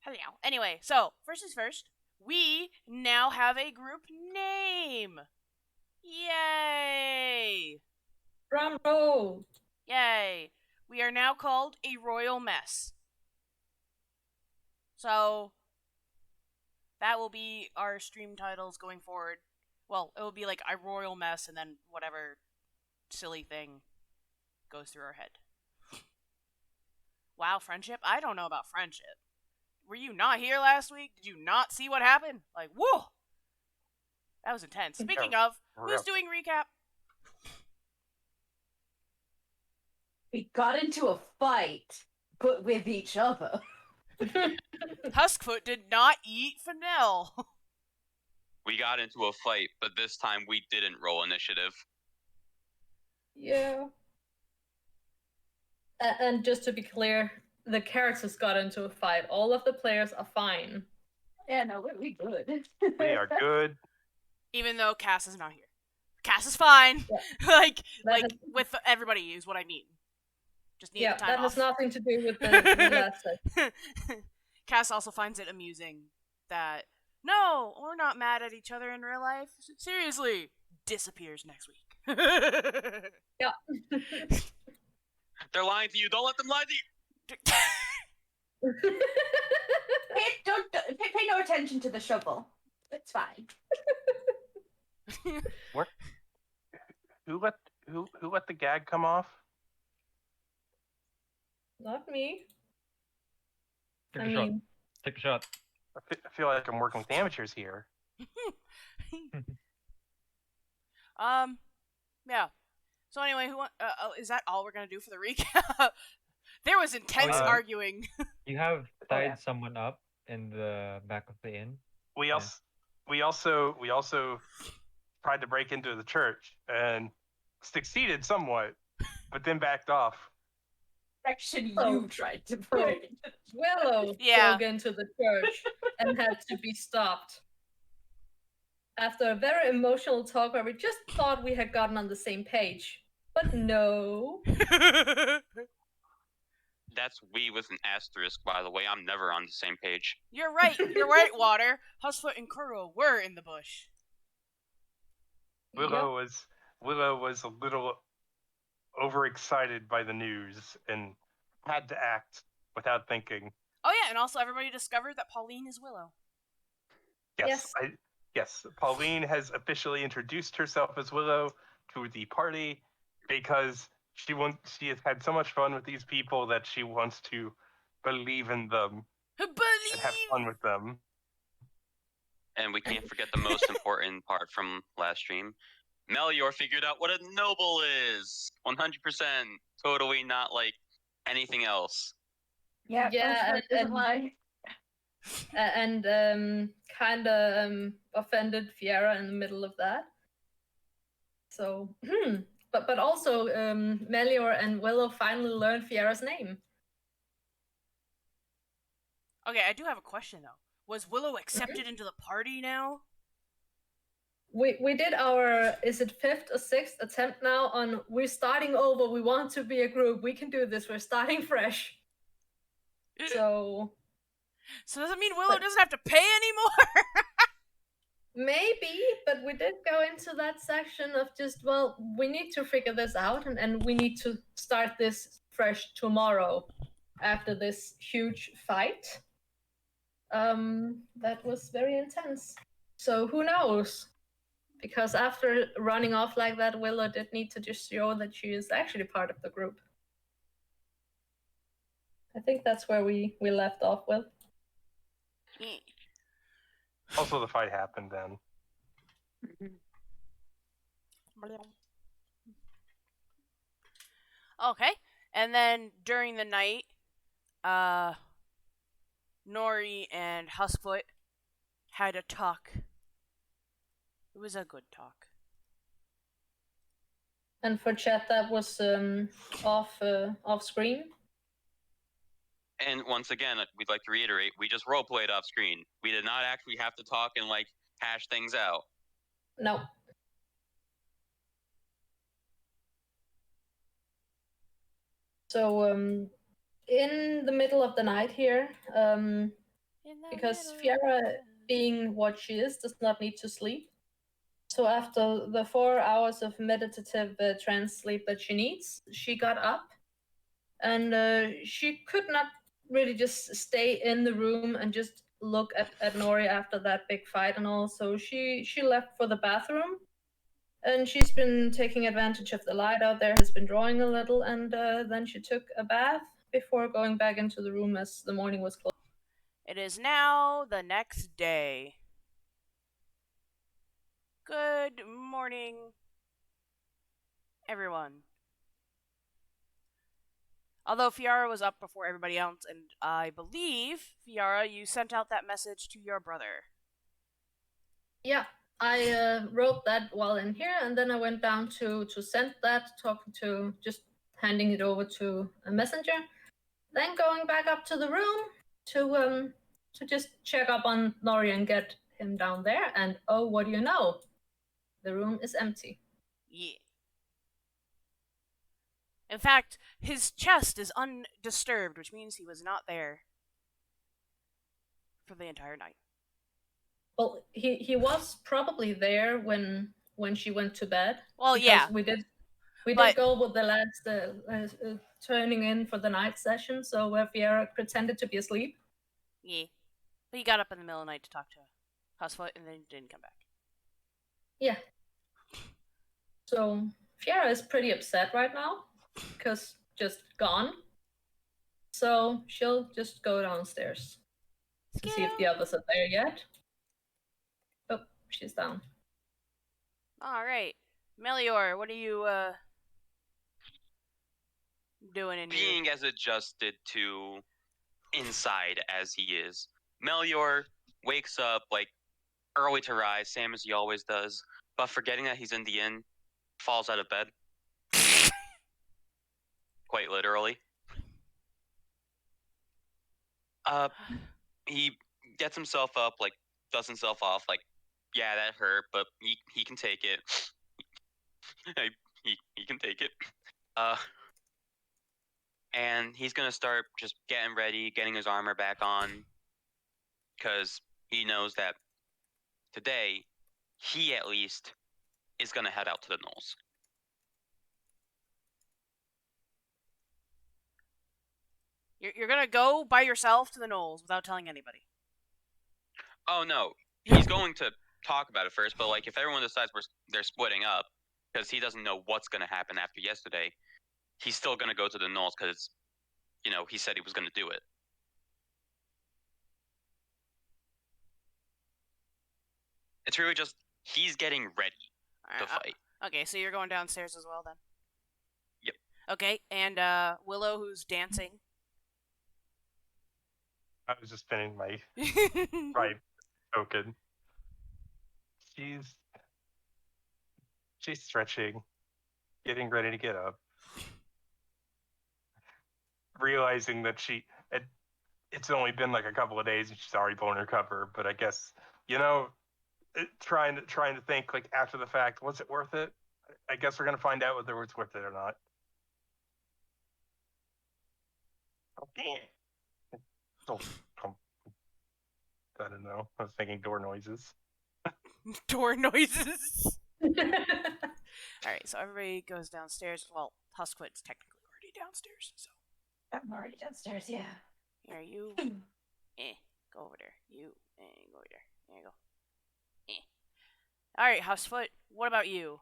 Hello. Anyway, so first is first. We now have a group name. Yay! Drum roll. Yay! We are now called a royal mess. So that will be our stream titles going forward. Well, it will be like a royal mess and then whatever silly thing goes through our head. Wow, friendship? I don't know about friendship. Were you not here last week? Did you not see what happened? Like, whoa! That was intense. Speaking of, who's doing recap? We got into a fight, but with each other. Huskfoot did not eat Fennel. We got into a fight, but this time we didn't roll initiative. Yeah. And just to be clear, the characters got into a fight. All of the players are fine. Yeah, no, we're good. We are good. Even though Cass is not here. Cass is fine. Yeah. like with everybody is what I mean. Just need the time that off. has nothing to do with the last set. Cass also finds it amusing that no, we're not mad at each other in real life. Seriously, disappears next week. Yeah. They're lying to you. Don't let them lie to you. Pay no attention to the shovel. It's fine. What? Who let the gag come off? Not me. Take a shot. I feel like I'm working with amateurs here. Yeah. So anyway, is that all we're gonna do for the recap? There was intense arguing. You have tied someone up in the back of the inn. We also tried to break into the church and succeeded somewhat, but then backed off. Actually, you tried to break. Willow broke into the church and had to be stopped. After a very emotional talk where we just thought we had gotten on the same page. But no. That's we with an asterisk, by the way. I'm never on the same page. You're right, Water. Huskfoot and Kuro were in the bush. Willow was a little overexcited by the news and had to act without thinking. Oh yeah, and also everybody discovered that Pauline is Willow. Yes, Pauline has officially introduced herself as Willow to the party because she has had so much fun with these people that she wants to believe in them and have fun with them. And we can't forget the most important part from last stream. Melior figured out what a noble is. 100%. Totally not like anything else. Yeah, doesn't lie. And kind of offended Fiera in the middle of that. So, but also Melior and Willow finally learned Fiera's name. Okay, I do have a question though. Was Willow accepted into the party now? We did our, is it 5th or 6th attempt now on we're starting over, we want to be a group, we can do this, we're starting fresh. So does that mean Willow doesn't have to pay anymore? Maybe, but we did go into that section of just, well, we need to figure this out and we need to start this fresh tomorrow after this huge fight. That was very intense. So who knows? Because after running off like that, Willow did need to just show that she is actually part of the group. I think that's where we left off with. Also, the fight happened then. Okay, and then during the night, Nori and Huskfoot had a talk. It was a good talk. And for chat, that was off screen. And once again, we'd like to reiterate, we just roleplayed off screen. We did not actually have to talk and like hash things out. No. So in the middle of the night here, because Fiera, being what she is, does not need to sleep. So after the 4 hours of meditative trance sleep that she needs, she got up, and she could not really just stay in the room and just look at Nori after that big fight and all. So she left for the bathroom, and she's been taking advantage of the light out there, has been drawing a little, and then she took a bath before going back into the room as the morning was closed. It is now the next day. Good morning, everyone. Although Fiara was up before everybody else, and I believe, Fiara, you sent out that message to your brother. Yeah, I wrote that while in here, and then I went down to send that, talking to, just handing it over to a messenger, then going back up to the room to just check up on Nori and get him down there. And oh, what do you know? The room is empty. Yeah. In fact, his chest is undisturbed, which means he was not there for the entire night. Well, he was probably there when she went to bed. Well, because yeah. we did But- go with the last turning in for the night session, so where Fiera pretended to be asleep. Yeah. But he got up in the middle of the night to talk to Huskfoot and then didn't come back. Yeah. So Fiera is pretty upset right now, because just gone. So she'll just go downstairs to see if the others are there yet. Oh, she's down. Alright. Melior, what are you, doing in Being as adjusted to inside as he is, Melior wakes up like early to rise, same as he always does, but forgetting that he's in the inn, falls out of bed. Quite literally. He gets himself up, like, dusts himself off, like, yeah, that hurt, but he can take it. he can take it. And he's gonna start just getting ready, getting his armor back on, because he knows that today, he at least is gonna head out to the Knolls. You're gonna go by yourself to the Knolls without telling anybody. Oh no, he's going to talk about it first, but like if everyone decides they're splitting up, because he doesn't know what's gonna happen after yesterday, he's still gonna go to the Knolls because, you know, he said he was gonna do it. It's really just he's getting ready to fight. Okay, so you're going downstairs as well then? Yep. Okay, and Willow, who's dancing. I was just spinning my right token. She's stretching, getting ready to get up, realizing that it's only been like a couple of days and she's already blown her cover. But I guess, you know, trying to think like after the fact, was it worth it? I guess we're gonna find out whether it's worth it or not. Oh, damn. Oh, I don't know. I was thinking door noises. Door noises. Alright, so everybody goes downstairs. Well, Huskfoot's technically already downstairs, so. I'm already downstairs, yeah. Here, you. Go over there. You. Go over there. There you go. Alright, Huskfoot, what about you?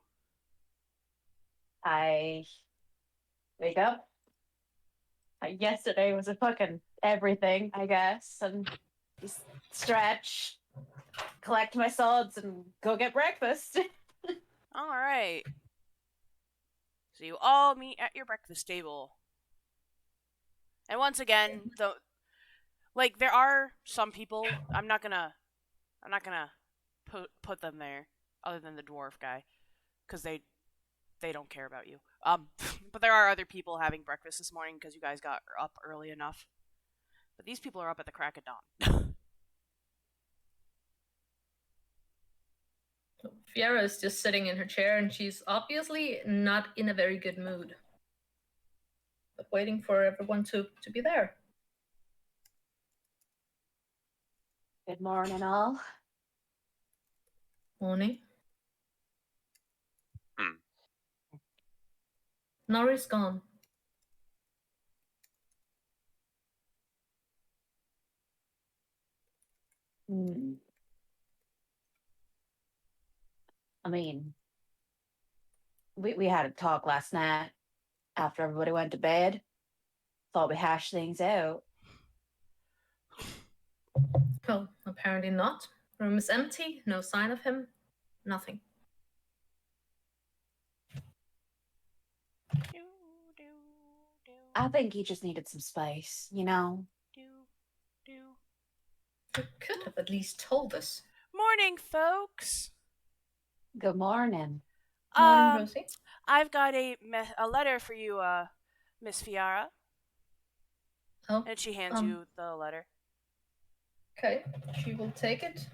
I wake up. Yesterday was a fucking everything, I guess, and just stretch, collect my swords, and go get breakfast. Alright. So you all meet at your breakfast table. And once again, there are some people, I'm not gonna put them there, other than the dwarf guy, because they don't care about you. But there are other people having breakfast this morning because you guys got up early enough. But these people are up at the crack of dawn. Fiera is just sitting in her chair, and she's obviously not in a very good mood. But waiting for everyone to be there. Good morning, all. Morning. Hmm. Nori's gone. Hmm. I mean, we had a talk last night after everybody went to bed. Thought we hashed things out. Well, apparently not. Room is empty, no sign of him, nothing. Do, do, do, I think he just needed some space, you know? do, do. You could have at least told us. Morning, folks. Good morning. Morning, Rosie. I've got a letter for you, Miss Fiara. Oh, And she hands you the letter. okay. She will take it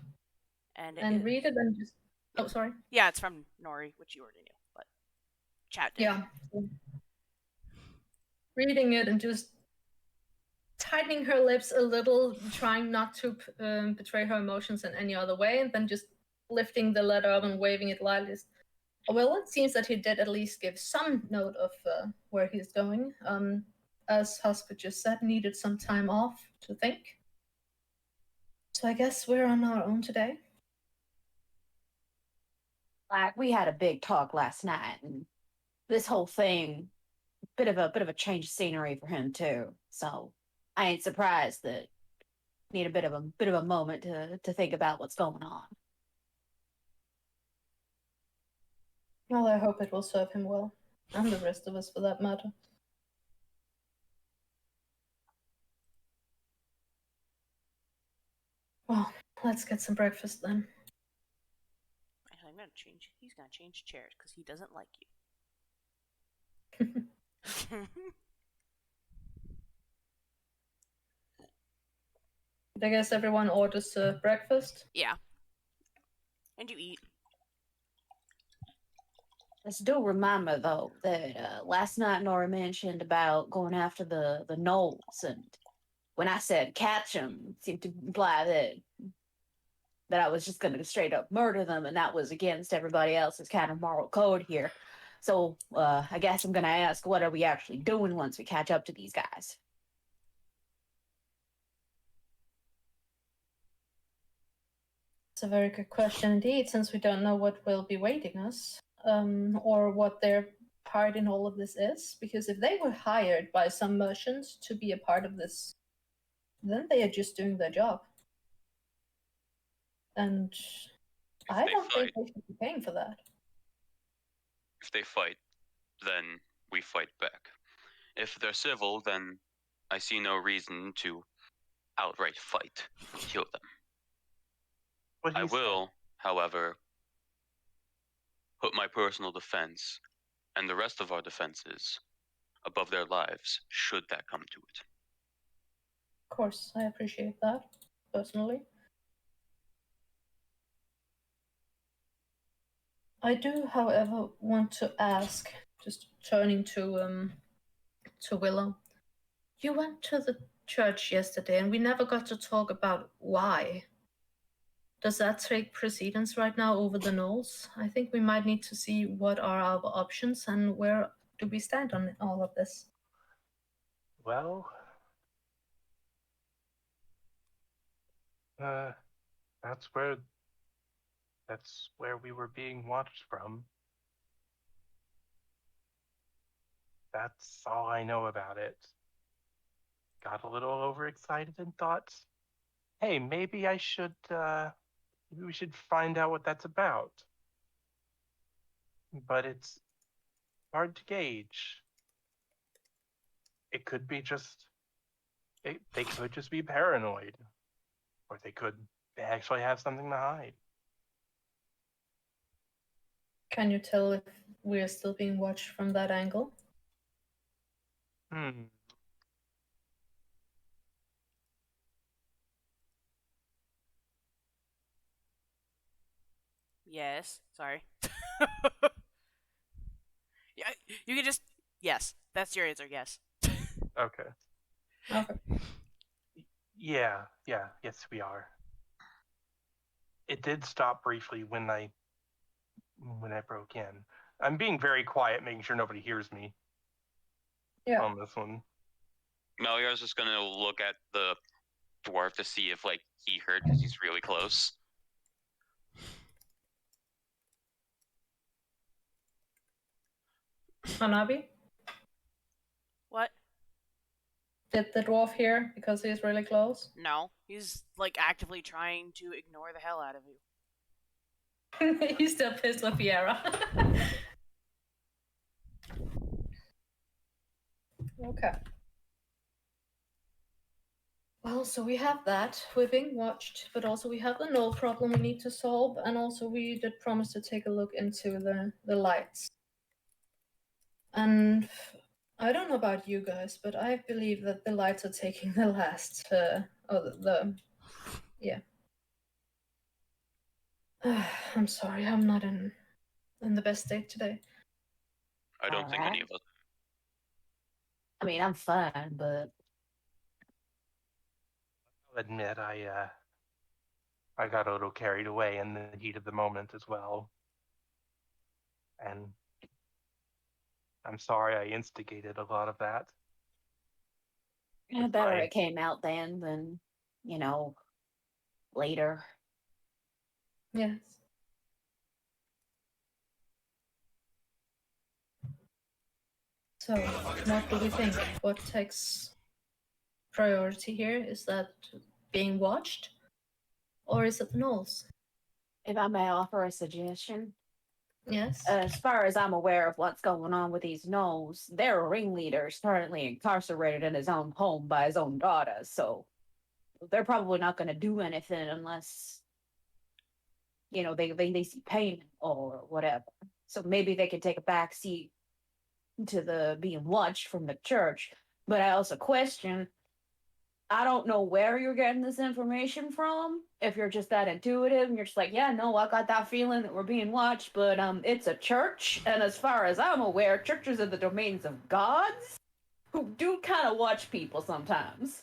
And, and read it and just... Oh, sorry. Yeah, it's from Nori, which you already knew, but chat did. Yeah. Reading it and just tightening her lips a little, trying not to betray her emotions in any other way, and then just lifting the letter up and waving it lightly. Well, it seems that he did at least give some note of where he's going. As Huskfoot just said, needed some time off to think. So I guess we're on our own today. Like, we had a big talk last night, and this whole thing, bit of a change of scenery for him too. So I ain't surprised that need a bit of a moment to think about what's going on. Well, I hope it will serve him well, and the rest of us for that matter. Well, let's get some breakfast then. I'm gonna change. He's gonna change chairs because he doesn't like you. I guess everyone orders breakfast. Yeah. And you eat. Let's do remember though that last night Nora mentioned about going after the gnolls, and when I said catch them, it seemed to imply that I was just going to straight up murder them, and that was against everybody else's kind of moral code here. So I guess I'm going to ask, what are we actually doing once we catch up to these guys? It's a very good question indeed, since we don't know what will be waiting us, or what their part in all of this is. Because if they were hired by some merchants to be a part of this, then they are just doing their job. And I don't think they should be paying for that. If they fight, then we fight back. If they're civil, then I see no reason to outright fight and kill them. I will, however, put my personal defense and the rest of our defenses above their lives, should that come to it. Of course, I appreciate that, personally. I do, however, want to ask, just turning to Willow. You went to the church yesterday, and we never got to talk about why. Does that take precedence right now over the gnolls? I think we might need to see what are our options and where do we stand on all of this. Well, that's where we were being watched from. That's all I know about it. Got a little overexcited and thought, hey, maybe we should find out what that's about. But it's hard to gauge. It could be they could just be paranoid. Or they actually have something to hide. Can you tell if we are still being watched from that angle? Yes. Sorry. Yeah, you can just... Yes. That's your answer, yes. Okay. Okay. Yes, we are. it did stop briefly when I broke in. I'm being very quiet, making sure nobody hears me. Yeah. On this one. Melior's just gonna look at the dwarf to see if like he heard because he's really close. Hanabi, What? did the dwarf hear because he's really close? No. He's like actively trying to ignore the hell out of you. He's still pissed with Fiera. Okay. Well, so we have that. We're being watched, but also we have the null problem we need to solve, and also we did promise to take a look into the lights. And I don't know about you guys, but I believe that the lights are taking the last, yeah. I'm sorry, I'm not in the best state today. I don't think any Alright. of us. I mean, I'm fine, but I'll admit I got a little carried away in the heat of the moment as well. And I'm sorry I instigated a lot of that. With better my- it came out then than, later. Yes. So, what do we think? What takes priority here? Is that being watched? Or is it the gnolls? If I may offer a suggestion, Yes. as far as I'm aware of what's going on with these gnolls, their ringleader is currently incarcerated in his own home by his own daughter, so they're probably not going to do anything unless, they see payment or whatever. So maybe they can take a back seat to the being watched from the church. But I also question, I don't know where you're getting this information from. If you're just that intuitive and you're just like, yeah, no, I got that feeling that we're being watched, but it's a church, and as far as I'm aware, churches are the domains of gods who do kind of watch people sometimes.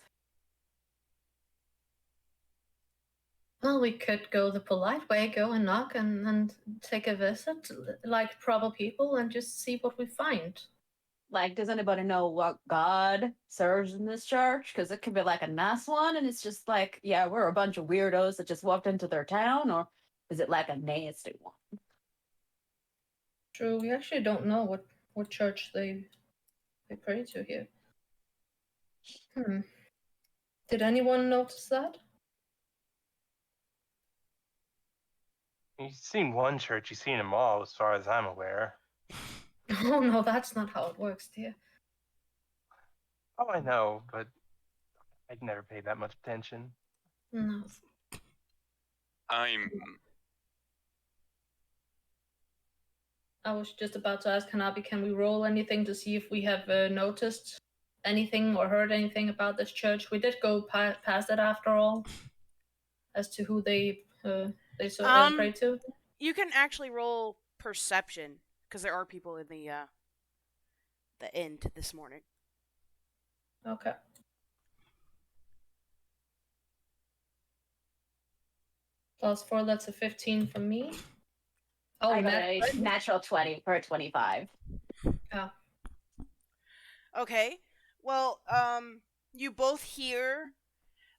Well, we could go the polite way, go and knock and take a visit, like proper people, and just see what we find. Like, does anybody know what god serves in this church? Because it could be like a nice one, and it's just like, yeah, we're a bunch of weirdos that just walked into their town, or is it like a nasty one? True, we actually don't know what church they pray to here. Did anyone notice that? You've seen one church, you've seen them all, as far as I'm aware. Oh no, that's not how it works, dear. Oh, I know, but I'd never paid that much attention. No. I was just about to ask Hanabi, can we roll anything to see if we have noticed anything or heard anything about this church? We did go past it after all, as to who they pray to. You can actually roll perception because there are people in the inn this morning. Okay. +4, that's a 15 from me. Oh, I got a natural 20 for a 25. Oh. Okay. Well, you both hear,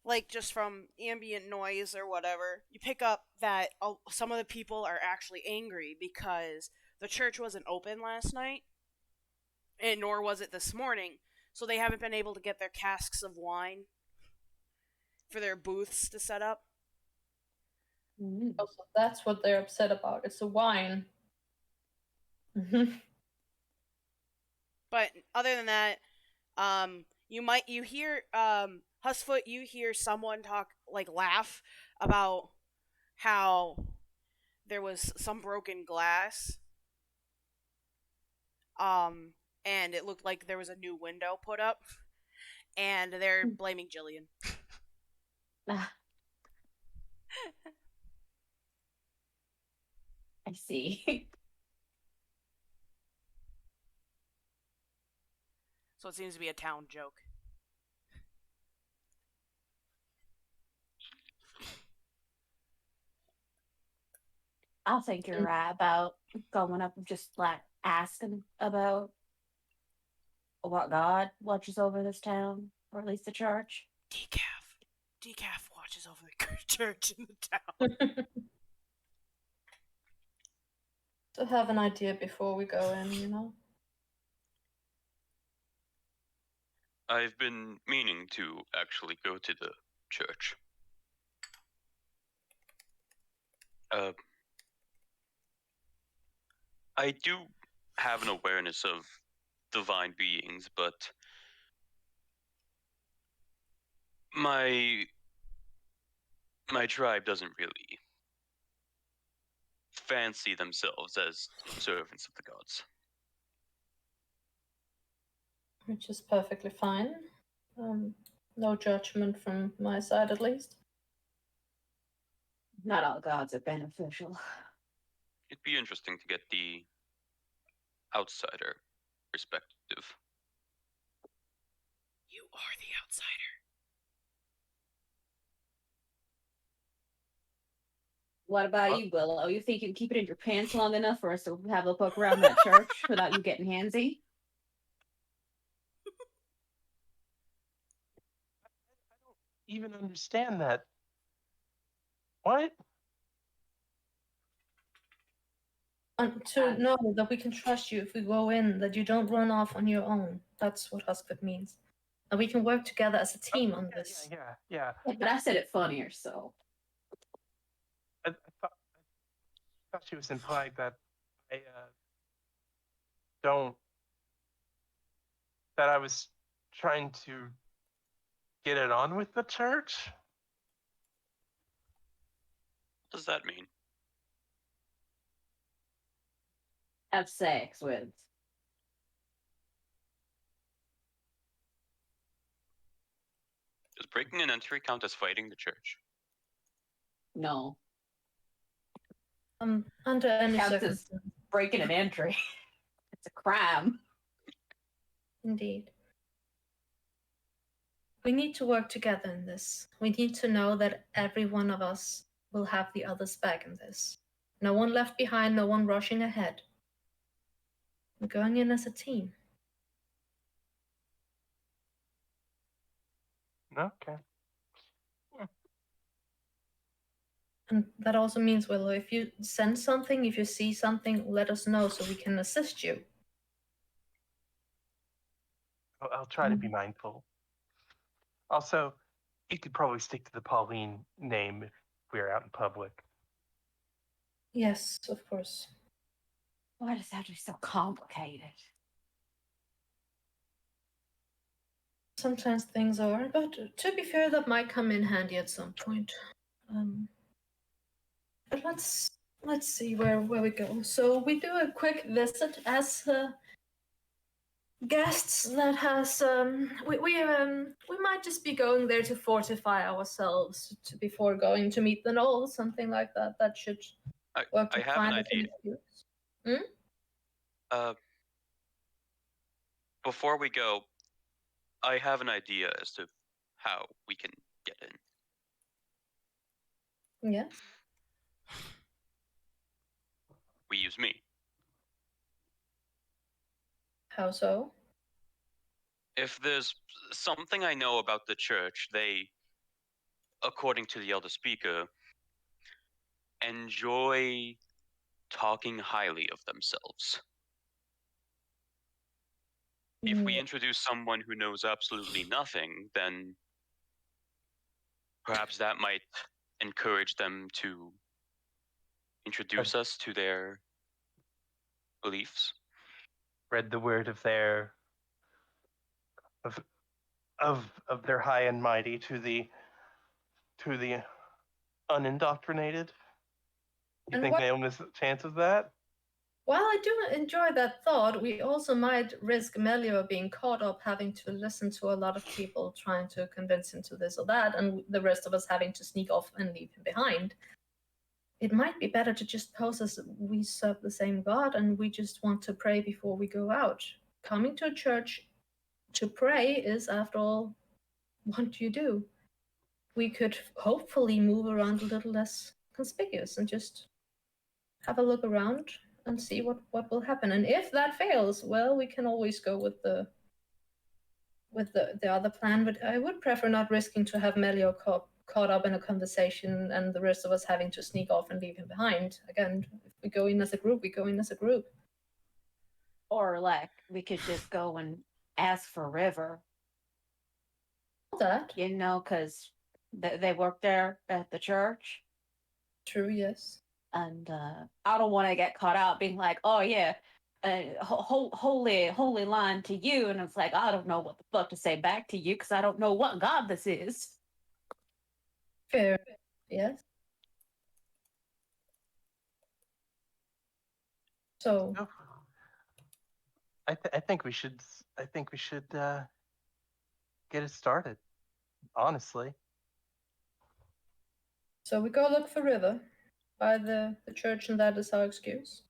like, just from ambient noise or whatever, you pick up that some of the people are actually angry because the church wasn't open last night, and nor was it this morning, so they haven't been able to get their casks of wine for their booths to set up. Oh, so that's what they're upset about. It's the wine. But other than that, you hear Huskfoot, you hear someone laugh about how there was some broken glass. And it looked like there was a new window put up, and they're blaming Jillian. I see. So it seems to be a town joke. I think you're right about going up and just like asking about what God watches over this town, or at least the church. Decaf watches over the church in the town. To have an idea before we go in, you know? I've been meaning to actually go to the church. I do have an awareness of divine beings, but my tribe doesn't really fancy themselves as servants of the gods. Which is perfectly fine. No judgment from my side, at least. Not all gods are beneficial. It'd be interesting to get the outsider perspective. You are the outsider. What about you, Willow? You think you can keep it in your pants long enough for us to have a poke around that church without you getting handsy? Even understand that. What? To know that we can trust you if we go in, that you don't run off on your own. That's what Huskfoot means. And we can work together as a team on this. Yeah. But I said it funnier, so. I thought she was implying that I don't. That I was trying to get it on with the church. What does that mean? Have sex with. Does breaking an entry count as fighting the church? No. Under any Counts as circumstance. breaking an entry. It's a crime. Indeed. We need to work together in this. We need to know that every one of us will have the others back in this. No one left behind, no one rushing ahead. We're going in as a team. Okay. And that also means, Willow, if you sense something, if you see something, let us know so we can assist you. I'll try to be mindful. Also, you could probably stick to the Pauline name if we're out in public. Yes, of course. Why does that have to be so complicated? Sometimes things are, but to be fair, that might come in handy at some point. But let's see where we go. So we do a quick visit as guests that has we might just be going there to fortify ourselves before going to meet the gnolls, something like that. That should work. I have an idea. Before we go, I have an idea as to how we can get in. Yes. We use me. How so? If there's something I know about the church, they, according to the elder speaker, enjoy talking highly of themselves. If we introduce someone who knows absolutely nothing, then perhaps that might encourage them to introduce us to their beliefs. Spread the word of their of their high and mighty to the unindoctrinated. You think Naomi's a chance of that? While I do enjoy that thought, we also might risk Melior being caught up having to listen to a lot of people trying to convince him to this or that, and the rest of us having to sneak off and leave him behind. It might be better to just pose as we serve the same God and we just want to pray before we go out. Coming to a church to pray is, after all, what you do. We could hopefully move around a little less conspicuous and just have a look around and see what will happen. And if that fails, well, we can always go with the other plan. But I would prefer not risking to have Melior caught up in a conversation and the rest of us having to sneak off and leave him behind. Again, if we go in as a group, we go in as a group. Or like we could just go and ask for River. That You know, because they work there at the church. true, yes. And I don't want to get caught out being like, oh yeah, holy line to you, and it's like I don't know what the fuck to say back to you because I don't know what god this is. Fair, yes. So Oh. I think we should. I think we should get it started. Honestly. so we go look for River by the church, and that is our excuse.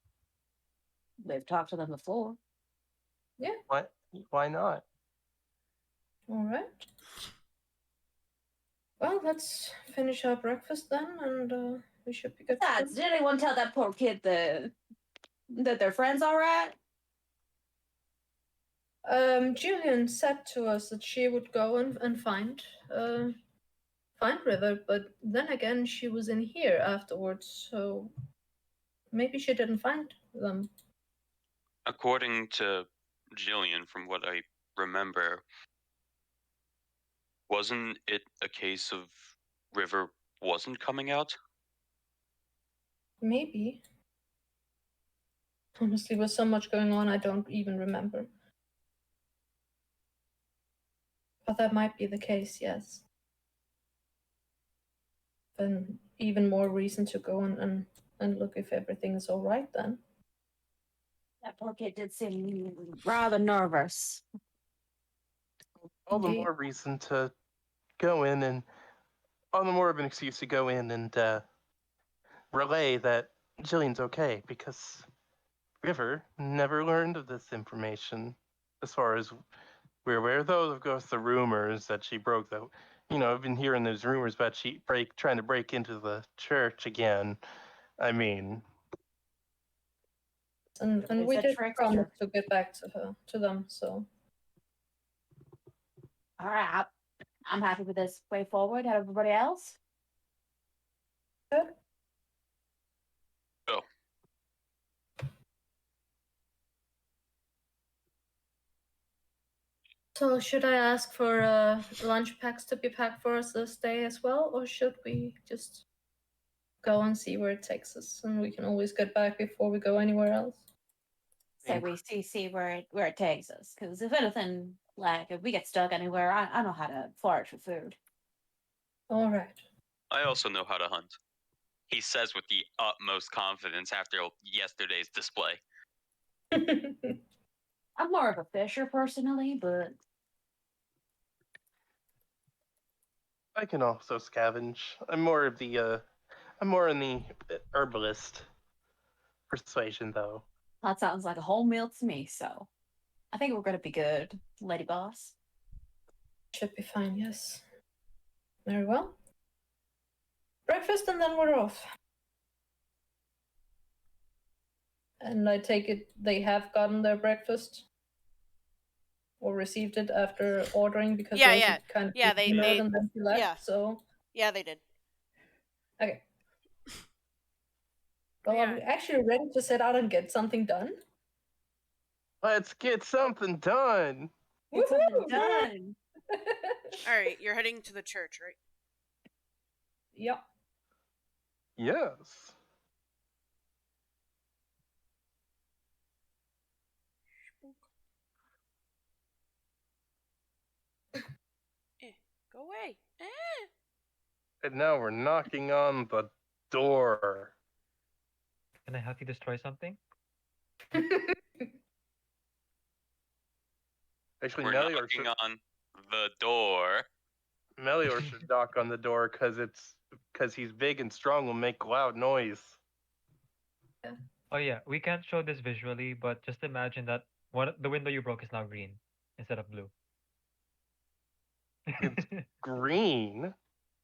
We've talked to them before. Why not? All right. Well, let's finish our breakfast then, and we should be good. to go. Besides, did anyone tell that poor kid that their friend's all right? Julian said to us that she would go and find River, but then again, she was in here afterwards, so maybe she didn't find them. According to Jillian, from what I remember, wasn't it a case of River wasn't coming out? Maybe. Honestly, with so much going on, I don't even remember. But that might be the case, yes. Then even more reason to go and look if everything is all right then. That poor kid did seem rather nervous. All the Indeed. more reason to go in and all the more of an excuse to go in and relay that Jillian's okay because River never learned of this information as far as we're aware. Though, of course, the rumors that she broke the, I've been hearing those rumors about she trying to break into the church again. I mean, And It's we a did trickster. promise to get back to them, so All right, I'm happy with this way forward. How everybody else? good. Go. So should I ask for lunch packs to be packed for us this day as well, or should we just go and see where it takes us, and we can always get back before we go anywhere else? Say we see where it takes us. Because if anything, like if we get stuck anywhere, I know how to forage for food. All right. I also know how to hunt. He says with the utmost confidence after yesterday's display. I'm more of a fisher personally, but I can also scavenge. I'm more in the herbalist persuasion, though. that sounds like a whole meal to me. So I think we're gonna be good, lady boss. Should be fine, yes. Very well. Breakfast and then we're off. And I take it they have gotten their breakfast or received it after ordering because Yeah, Rosie yeah. kind of Yeah, they- emailed and then she left. yeah. So Yeah, they did. okay. Well, Yeah. I'm actually ready to set out and get something done. Let's get something done. Get something Woohoo! done. All right, you're heading to the church, right? Yep. Yes. Go away. And now we're knocking on the door. Can I help you destroy something? Actually, We're Melior knocking on the door. should knock on the door because he's big and strong, will make loud noise. Oh yeah, we can't show this visually, but just imagine that the window you broke is now green instead of blue. Green.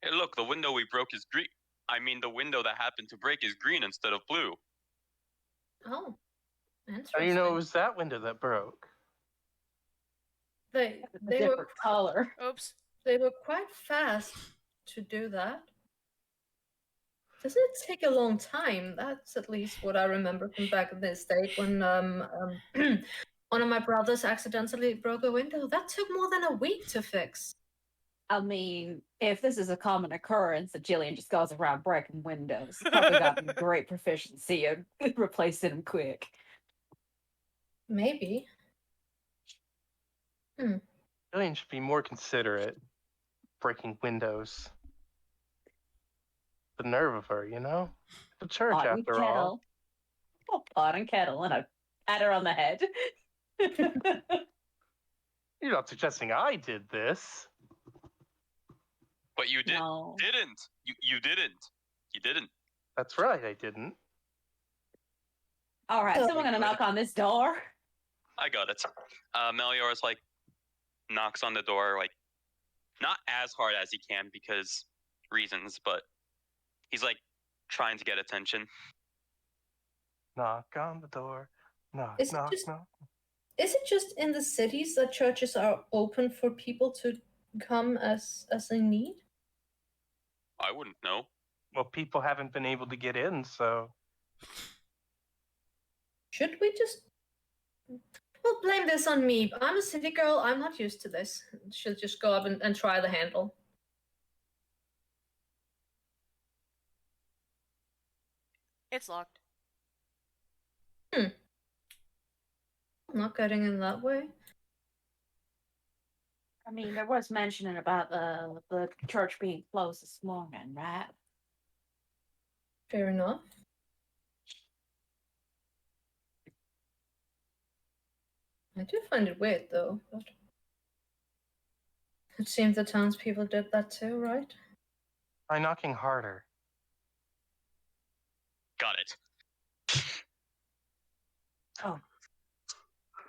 Hey, look, the window we broke is green. I mean, the window that happened to break is green instead of blue. Oh, How interesting. do you know it was that window that broke? They A they were different color. Oops. they were quite fast to do that. Doesn't it take a long time? That's at least what I remember from back in the estate when one of my brothers accidentally broke a window. That took more than a week to fix. I mean, if this is a common occurrence that Jillian just goes around breaking windows, probably got great proficiency at replacing them quick. Maybe. Jillian should be more considerate breaking windows. The nerve of her, you know? The church, Pot and after all. kettle. Oh, pot and kettle, and I pat her on the head. You're not suggesting I did this. But you No. didn't. You didn't. You didn't. That's right, I didn't. All right, Oh. someone gonna knock on this door. I got it. Melior's like knocks on the door, like not as hard as he can because reasons, but he's like trying to get attention. Knock on the door. Knock, Is it knock, just- knock. Is it just in the cities that churches are open for people to come as they need? I wouldn't know. Well, people haven't been able to get in, so Should we just well blame this on me? I'm a city girl, I'm not used to this. She'll just go up and try the handle. It's locked. I'm not getting in that way. I mean, there was mentioning about the church being closed this morning, right? Fair enough. I do find it weird though, but it seems the townspeople did that too, right? by knocking harder. Got it.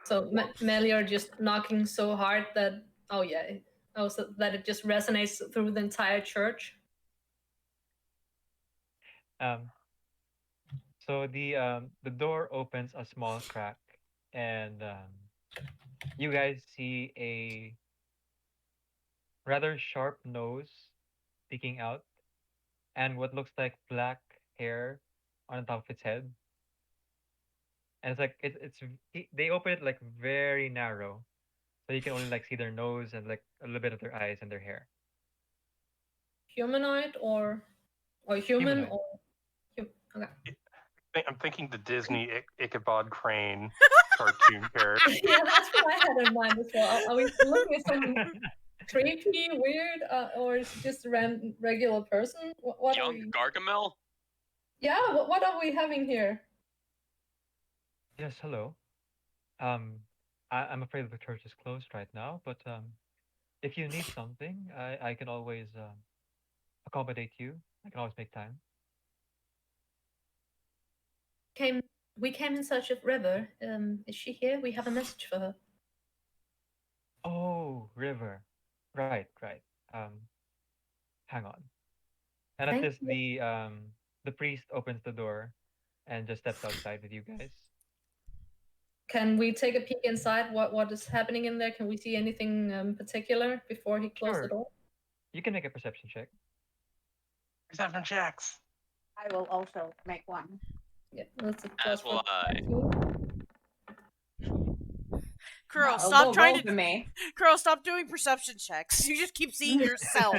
So Melior just knocking so hard that so that it just resonates through the entire church. So the door opens a small crack, and you guys see a rather sharp nose sticking out, and what looks like black hair on top of its head. And it's like they open it like very narrow, so you can only like see their nose and like a little bit of their eyes and their hair. Humanoid or human Humanoid. or okay. I'm thinking the Disney Ichabod Crane cartoon character. Yeah, that's what I had in mind as well. Are we looking at some creepy, weird, or is it just a regular person? What are Young we? Gargamel? Yeah, what are we having here? Yes, hello. I'm afraid the church is closed right now, but if you need something, I can always accommodate you. I can always make time. We came in search of River. Is she here? We have a message for her. Oh, River. Right, right. Hang on. And at Thank this, you. the priest opens the door and just steps outside with you guys. Can we take a peek inside? What is happening in there? Can we see anything particular before he closed the Sure. door? You can make a perception check. Perception checks. I will also make one. Yeah, that's a As plus will one. I. Kuro, Wow, stop low trying roll to. for me. Kuro, stop doing perception checks. You just keep seeing yourself.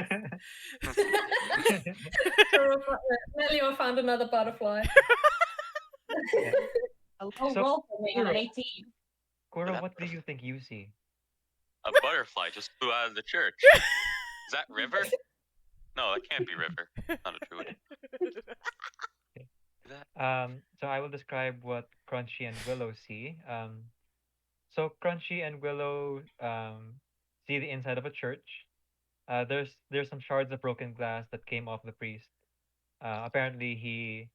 Melior found another butterfly. A low So, roll for me on an Kuro. 18. Kuro, what do you think you see? A butterfly just flew out of the church. Is that River? No, that can't be River. Not a druid. Is that? So I will describe what Crunchy and Willow see. So Crunchy and Willow see the inside of a church. There's some shards of broken glass that came off the priest. Apparently he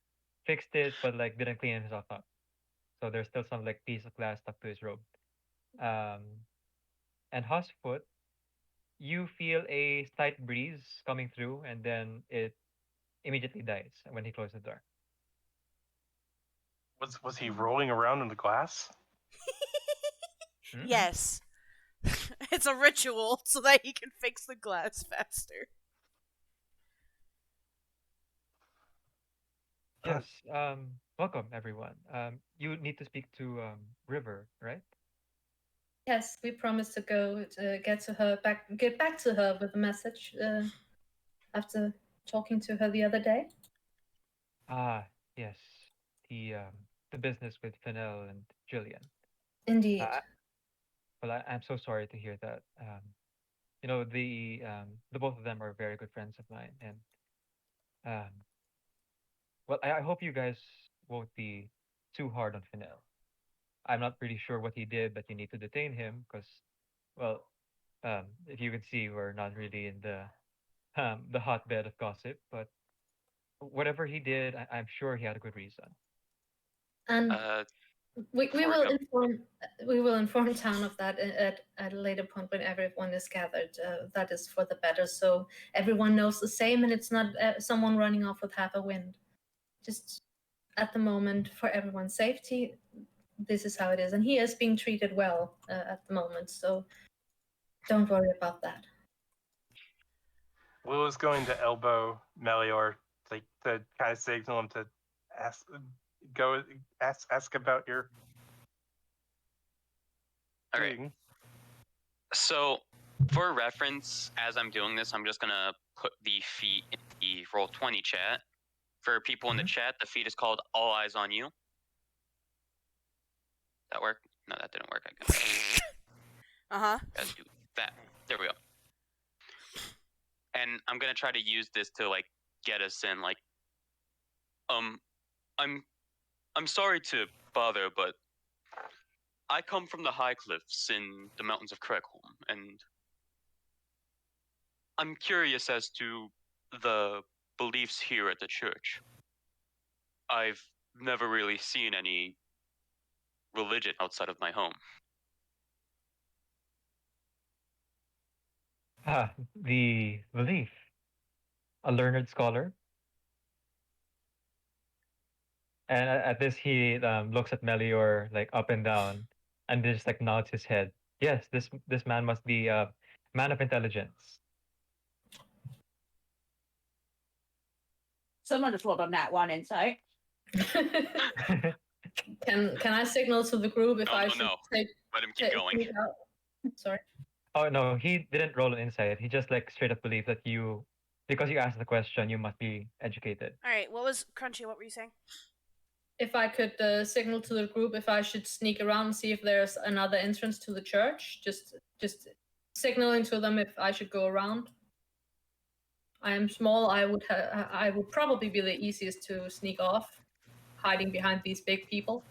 fixed it, but like didn't clean himself up. So there's still some like piece of glass stuck to his robe. Um, and Huskfoot, you feel a slight breeze coming through, and then it immediately dies when he closed the door. Was he rolling around in the glass? Mhm. Yes. It's a ritual so that he can fix the glass faster. Yes. Welcome everyone. You need to speak to River, right? Yes, we promised to go to get back to her with a message after talking to her the other day. Ah, yes. The business with Fennel and Jillian. Indeed. Well, I'm so sorry to hear that. The both of them are very good friends of mine, and um, well, I hope you guys won't be too hard on Fennel. I'm not pretty sure what he did, but you need to detain him because, well, if you can see, we're not really in the hotbed of gossip. But whatever he did, I'm sure he had a good reason. And we before will go- inform town of that at a later point when everyone is gathered. That is for the better, so everyone knows the same, and it's not someone running off with half a wind. Just at the moment, for everyone's safety, this is how it is, and he is being treated well at the moment. So don't worry about that. Will is going to elbow Melior, like to kind of signal him to ask about your All right. thing. So, for reference, as I'm doing this, I'm just gonna put the feat in the Roll20 chat. For people in the chat, the feat is called All Eyes on You. That work? No, that didn't work. I guess. Uh-huh. Gotta do that. There we go. And I'm gonna try to use this to like get us in. Like, I'm sorry to bother, but I come from the high cliffs in the mountains of Craigholm, and I'm curious as to the beliefs here at the church. I've never really seen any religion outside of my home. Ah, the belief. A learned scholar. And at this, he looks at Melior like up and down, and just like nods his head. Yes, this man must be a man of intelligence. Someone just rolled on that one insight. Can I signal to the group if I No, should no. take Let him keep going. sneak out? Sorry. Oh no, he didn't roll an insight. He just like straight up believed that you, because you asked the question, you must be educated. All right. What was Crunchy? What were you saying? If I could signal to the group if I should sneak around and see if there's another entrance to the church, just signaling to them if I should go around. I am small. I would probably be the easiest to sneak off, hiding behind these big people.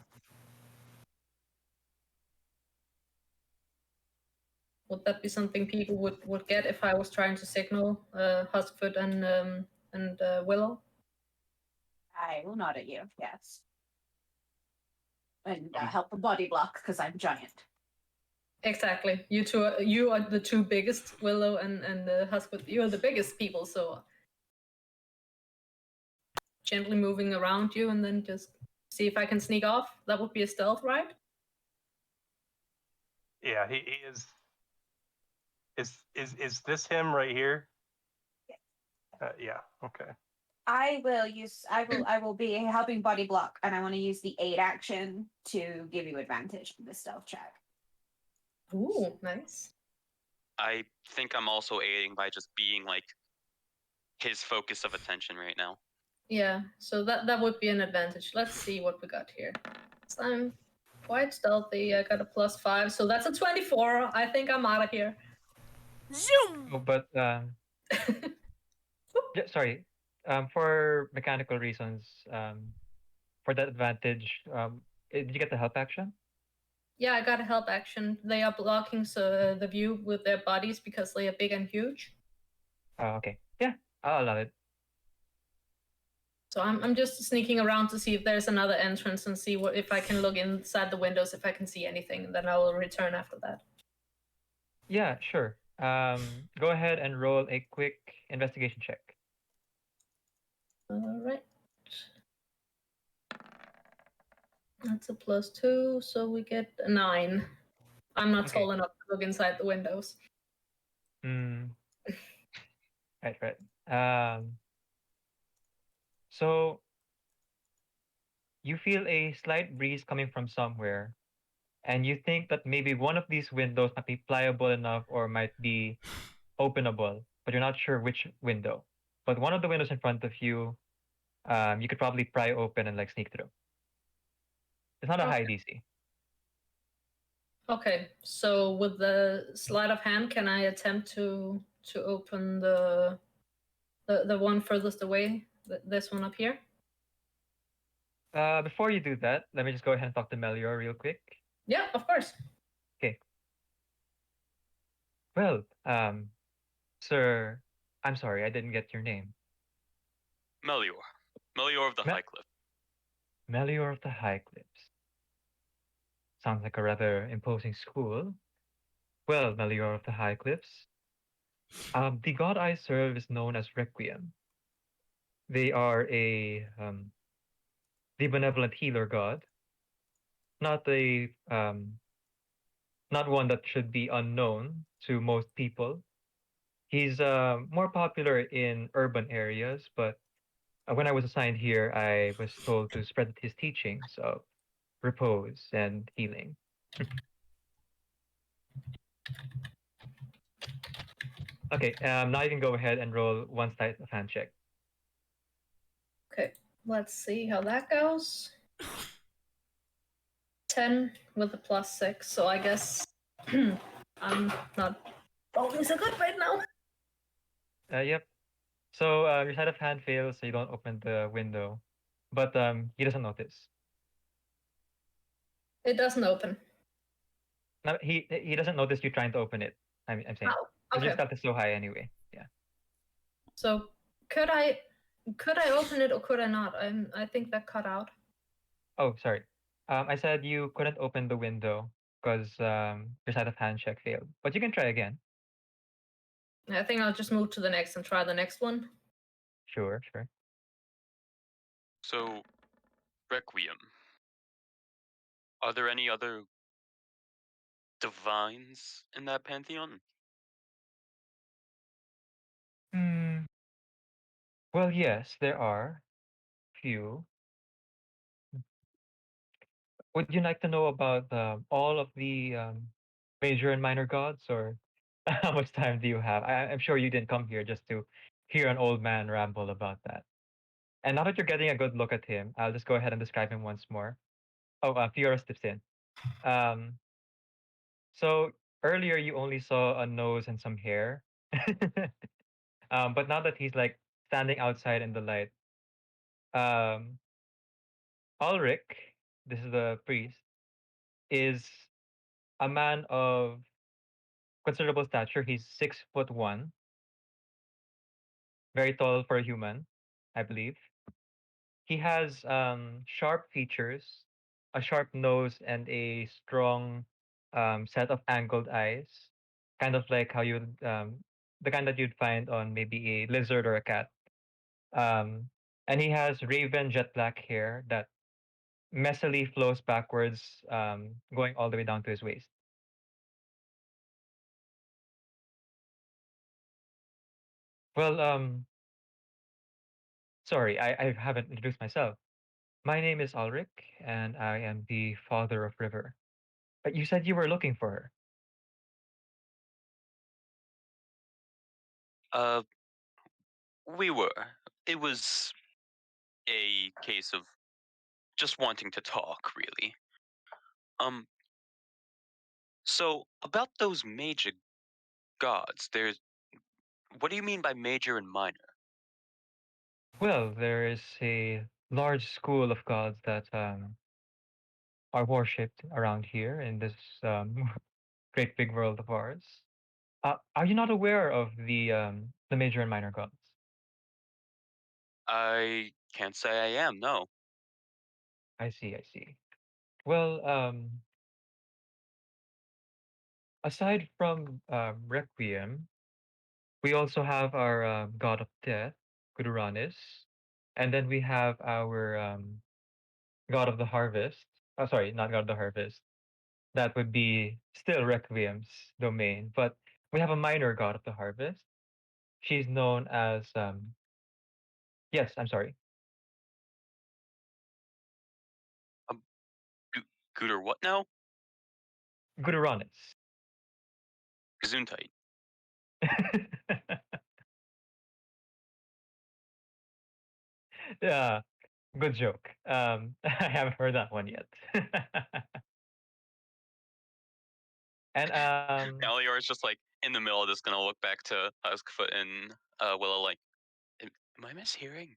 Would that be something people would get if I was trying to signal Huskfoot and Willow? I will nod at you, yes. And help a body block because I'm giant. Exactly. You are the two biggest, Willow and Huskfoot. You are the biggest people, so gently moving around you and then just see if I can sneak off. That would be a stealth, right? Yeah, he is. Is this him right here? Yeah. Okay. I will be helping body block, and I want to use the aid action to give you advantage in the stealth check. Ooh, nice. I think I'm also aiding by just being like his focus of attention right now. Yeah, so that would be an advantage. Let's see what we got here. So I'm quite stealthy. I got a +5, so that's a 24. I think I'm out of here. Zoom. Oh, but sorry. For mechanical reasons, for that advantage, did you get the help action? Yeah, I got a help action. They are blocking the view with their bodies because they are big and huge. Oh, okay. Yeah, I'll allow it. So I'm just sneaking around to see if there's another entrance and see if I can look inside the windows if I can see anything, and then I will return after that. Yeah, sure. Go ahead and roll a quick investigation check. All right. That's a +2, so we get a 9. I'm not Okay. tall enough to look inside the windows. Mm, right. So you feel a slight breeze coming from somewhere, and you think that maybe one of these windows might be pliable enough or might be openable, but you're not sure which window. But one of the windows in front of you, you could probably pry open and like sneak through. It's not a high Okay. DC. Okay, so with the sleight of hand, can I attempt to open the one furthest away, this one up here? Before you do that, let me just go ahead and talk to Melior real quick. Yeah, of course. Okay. Well, sir, I'm sorry, I didn't get your name. Melior. Melior of the Me- High Cliff. Melior of the High Cliffs. Sounds like a rather imposing school. Well, Melior of the High Cliffs, the god I serve is known as Requiem. They are the benevolent healer god, not a not one that should be unknown to most people. He's more popular in urban areas, but when I was assigned here, I was told to spread his teachings of repose and healing. Okay, now you can go ahead and roll one sleight of hand check. Okay, let's see how that goes. 10 with a +6, so I guess I'm not rolling so good right now. Yep. So your sleight of hand fails, so you don't open the window, but he doesn't notice. It doesn't open. No, he doesn't notice you trying to open it. I'm saying Oh, because your okay. stealth is so high anyway. Yeah. So could I open it or could I not? I think that cut out. Oh, sorry. I said you couldn't open the window because your sleight of hand check failed, but you can try again. I think I'll just move to the next and try the next one. Sure, sure. So, Requiem. Are there any other divines in that pantheon? Hmm. Well, yes, there are few. Would you like to know about all of the major and minor gods, or how much time do you have? I'm sure you didn't come here just to hear an old man ramble about that. And now that you're getting a good look at him, I'll just go ahead and describe him once more. Oh, Fiora steps in. Um, so earlier you only saw a nose and some hair, but now that he's like standing outside in the light, um, Ulrich, this is the priest, is a man of considerable stature. He's 6'1", very tall for a human, I believe. He has sharp features, a sharp nose, and a strong set of angled eyes, kind of like how you the kind that you'd find on maybe a lizard or a cat. Um, and he has raven jet black hair that messily flows backwards, going all the way down to his waist. Well, sorry, I haven't introduced myself. My name is Ulrich, and I am the father of River. But you said you were looking for her. Uh, we were. It was a case of just wanting to talk, really. Um, so about those major gods, there's what do you mean by major and minor? Well, there is a large school of gods that are worshipped around here in this great big world of ours. Are you not aware of the major and minor gods? I can't say I am, no. I see, I see. Well, aside from Requiem, we also have our god of death, Kuduranis, and then we have our god of the harvest, Oh, sorry, not God of the Harvest. That would be still Requiem's domain. But we have a minor God of the Harvest. She's known as yes, I'm sorry, Um, Gooter, what now? Guderonis. Gesundheit. Yeah, good joke. I haven't heard that one yet. And Melior is just like in the middle of this, gonna look back to Huskfoot and Willow like, am I mishearing?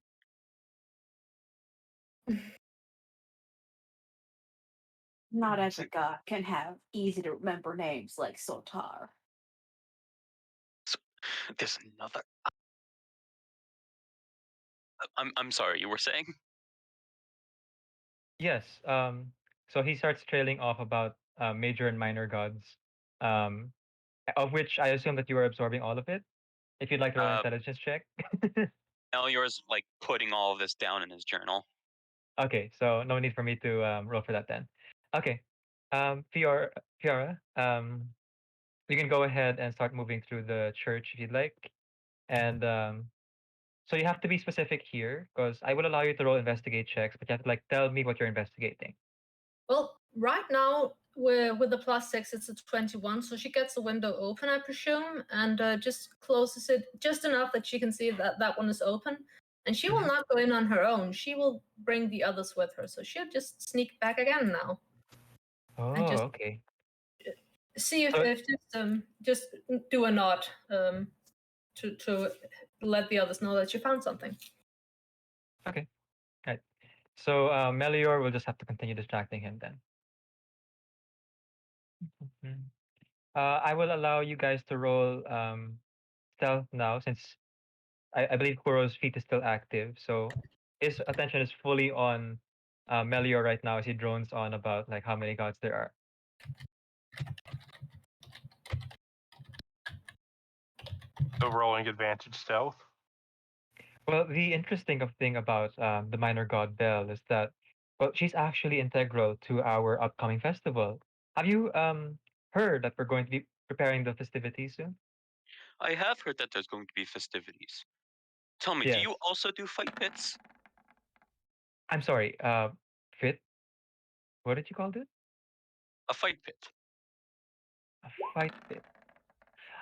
Not every god can have easy to remember names like Sotar. There's another. I'm sorry. You were saying? yes, so he starts trailing off about major and minor gods, um, of which I assume that you are absorbing all of it. If you'd like to roll an intelligence check. Melior's like putting all of this down in his journal. Okay, so no need for me to roll for that then. Okay, Fiora, you can go ahead and start moving through the church if you'd like. And so you have to be specific here because I will allow you to roll investigate checks, but you have to like tell me what you're investigating. Well, right now with the +6, it's a 21, so she gets the window open, I presume, and just closes it just enough that she can see that that one is open. And she will Mhm. not go in on her own. She will bring the others with her, so she'll just sneak back again now and Oh, just okay. see if, So just do a nod to let the others know that you found something. okay, right. So Melior will just have to continue distracting him then. Mhm. I will allow you guys to roll stealth now since I believe Kuro's feet is still active. So his attention is fully on Melior right now as he drones on about like how many gods there are. So rolling advantage stealth. Well, the interesting thing about the minor god Belle is that, well, she's actually integral to our upcoming festival. Have you heard that we're going to be preparing the festivities soon? I have heard that there's going to be festivities. Tell me, do Yes. you also do fight pits? I'm sorry. Fit. What did you call it? A fight pit. A fight pit.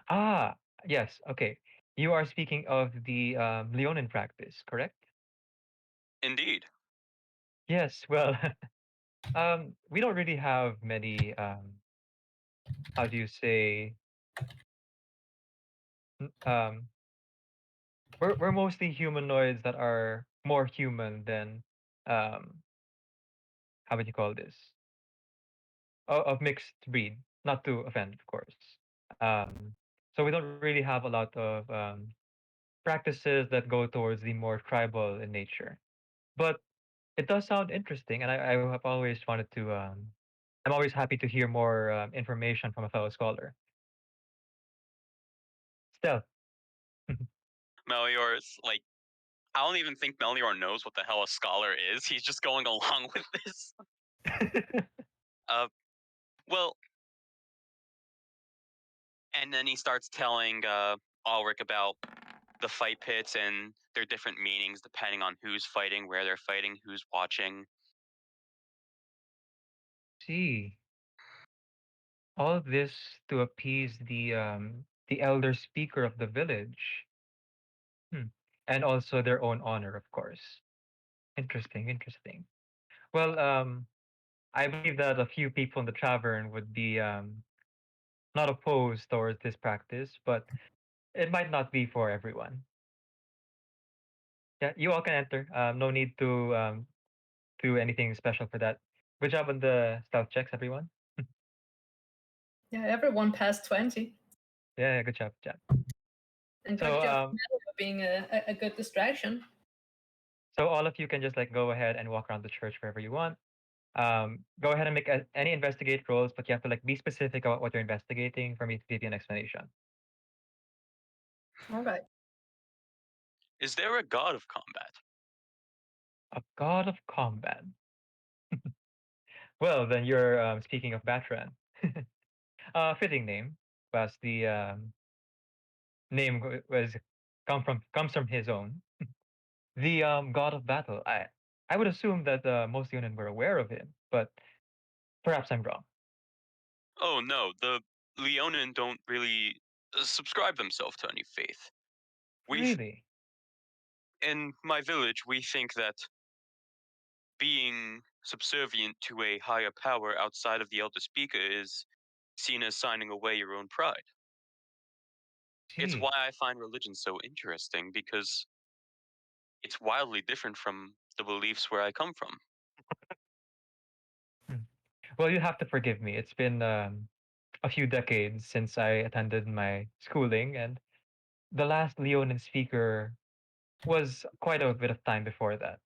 Ah, yes. Okay. You are speaking of the Leonin practice, correct? Indeed. Yes. Well, we don't really have many. How do you say? Um, we're mostly humanoids that are more human than um how would you call this? Of mixed breed. Not to offend, of course. So we don't really have a lot of practices that go towards the more tribal in nature. But it does sound interesting, and I have always wanted to. I'm always happy to hear more information from a fellow scholar. Stealth. Melior's like, I don't even think Melior knows what the hell a scholar is. He's just going along with this. Uh, well, and then he starts telling Ulrich about the fight pits and their different meanings depending on who's fighting, where they're fighting, who's watching. See, all of this to appease the elder speaker of the village. Hmm. And also their own honor, of course. Interesting, interesting. Well, I believe that a few people in the tavern would be not opposed towards this practice, but it might not be for everyone. Yeah, you all can enter. No need to do anything special for that. Good job on the stealth checks, everyone. Yeah, everyone passed 20. Yeah, good job, good job. And good So, job for being a good distraction. so all of you can just like go ahead and walk around the church wherever you want. Go ahead and make any investigate rolls, but you have to like be specific about what you're investigating for me to give you an explanation. All right. Is there a god of combat? A god of combat. Well, then you're speaking of Batran. Fitting name, was the name was comes from his own. The god of battle. I would assume that most Leonin were aware of him, but perhaps I'm wrong. Oh no, the Leonin don't really subscribe themselves to any faith. Really? In my village, we think that being subservient to a higher power outside of the Elder Speaker is seen as signing away your own pride. It's See. why I find religion so interesting, because it's wildly different from the beliefs where I come from. Hmm. Well, you have to forgive me. It's been a few decades since I attended my schooling, and the last Leonin speaker was quite a bit of time before that.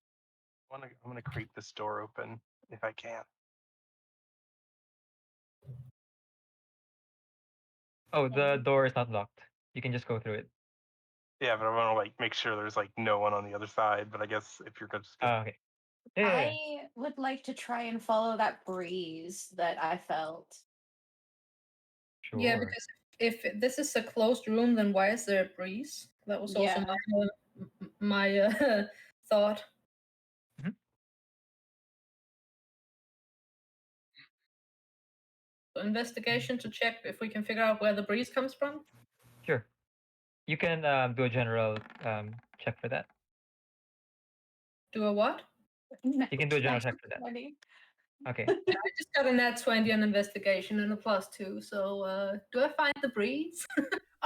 I'm gonna creep this door open if I can. Oh, the door is not locked. You can just go through it. Yeah, but I want to like make sure there's like no one on the other side. But I guess if you're just gonna, Okay. Yeah, yeah, yeah. I would like to try and follow that breeze that I felt. Yeah, Sure. because if this is a closed room, then why is there a breeze? That was also Yeah. my thought. Mhm. So investigation to check if we can figure out where the breeze comes from. Sure. You can do a general check for that. Do a what? You can do a general check for that. Okay. I just got a nat 20 on investigation and a +2. So do I find the breeze?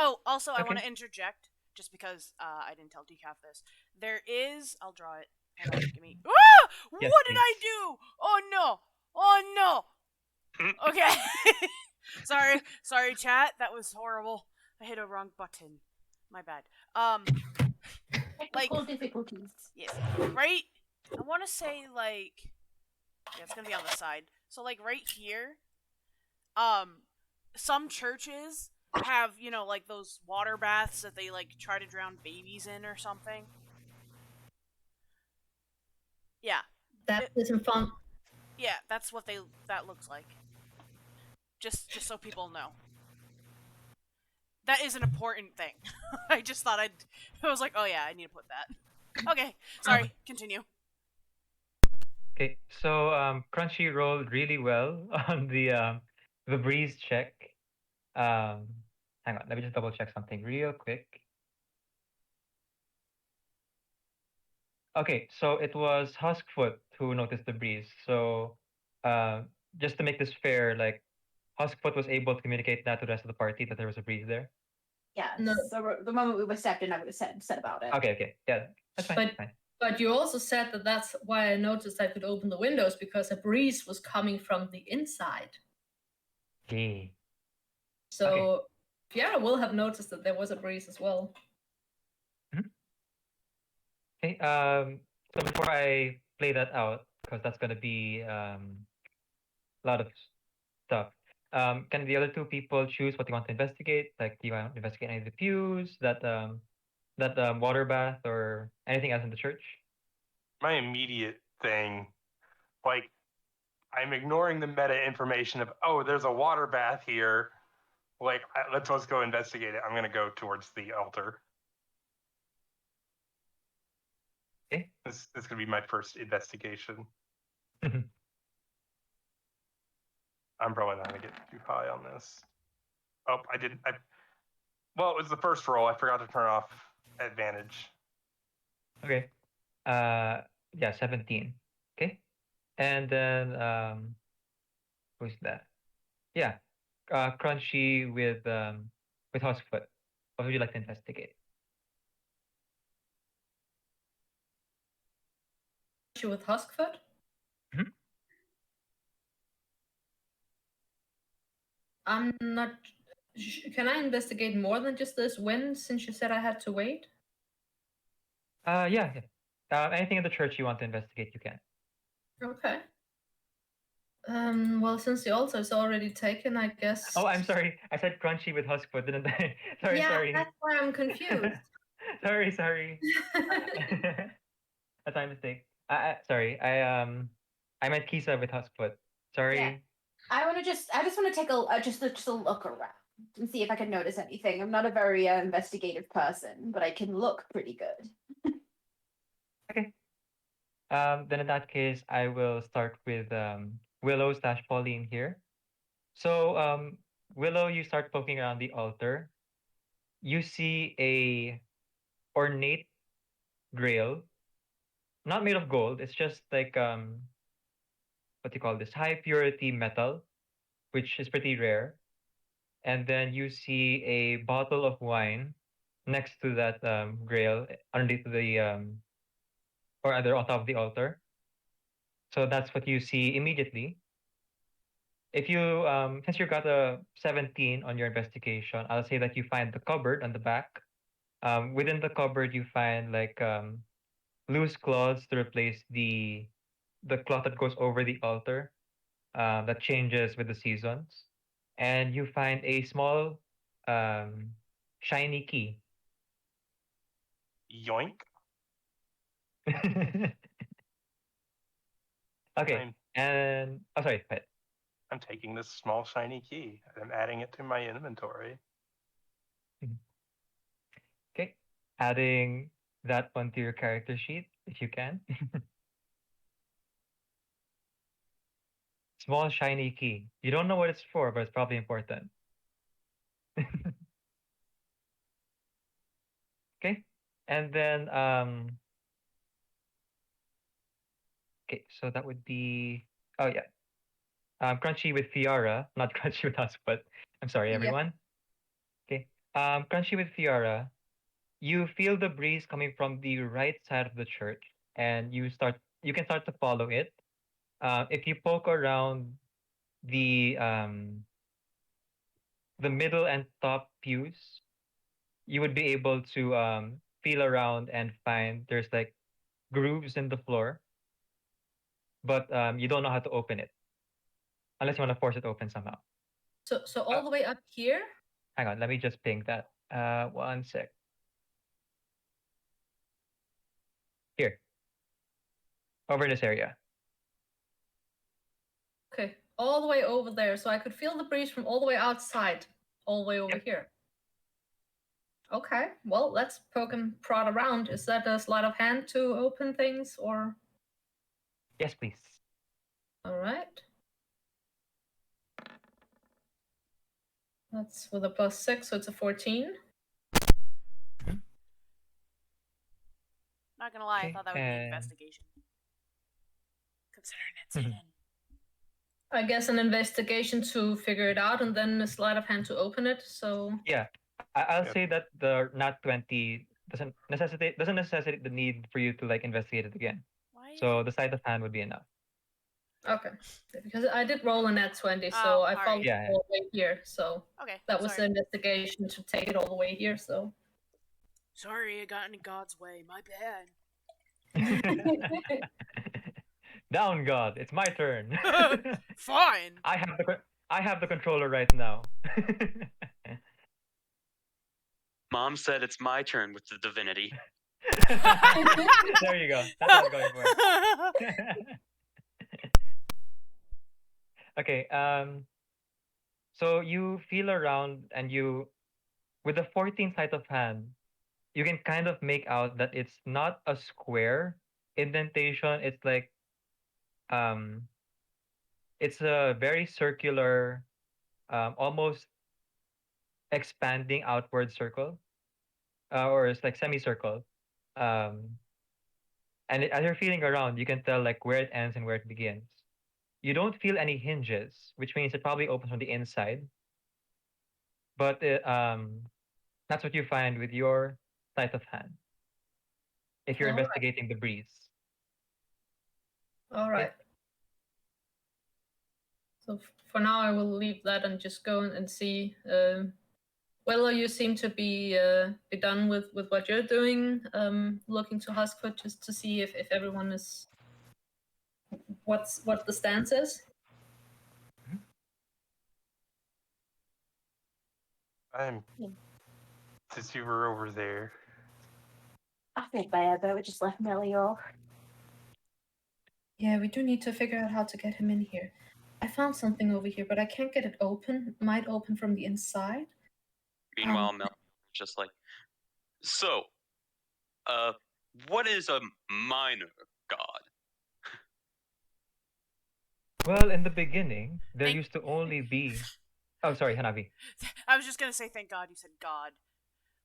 Oh, also, I want Okay. to interject just because I didn't tell Decaf this. There is. I'll draw it. Hold on, give me. Ah! Yes, What did I please. do? Oh no! Oh no! Okay. sorry, chat. That was horrible. I hit a wrong button. My bad. Like, Technical difficulties. yes, right. I want to say like, yeah, it's gonna be on the side. So like right here, some churches have, like those water baths that they like try to drown babies in or something. Yeah. That It- isn't fun. yeah, that's what that looks like. Just so people know. That is an important thing. I just thought I was like, "Oh yeah, I need to put that." Okay, sorry, continue. Okay. So Crunchy rolled really well on the breeze check. Um, hang on. Let me just double check something real quick. Okay. So it was Huskfoot who noticed the breeze. So uh, just to make this fair, like Huskfoot was able to communicate that to the rest of the party that there was a breeze there. Yes. No. The moment we were stepped in, I would have said about it. Okay. Okay. Yeah. That's fine. But Fine. but you also said that that's why I noticed I could open the windows because a breeze was coming from the inside. Okay. So Fiera will have noticed that there was a breeze as well. Okay. So before I play that out, because that's gonna be a lot of stuff. Can the other two people choose what they want to investigate? Like, do you want to investigate any of the pews, that water bath, or anything else in the church? my immediate thing, like I'm ignoring the meta information of there's a water bath here. Like let's go investigate it. I'm gonna go towards the altar. Okay. This is gonna be my first investigation. I'm probably not gonna get too high on this. Oh, I didn't. Well, it was the first roll. I forgot to turn off advantage. Okay. Yeah, 17. Okay. And then who's that? Yeah. Crunchy with Huskfoot. What would you like to investigate? With Huskfoot? Mhm. I'm not. Can I investigate more than just this win since you said I had to wait? Yeah, yeah. Anything in the church you want to investigate, you can. Okay. Well, since the altar is already taken, I guess. Oh, I'm sorry. I said Crunchy with Huskfoot, didn't I? Sorry, Yeah, sorry. that's why I'm confused. sorry. That's my mistake. Sorry. I meant Kisa with Huskfoot. Sorry. I just want to take just a look around and see if I can notice anything. I'm not a very investigative person, but I can look pretty good. Okay. Then in that case, I will start with Willow slash Pauline here. So Willow, you start poking around the altar. You see a ornate grail, not made of gold. It's just like what do you call this? High purity metal, which is pretty rare. And then you see a bottle of wine next to that grail underneath the or either on top of the altar. So that's what you see immediately. If you since you got a 17 on your investigation, I'll say that you find the cupboard on the back. Within the cupboard, you find like loose cloths to replace the cloth that goes over the altar that changes with the seasons, and you find a small shiny key. Yoink. Okay, I'm, and oh sorry, go ahead. I'm taking this small shiny key and I'm adding it to my inventory. Okay, adding that onto your character sheet if you can. Small shiny key. You don't know what it's for, but it's probably important. Okay, and then okay, so that would be oh yeah, Crunchy with Fiora, not Crunchy with us, but I'm sorry, Yeah. everyone. Okay, Crunchy with Fiora. You feel the breeze coming from the right side of the church, and you can start to follow it. If you poke around the middle and top pews, you would be able to feel around and find there's like grooves in the floor, but you don't know how to open it unless you want to force it open somehow. So all the way up here. Hang on, let me just ping that. One sec. Here, over in this area. Okay, all the way over there. So I could feel the breeze from all the way outside, all the way over Yep. here. Okay, well, let's poke and prod around. Is that a sleight of hand to open things, or? Yes, please. All right. That's with a +6, so it's a 14. Not gonna lie, I Okay, thought that would be and- investigation. Considering it's hidden. I guess an investigation to figure it out, and then a sleight of hand to open it. So Yeah, I'll Yep. say that the nat 20 doesn't necessitate the need for you to like investigate it again. Why is So it? the sleight of hand would be enough. okay, because I did roll a nat 20, so Oh, I alright. followed Yeah. all the way here. So Okay. that was the sorry. investigation to take it all the way here. So Sorry, I got in God's way. My bad. Down, God! It's my turn. Fine. I have the controller right now. Mom said it's my turn with the divinity. There you go. That's what I'm going for. Okay. So you feel around, and with the 14th sleight of hand, you can kind of make out that it's not a square indentation. It's like it's a very circular, almost expanding outward circle, or it's like semicircle. Um, and as you're feeling around, you can tell like where it ends and where it begins. You don't feel any hinges, which means it probably opens from the inside. But that's what you find with your sleight of hand if you're All right. investigating the breeze. all right. So for now, I will leave that and just go and see. Willow, you seem to be done with what you're doing. Looking to Huskfoot just to see if everyone is what the stance is. Since you were over there, I feel bad though. It just left Melior. Yeah, we do need to figure out how to get him in here. I found something over here, but I can't get it open. It might open from the inside. Meanwhile, Mel just like, so, what is a minor god? Well, in the beginning, there Thank- used to only be. Oh, sorry, Hanabi. I was just gonna say, thank God you said God.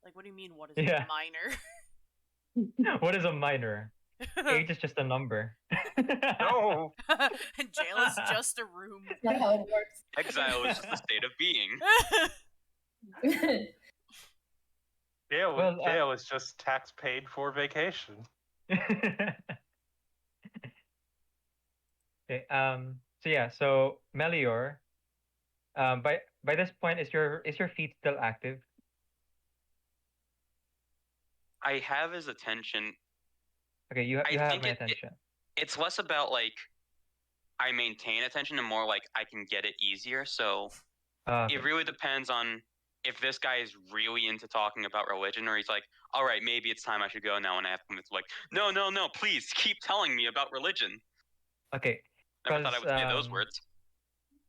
Like, what do you mean? What is Yeah. a minor? What is a minor? Age is just a number. No. And jail is just a room. That's not how it works. Exile is just a state of being. Jail, Well, jail is just tax paid for vacation. Okay, so yeah, so Melior, by this point, is your feet still active? I have his attention. Okay, you I have think my it- attention. It's less about like I maintain attention and more like I can get it easier. So Okay. it really depends on if this guy is really into talking about religion, or he's like, all right, maybe it's time I should go now. And I have to like, no, please keep telling me about religion. Okay, Never thought I would say those 'cause, words.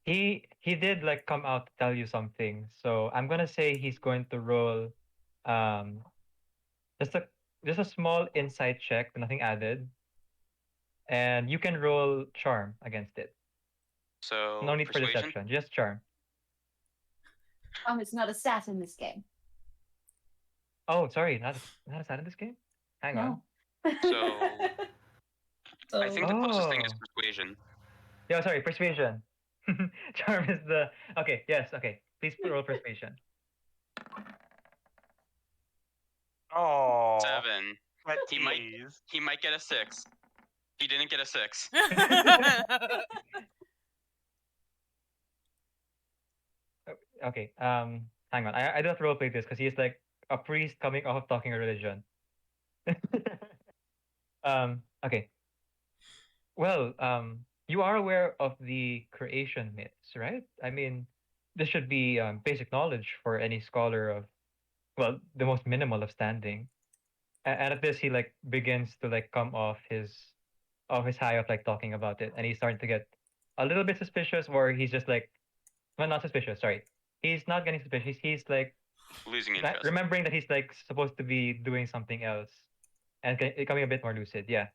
he did like come out to tell you something, so I'm gonna say he's going to roll, um, just a small insight check, nothing added, and you can roll charm against it. So No need for persuasion. deception, just charm. It's not a stat in this game. Oh, sorry, not a stat in this game. Hang on. No. So So I think the closest thing is Oh. persuasion. Yeah, sorry, persuasion. Charm is the okay. Yes, okay. Please roll persuasion. Oh, 7. He might- please. He might get a 6. He didn't get a 6. Okay. Hang on. I don't roleplay this because he's like a priest coming off of talking a religion. Okay. Well, you are aware of the creation myths, right? I mean, this should be basic knowledge for any scholar of, well, the most minimal of standing. And at this, he like begins to like come off his high of like talking about it, and he's starting to get a little bit suspicious, or he's just like, well, not suspicious. Sorry, he's not getting suspicious. He's like Losing interest. remembering that he's like supposed to be doing something else, and becoming a bit more lucid. Yeah.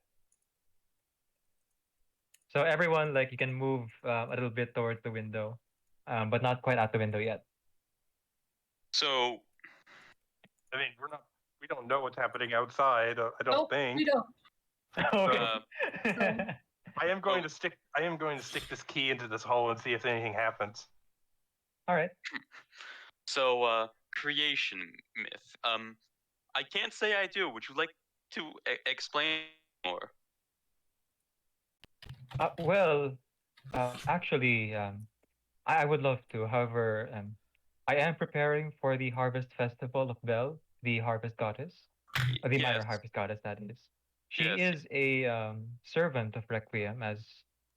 So everyone, like, you can move a little bit towards the window, but not quite out the window yet. So I mean, we don't know what's happening outside. I don't Nope, think. we don't. Okay. I am going to stick this key into this hole and see if anything happens. All right. So, creation myth. I can't say I do. Would you like to explain more? Well, actually, I would love to. However, I am preparing for the Harvest Festival of Bel, the Harvest Goddess, the minor Yes. Harvest Goddess, that is. She Yes. is a servant of Requiem, as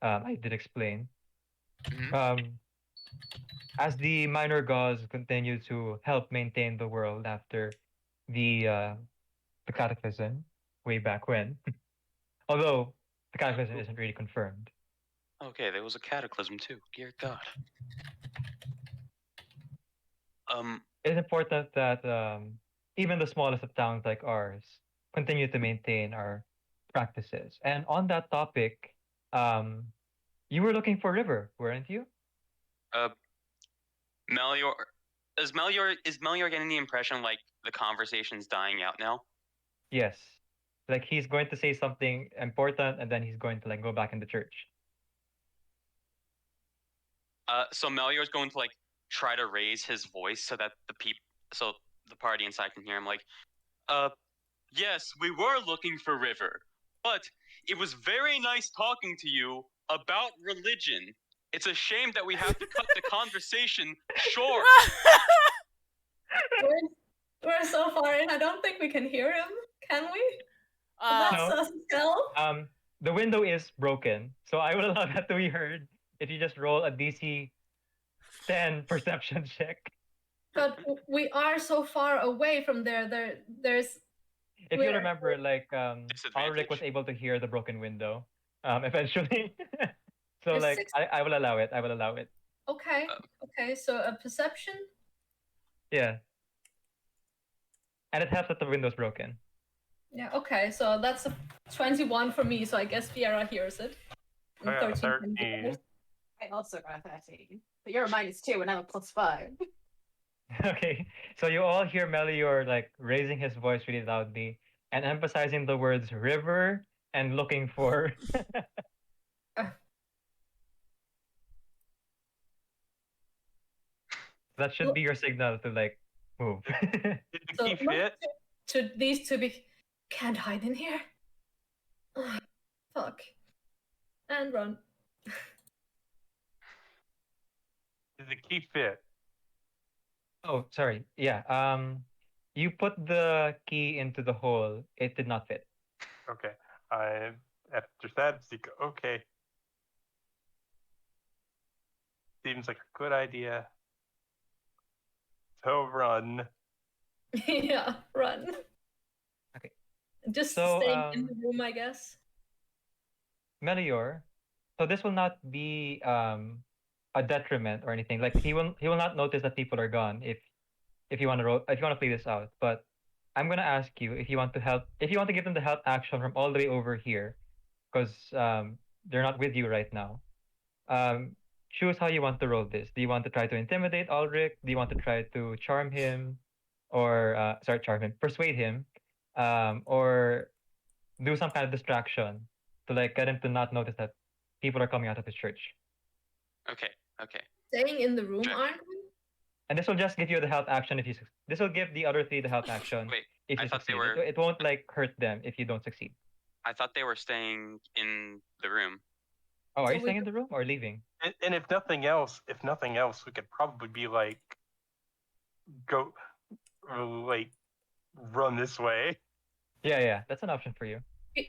I did explain. Mhm. As the minor gods continue to help maintain the world after the cataclysm way back when, although the cataclysm isn't really confirmed. Okay, there was a cataclysm too. Dear God. It's important that even the smallest of towns like ours continue to maintain our practices. And on that topic, you were looking for River, weren't you? Melior, is Melior getting the impression like the conversation's dying out now? Yes. Like he's going to say something important, and then he's going to like go back in the church. So Melior's going to like try to raise his voice so that so the party inside can hear him. Like, yes, we were looking for River, but it was very nice talking to you about religion. It's a shame that we have to cut the conversation short. We're so far in. I don't think we can hear him. Can we? No. That's Kisaell. The window is broken, so I will allow that to be heard if you just roll a DC 10 perception check. But we are so far away from there. There's. If you We're- remember, like Ulrich was Disadvantage. able to hear the broken window, eventually. So There's like 6. I will allow it. I will allow it. Okay. Okay. So a perception. Yeah. And it helps that the window's broken. Yeah. Okay. So that's a 21 for me. So I guess Fiera hears it. I And got 13 from the 13. others. I also got 13. But you're a -2 and I'm a +5. Okay. So you all hear Melior like raising his voice really loudly and emphasizing the words river and looking for. That should be your signal to like move. Did the So key look fit? to these two be. Can't hide in here. Fuck. And run. Did the key fit? Oh, sorry. Yeah. You put the key into the hole. It did not fit. Okay. After that, okay. Seems like a good idea. So run. Yeah, run. Okay. Just So, staying in the room, I guess. Melior, so this will not be a detriment or anything. Like he will not notice that people are gone if you want to if you want to play this out. But I'm gonna ask you if you want to help, if you want to give them the help action from all the way over here, because they're not with you right now. Um, choose how you want to roll this. Do you want to try to intimidate Ulrich? Do you want to try to charm him, or sorry, charm him, persuade him, or do some kind of distraction to like get him to not notice that people are coming out of his church? Okay. Okay. Staying in the room, Check. aren't we? And this will just give you the help action if you. This will give the other three the help action Wait. if I you thought they succeed. were. It won't like hurt them if you don't succeed. I thought they were staying in the room. Oh, are So you we staying in the room or leaving? And if nothing else, we could probably be like, go, like, run this way. Yeah, that's an option for you.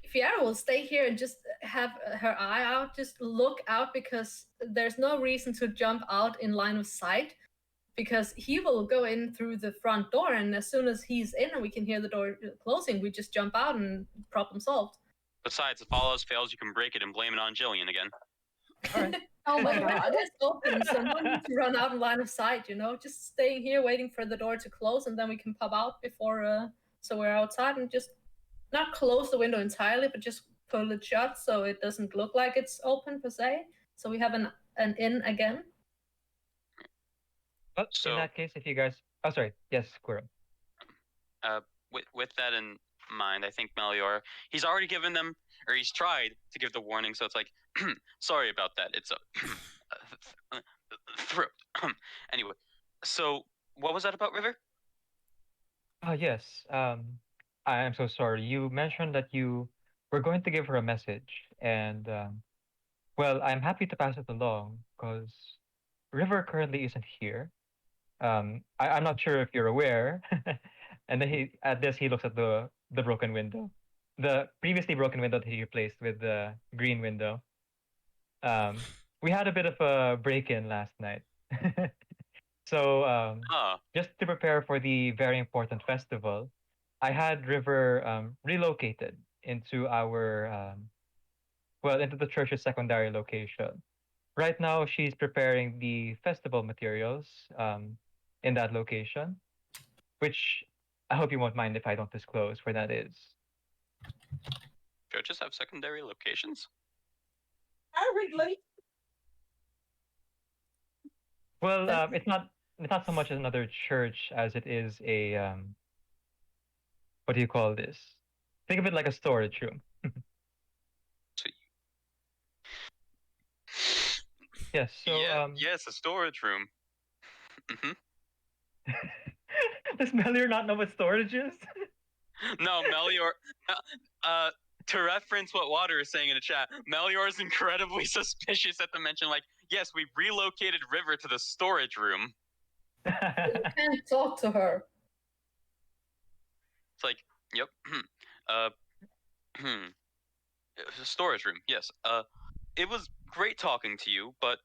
Fiera will stay here and just have her eye out, just look out, because there's no reason to jump out in line of sight, because he will go in through the front door, and as soon as he's in and we can hear the door closing, we just jump out and problem solved. Besides, if all else fails, you can break it and blame it on Jillian again. Alright. Oh my The window god. is open, so no need to run out in line of sight, just staying here waiting for the door to close, and then we can pop out before so we're outside, and just not close the window entirely, but just pull it shut so it doesn't look like it's open per se. So we have an in again. Well, So- in that case, if you guys, oh sorry, yes, Kuro. With that in mind, I think Melior, he's already given them, or he's tried to give the warning. So it's like, sorry about that. It's a throat. Anyway, so what was that about River? Yes. I am so sorry. You mentioned that you were going to give her a message, and well, I'm happy to pass it along because River currently isn't here. I'm not sure if you're aware. And then he looks at the broken window, the previously broken window that he replaced with the green window. We had a bit of a break-in last night. So just to prepare for the very important festival, I had River relocated into our into the church's secondary location. Right now, she's preparing the festival materials in that location, which I hope you won't mind if I don't disclose where that is. Churches have secondary locations? Apparently. Well, it's not so much another church as it is a what do you call this? Think of it like a storage room. Yes. So yes, a storage room. Does Melior not know what storage is? No, Melior. To reference what Water is saying in the chat, Melior is incredibly suspicious at the mention. Like, yes, we relocated River to the storage room. You can't talk to her. It's like, yep. Storage room. Yes. It was great talking to you, but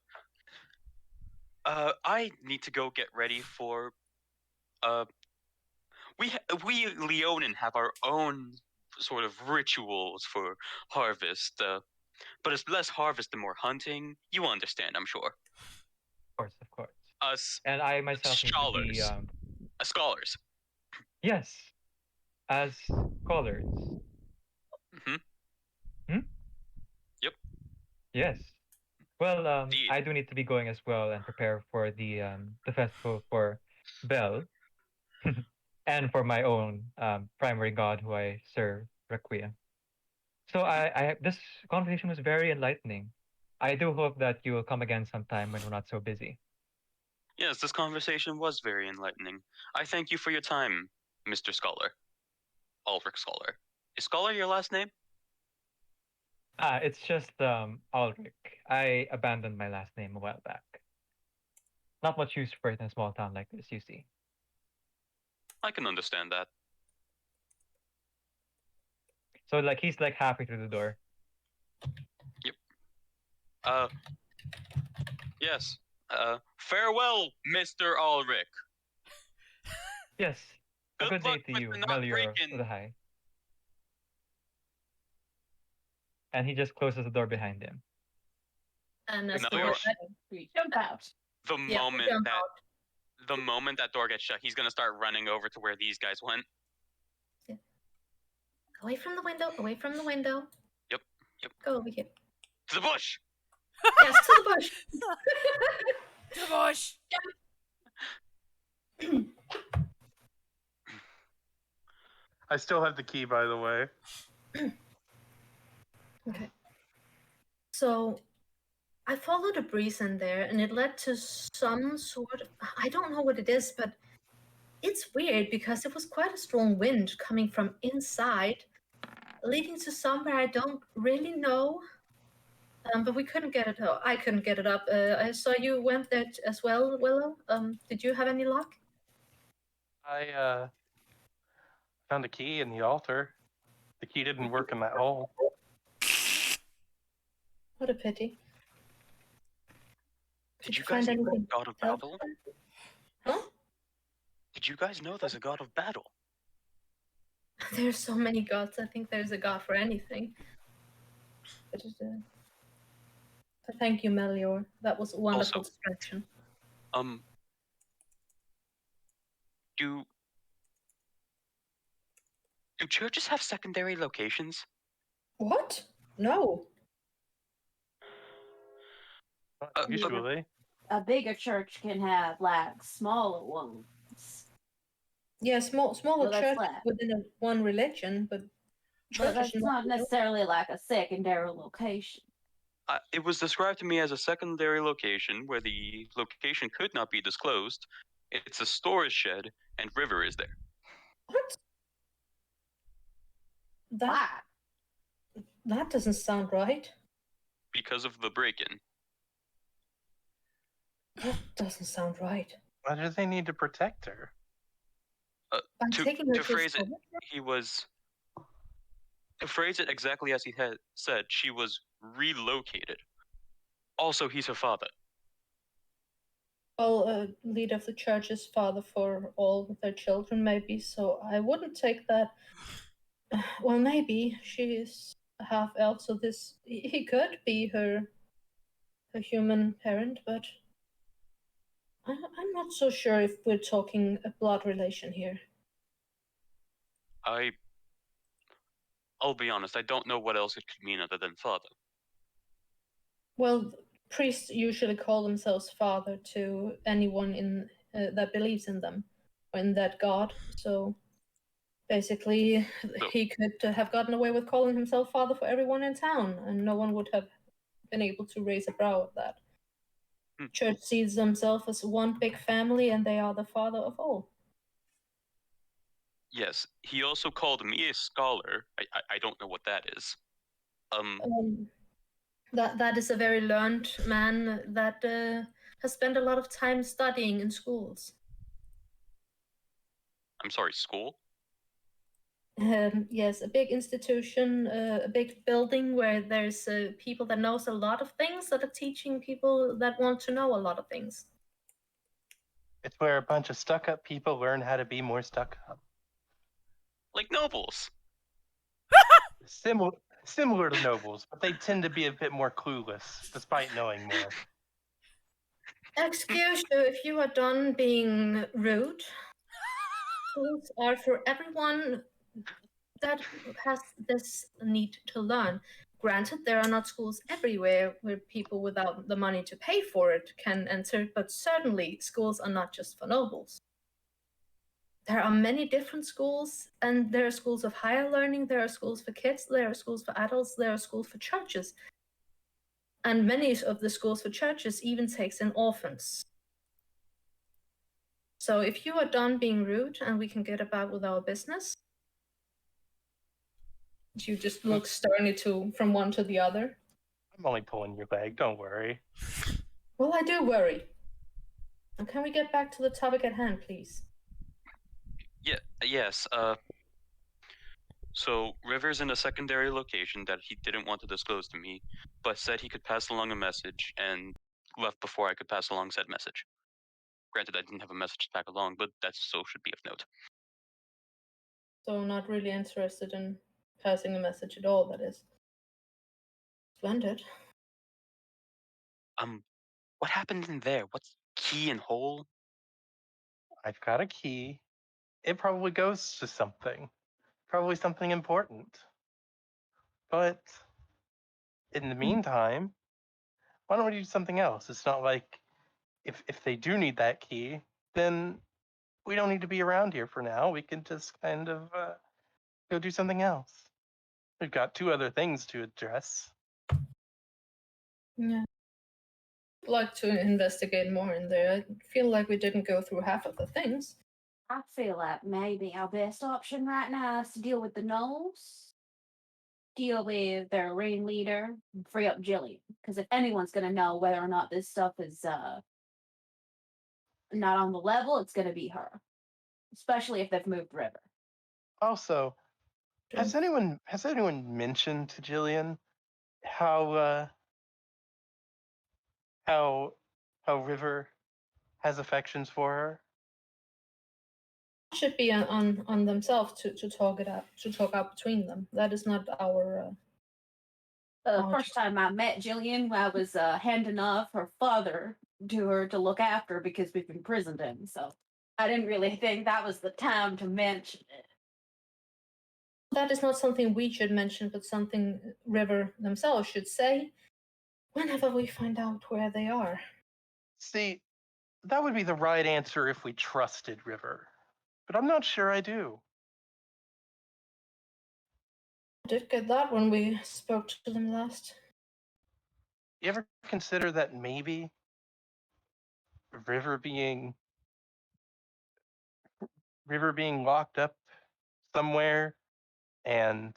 I need to go get ready for we Leonin have our own sort of rituals for harvest. But it's less harvest and more hunting. You understand, I'm sure. Of course. Us And I myself need to be scholars. Scholars. yes, as scholars. Hmm. Hmm? Yep. Yes. Well, Indeed. I do need to be going as well and prepare for the festival for Bel and for my own primary god who I serve, Requiem. So this conversation was very enlightening. I do hope that you will come again sometime when we're not so busy. Yes, this conversation was very enlightening. I thank you for your time, Mr. Scholar. Ulrich Scholar. Is Scholar your last name? It's just Ulrich. I abandoned my last name a while back. Not much use for it in a small town like this, you see. I can understand that. So like he's like halfway through the door. Yes. Farewell, Mr. Ulrich. Yes. A Good good day luck to with you, the not Melior breaking. with a high. And he just closes the door behind him. And as No, the you're- door We jump out. The yeah, we jump out. the moment that door gets shut, he's gonna start running over to where these guys went. Away from the window, away from the window. Yep. Go over here. To the bush. Yes, to the bush. To the bush. I still have the key, by the way. Okay. So I followed a breeze in there and it led to some sort of, I don't know what it is, but it's weird because it was quite a strong wind coming from inside, leading to somewhere I don't really know. But we couldn't get it up. I couldn't get it up. I saw you went there as well, Willow. Did you have any luck? I found a key in the altar. The key didn't work in that hole. What a pity. Did you guys know there's a god of else? battle? Huh? Did you guys know there's a god of battle? There's so many gods. I think there's a god for anything. But thank you, Melior. That was a wonderful Also- distraction. Do churches have secondary locations? What? No. Usually. A bigger church can have like smaller ones. Yeah, smaller Well, that's church left. within one religion, but But churches that's not necessarily like a secondary location. It was described to me as a secondary location where the location could not be disclosed. It's a storage shed, and River is there. What? Why? That doesn't sound right. Because of the break-in. That doesn't sound right. Why do they need to protect her? I'm To- taking her to to phrase it- school. He was... To phrase it exactly as he had said, she was relocated. Also, he's her father. Well, leader of the church is father for all of their children, maybe. So I wouldn't take that. Well, maybe she is half elf, so he could be her human parent, but I'm not so sure if we're talking a blood relation here. I'll be honest, I don't know what else it could mean other than father. Well, priests usually call themselves father to anyone in that believes in them or in that god. So basically, he could have gotten away with calling himself father for everyone in town, and no one would have been able to raise a brow at that. Church sees themselves as one big family, and they are the father of all. Yes, he also called me a scholar. I don't know what that is. That is a very learned man that has spent a lot of time studying in schools. I'm sorry, school? Yes, a big institution, a big building where there's people that knows a lot of things that are teaching people that want to know a lot of things. It's where a bunch of stuck-up people learn how to be more stuck-up. Like nobles. similar to nobles, but they tend to be a bit more clueless, despite knowing more. Excuse you if you are done being rude. Schools are for everyone that has this need to learn. Granted, there are not schools everywhere where people without the money to pay for it can enter, but certainly schools are not just for nobles. There are many different schools, and there are schools of higher learning, there are schools for kids, there are schools for adults, there are schools for churches. And many of the schools for churches even takes in orphans. So if you are done being rude and we can get about with our business, you just look sternly from one to the other. I'm only pulling your leg, don't worry. Well, I do worry. And can we get back to the topic at hand, please? Yes. So River's in a secondary location that he didn't want to disclose to me, but said he could pass along a message and left before I could pass along said message. Granted, I didn't have a message to pack along, but that still should be of note. So not really interested in passing a message at all, that is. Splendid. What happened in there? What's key and hole? I've got a key. It probably goes to something. Probably something important. But in the meantime, why don't we do something else? It's not like if they do need that key, then we don't need to be around here for now. We can just kind of go do something else. We've got 2 other things to address. Yeah. I'd like to investigate more in there. I feel like we didn't go through half of the things. I feel like maybe our best option right now is to deal with the gnolls, deal with their ringleader, and free up Jillian. Because if anyone's going to know whether or not this stuff is not on the level, it's going to be her. Especially if they've moved River. Also, has anyone mentioned to Jillian how River has affections for her? Should be on themselves to talk out between them. That is not our. The first time I met Jillian, I was handing off her father to her to look after because we've imprisoned him. So I didn't really think that was the time to mention it. That is not something we should mention, but something River themselves should say whenever we find out where they are. See, that would be the right answer if we trusted River. But I'm not sure I do. I did get that when we spoke to them last. You ever consider that maybe River being locked up somewhere and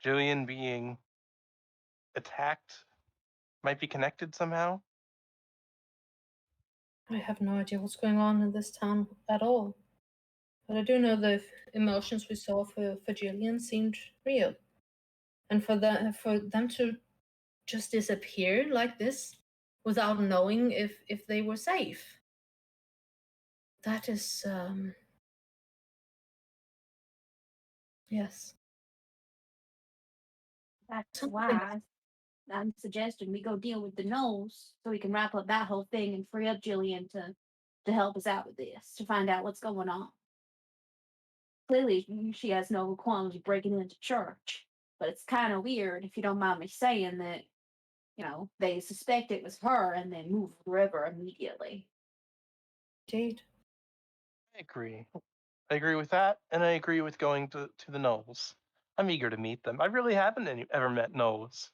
Jillian being attacked might be connected somehow? I have no idea what's going on in this town at all. But I do know the emotions we saw for Jillian seemed real. And for them to just disappear like this without knowing if they were safe. That is yes. That's why I'm suggesting we go deal with the gnolls so we can wrap up that whole thing and free up Jillian to help us out with this, to find out what's going on. Clearly, she has no qualms breaking into church, but it's kind of weird, if you don't mind me saying, that, they suspect it was her and then move River immediately. Indeed. I agree. I agree with that, and I agree with going to the gnolls. I'm eager to meet them. I really haven't ever met gnolls.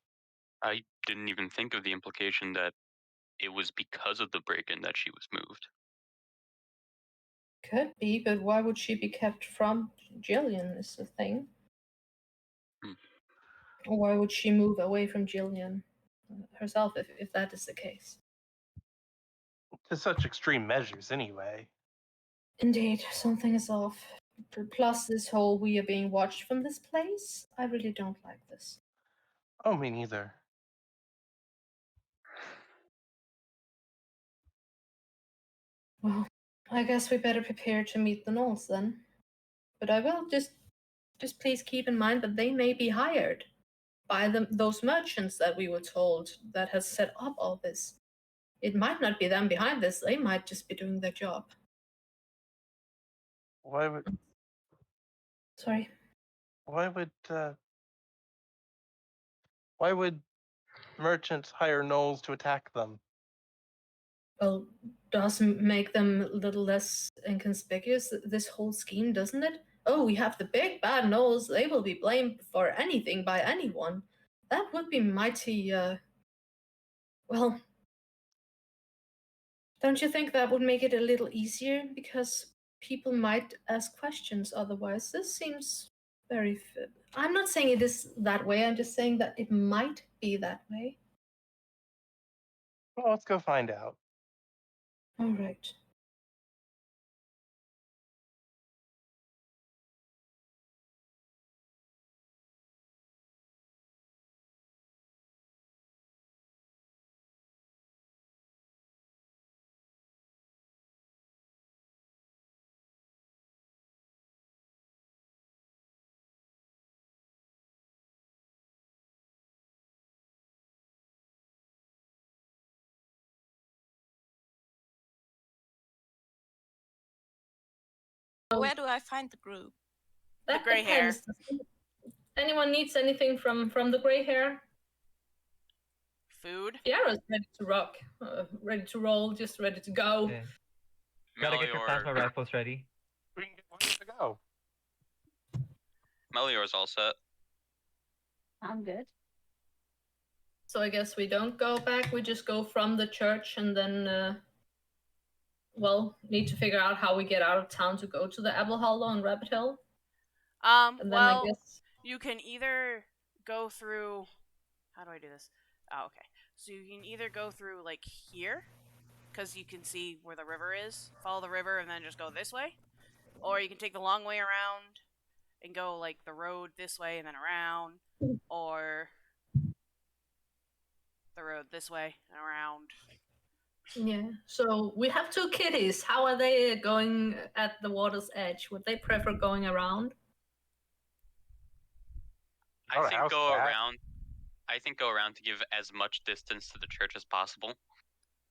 I didn't even think of the implication that it was because of the break-in that she was moved. Could be, but why would she be kept from Jillian is the thing. Or why would she move away from Jillian herself if that is the case? To such extreme measures, anyway. Indeed, something is off. Plus this whole we are being watched from this place, I really don't like this. Oh, me neither. Well, I guess we better prepare to meet the gnolls then. But I will just please keep in mind that they may be hired. by those merchants that we were told that has set up all this. It might not be them behind this. They might just be doing their job. Why would Sorry. why would merchants hire gnolls to attack them? Well, does make them a little less inconspicuous, this whole scheme, doesn't it? Oh, we have the big bad gnolls. They will be blamed for anything by anyone. That would be mighty, well, don't you think that would make it a little easier? Because people might ask questions otherwise. This seems very. I'm not saying it is that way. I'm just saying that it might be that way. Well, let's go find out. All right. Where do I find the group? That gray hair. depends. Anyone needs anything from the gray hair? Food. Kiara's ready to rock, ready to roll, just ready to go. Okay. Gotta get your plasma rifles ready. We can get one to go. Melior's all set. I'm good. So I guess we don't go back. We just go from the church and then, need to figure out how we get out of town to go to the Apple Hollow and Rabbit Hill. And then Well, I guess you can either go through. How do I do this? Oh, okay. So you can either go through like here, because you can see where the river is. Follow the river and then just go this way, or you can take the long way around and go like the road this way and then around, or the road this way and around. yeah. So we have two kitties. How are they going at the water's edge? Would they prefer going around? Oh, I think house go cat. around. I think go around to give as much distance to the church as possible.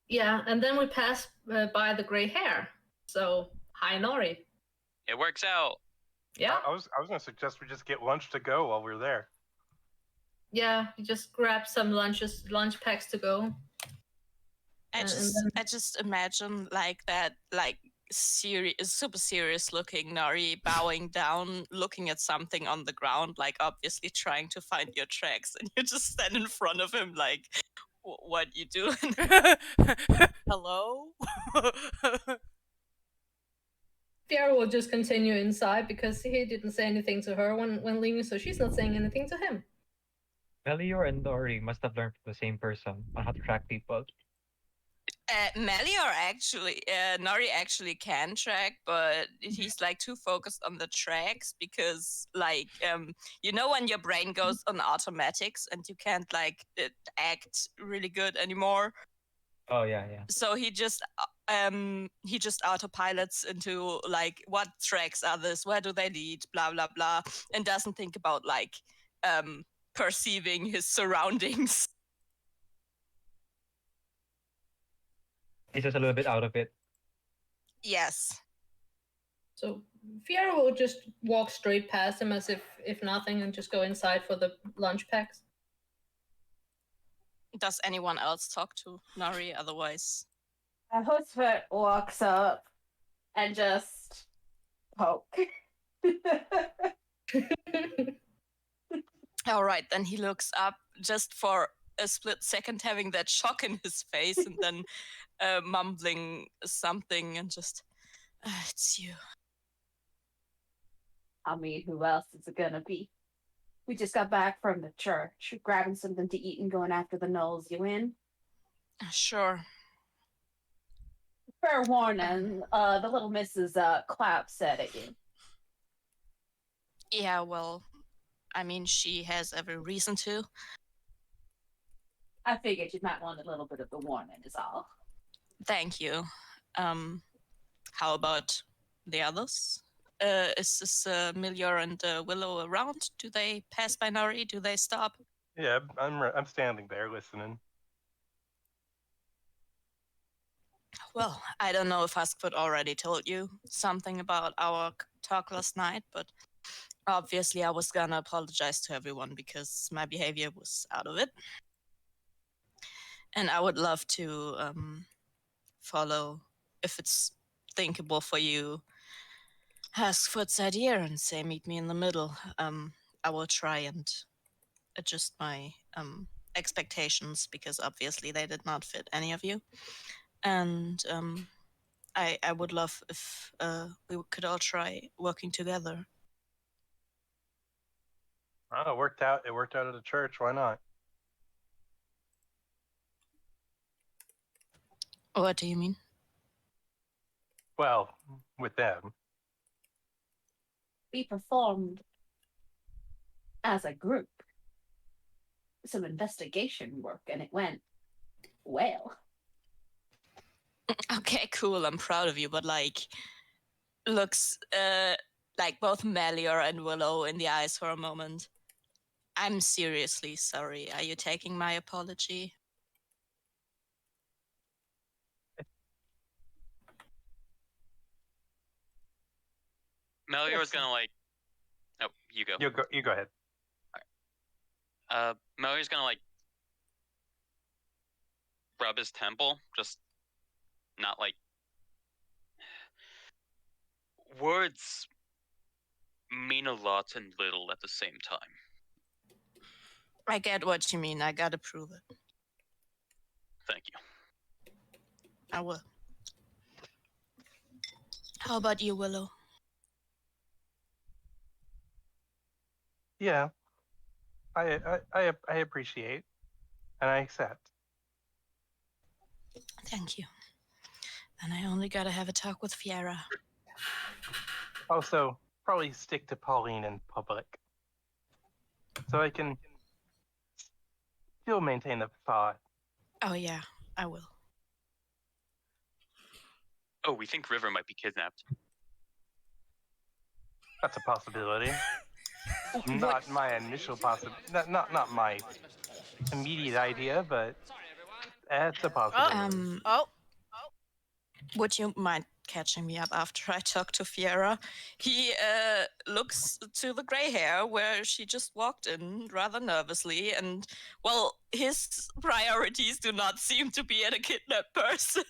Yeah, and then we pass by the gray hair. So hi, Nori. It works out. Yeah, I was going to suggest we just get lunch to go while we're there. yeah. You just grab some lunch packs to go. I And just imagine like that, like super serious looking Nori bowing down, looking at something on the ground, like obviously trying to find your tracks, and you just stand in front of him like, what you doing? Hello. Fiera will just continue inside because he didn't say anything to her when leaving, so she's not saying anything to him. Melior and Nori must have learned from the same person on how to track people. Melior actually, Nori actually can track, but he's like too focused on the tracks because, like, you know, when your brain goes on automatics and you can't like act really good anymore. Oh yeah. So he just autopilots into like, what tracks are this? Where do they lead? Blah blah blah, and doesn't think about like perceiving his surroundings. He's just a little bit out of it. Yes. So Fiera will just walk straight past him as if nothing and just go inside for the lunch packs. Does anyone else talk to Nori otherwise? Huskfoot walks up and just poke. All right, then he looks up just for a split second, having that shock in his face, and then mumbling something and just, it's you. I mean, who else is it gonna be? We just got back from the church, grabbing something to eat and going after the gnolls. You in? Sure. Fair warning, the little Mrs. Clapp said at you. Yeah, well, I mean, she has every reason to. I figured you might want a little bit of the warning is all. Thank you. How about the others? Is this Melior and Willow around? Do they pass by Nori? Do they stop? Yeah, I'm standing there listening. Well, I don't know if Huskfoot already told you something about our talk last night, but obviously I was gonna apologize to everyone because my behavior was out of it. And I would love to follow, if it's thinkable for you, Huskfoot's idea and say meet me in the middle. I will try and adjust my expectations because obviously they did not fit any of you. And I would love if we could all try working together. Oh, it worked out. It worked out at a church. Why not? What do you mean? Well, with them. We performed as a group some investigation work, and it went well. Okay, cool. I'm proud of you, but like, looks like both Melior and Willow in the eyes for a moment. I'm seriously sorry. Are you taking my apology? Melior's gonna like. Oh, you go. You go ahead. Melior's gonna like rub his temple, just not like words mean a lot and little at the same time. I get what you mean. I gotta prove it. Thank you. I will. How about you, Willow? Yeah, I appreciate, and I accept. Thank you. And I only gotta have a talk with Fiera. Also, probably stick to Pauline in public, so I can still maintain the facade. Oh yeah, I will. Oh, we think River might be kidnapped. That's a possibility. Not my initial not my immediate idea, but that's a possibility. Would you mind catching me up after I talk to Fiera? He looks to the gray hair where she just walked in rather nervously, and well, his priorities do not seem to be at a kidnapped person.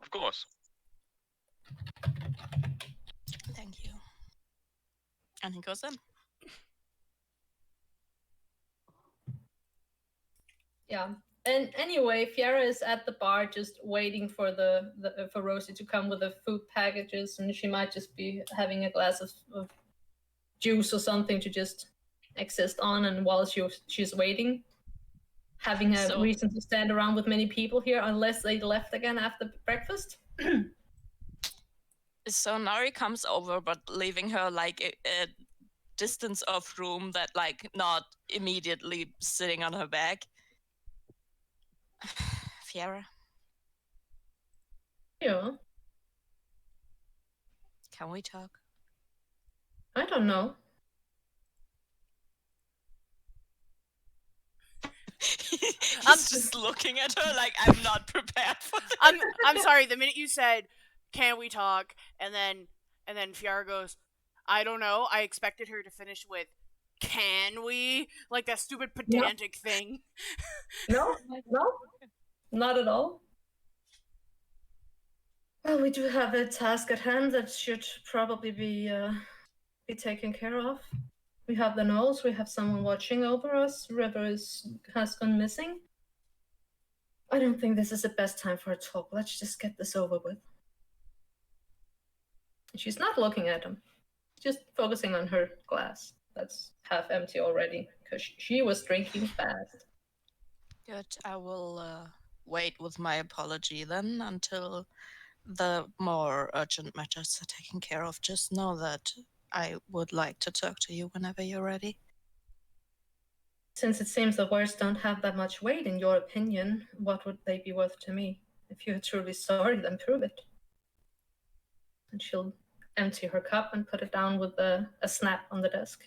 Of course. Thank you. And he goes in. Yeah. And anyway, Fiera is at the bar just waiting for for Rosie to come with the food packages, and she might just be having a glass of juice or something to just exist on, and while she's waiting, having a reason to stand around with many people here, unless they left again after breakfast. So Nari comes over, but leaving her like a distance of room that like not immediately sitting on her back. Fiera? Yeah. Can we talk? I don't know. He's just looking at her like I'm not prepared for this. I'm sorry. The minute you said, "Can we talk?" and then Fiara goes, "I don't know." I expected her to finish with, "Can we?" Like that stupid pedantic thing. No, not at all. Well, we do have a task at hand that should probably be taken care of. We have the nose. We have someone watching over us. River has gone missing. I don't think this is the best time for a talk. Let's just get this over with. She's not looking at him, just focusing on her glass. That's half empty already because she was drinking fast. Good. I will wait with my apology then until the more urgent matters are taken care of. Just know that I would like to talk to you whenever you're ready. Since it seems the words don't have that much weight in your opinion, what would they be worth to me? If you're truly sorry, then prove it. And she'll empty her cup and put it down with a snap on the desk.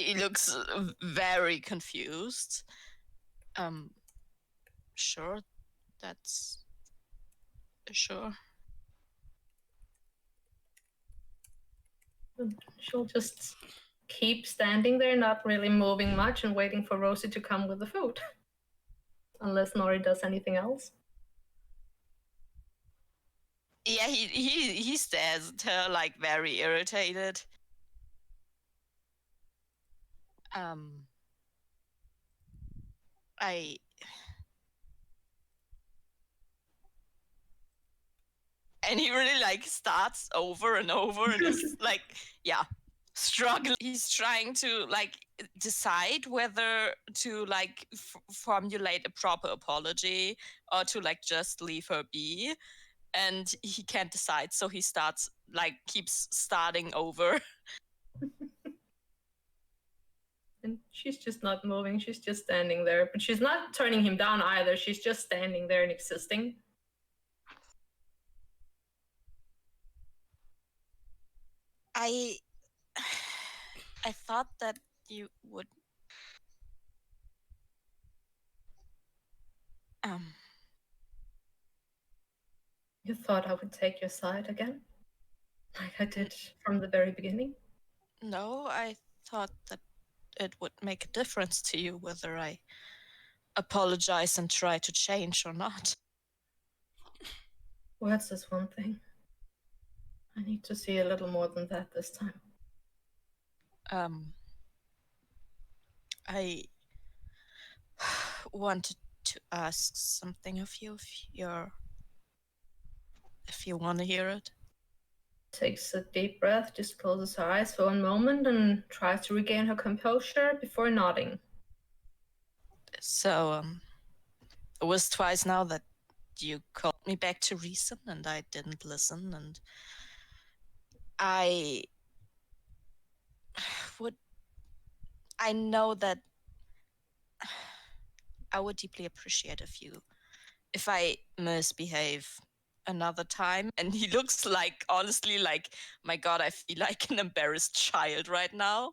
He looks very confused. Sure, that's sure. She'll just keep standing there, not really moving much, and waiting for Rosie to come with the food. Unless Nori does anything else. Yeah, he stares at her like very irritated. And he really like starts over and over and is like, yeah, struggling. He's trying to like decide whether to like formulate a proper apology or to like just leave her be. And he can't decide, so he starts like keeps starting over. And she's just not moving. She's just standing there. But she's not turning him down either. She's just standing there and existing. I thought that you would You thought I would take your side again? Like I did from the very beginning? No, I thought that it would make a difference to you whether I apologize and try to change or not. Words is one thing. I need to see a little more than that this time. I wanted to ask something of you if you want to hear it. Takes a deep breath, just closes her eyes for one moment and tries to regain her composure before nodding. So, it was twice now that you called me back to reason and I didn't listen, and I know that I would deeply appreciate if I misbehave another time. And he looks like, honestly, like, my God, I feel like an embarrassed child right now,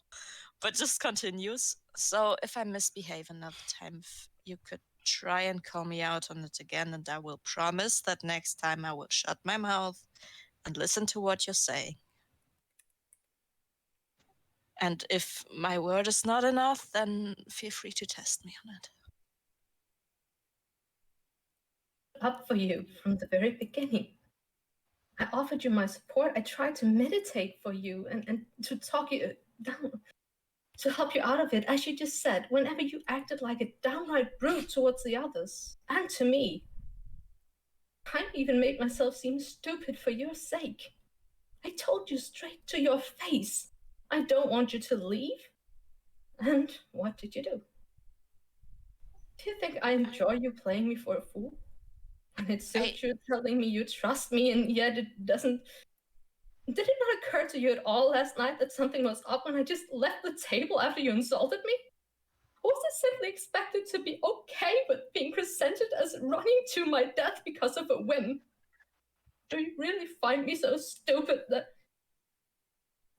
but just continues. So if I misbehave another time, if you could try and call me out on it again, and I will promise that next time I will shut my mouth and listen to what you're saying. And if my word is not enough, then feel free to test me on it. Up for you from the very beginning. I offered you my support. I tried to meditate for you and to talk you down, to help you out of it. As you just said, whenever you acted like a downright brute towards the others and to me, I even made myself seem stupid for your sake. I told you straight to your face, I don't want you to leave. And what did you do? Do you think I enjoy you playing me for a fool? And it suits you telling me you trust me, and yet it doesn't. Did it not occur to you at all last night that something was up when I just left the table after you insulted me? Was it simply expected to be okay with being presented as running to my death because of a whim? Do you really find me so stupid that...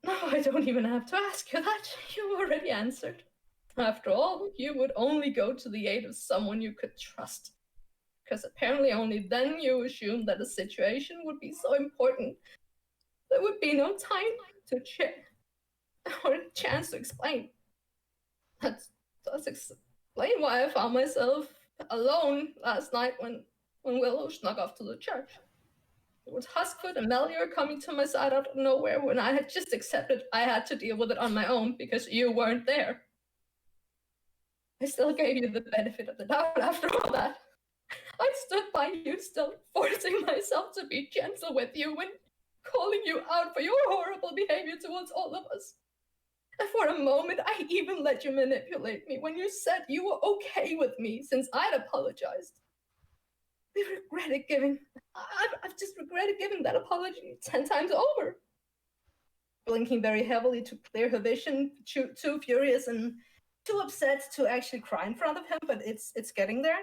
No, I don't even have to ask you that. You already answered. After all, you would only go to the aid of someone you could trust. Because apparently only then you assumed that a situation would be so important there would be no time to check or a chance to explain. That does explain why I found myself alone last night when Willow snuck off to the church. It was Huskfoot and Melior coming to my side out of nowhere when I had just accepted I had to deal with it on my own because you weren't there. I still gave you the benefit of the doubt after all that. I stood by you, still forcing myself to be gentle with you when calling you out for your horrible behavior towards all of us. And for a moment, I even let you manipulate me when you said you were okay with me since I'd apologized. I've just regretted giving that apology 10 times over. Blinking very heavily to clear her vision, too furious and too upset to actually cry in front of him, but it's getting there.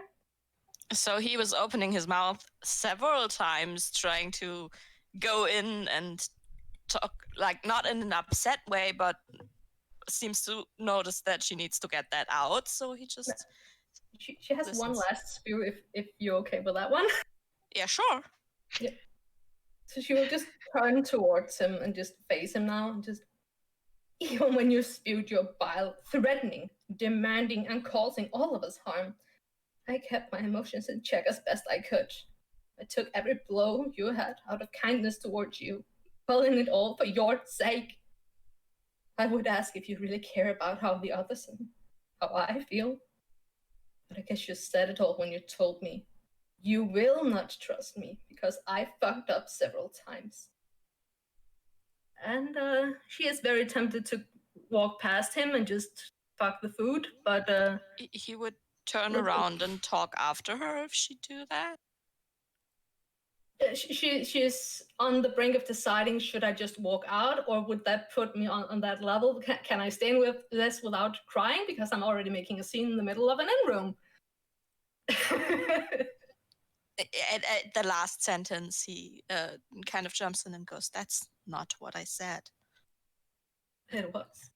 So he was opening his mouth several times, trying to go in and talk, like not in an upset way, but seems to notice that she needs to get that out, so he just She has one listens. last spew if you're okay with that one. Yeah, sure. So she will just turn towards him and just face him now and just, even when you spewed your bile, threatening, demanding, and causing all of us harm, I kept my emotions in check as best I could. I took every blow you had out of kindness towards you, pulling it all for your sake. I would ask if you really care about how the others and how I feel. But I guess you said it all when you told me you will not trust me because I fucked up several times. And she is very tempted to walk past him and just fuck the food, but He would turn Listen. around and talk after her if she do that. she's on the brink of deciding, should I just walk out, or would that put me on that level? Can I stay with this without crying because I'm already making a scene in the middle of an in-room? At the last sentence, he kind of jumps in and goes, "That's not what I said. It was.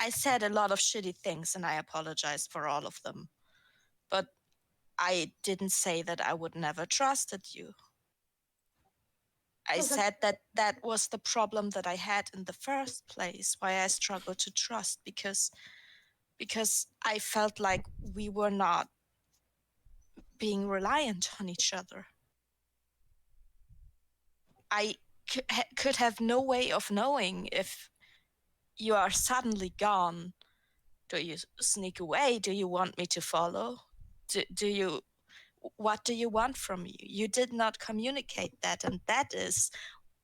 I said a lot of shitty things and I apologize for all of them. But I didn't say that I would never trusted you. I Well, said that was the problem that I had in the first place, why I struggled to trust, because I felt like we were not being reliant on each other. I could have no way of knowing if you are suddenly gone. Do you sneak away? Do you want me to follow? What do you want from me? You did not communicate that, and that is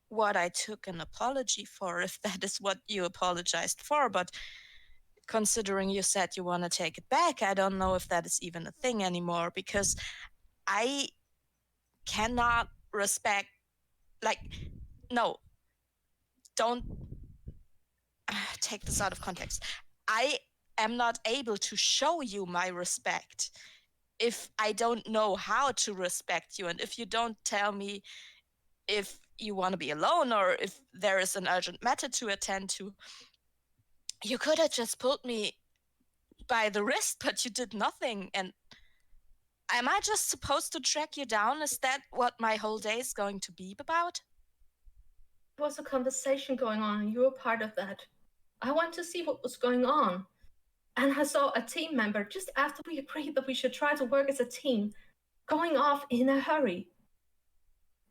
what I took an apology for, if that is what you apologized for. But considering you said you want to take it back, I don't know if that is even a thing anymore, because I cannot respect, like, no, don't take this out of context. I am not able to show you my respect if I don't know how to respect you, and if you don't tell me if you want to be alone or if there is an urgent matter to attend to. You could have just pulled me by the wrist, but you did nothing. And am I just supposed to track you down? Is that what my whole day is going to be about? There was a conversation going on, and you were part of that. I went to see what was going on, and I saw a team member just after we agreed that we should try to work as a team, going off in a hurry.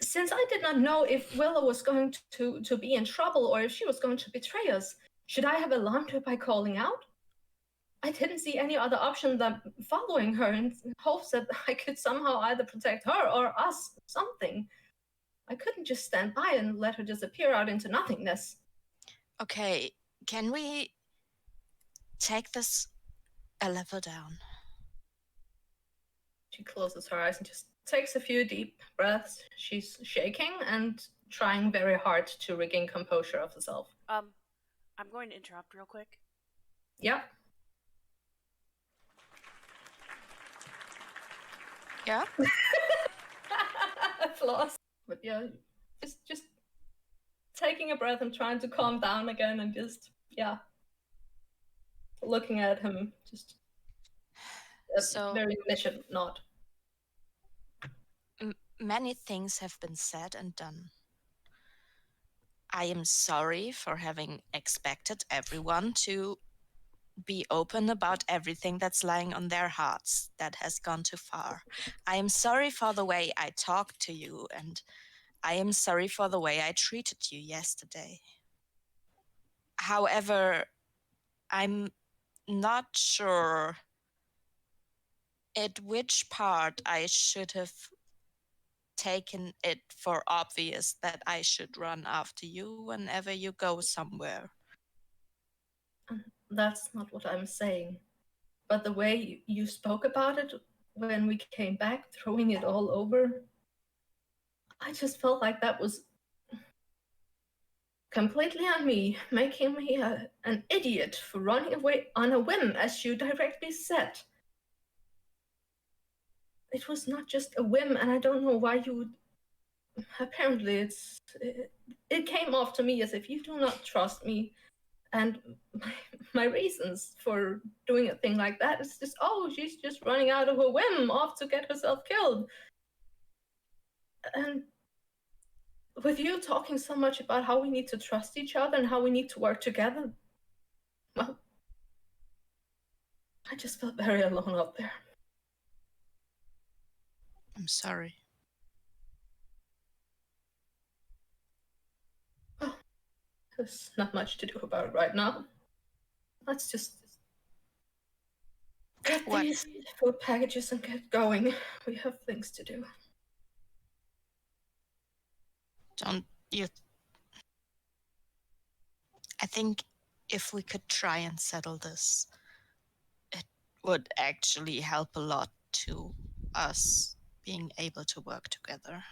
Since I did not know if Willow was going to be in trouble or if she was going to betray us, should I have alarmed her by calling out? I didn't see any other option than following her in hopes that I could somehow either protect her or us, something. I couldn't just stand by and let her disappear out into nothingness. Okay, can we take this a level down? She closes her eyes and just takes a few deep breaths. She's shaking and trying very hard to regain composure of herself. I'm going to interrupt real quick. Yep. Yeah? Floss. But yeah, just taking a breath and trying to calm down again and just, yeah, looking at him, just So, very mission nod. Many things have been said and done. I am sorry for having expected everyone to be open about everything that's lying on their hearts. That has gone too far. I am sorry for the way I talked to you, and I am sorry for the way I treated you yesterday. However, I'm not sure at which part I should have taken it for obvious that I should run after you whenever you go somewhere. That's not what I'm saying. But the way you spoke about it when we came back, throwing it all over, I just felt like that was completely on me, making me an idiot for running away on a whim, as you directly said. It was not just a whim, and I don't know why you would. Apparently, it came off to me as if you do not trust me, And my reasons for doing a thing like that is just, oh, she's just running out of a whim off to get herself killed. And with you talking so much about how we need to trust each other and how we need to work together, well, I just felt very alone out there. I'm sorry. Well, there's not much to do about it right now. Let's just get What? these food packages and get going. We have things to do. Don't you? I think if we could try and settle this, it would actually help a lot to us being able to work together.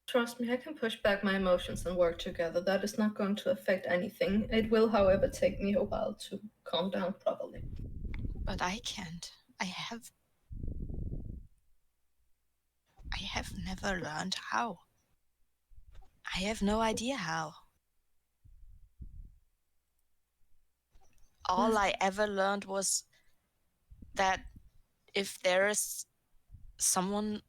Trust me, I can push back my emotions and work together. That is not going to affect anything. It will, however, take me a while to calm down properly. But I can't. I have never learned how. I have no idea how. All I ever learned was that if there is someone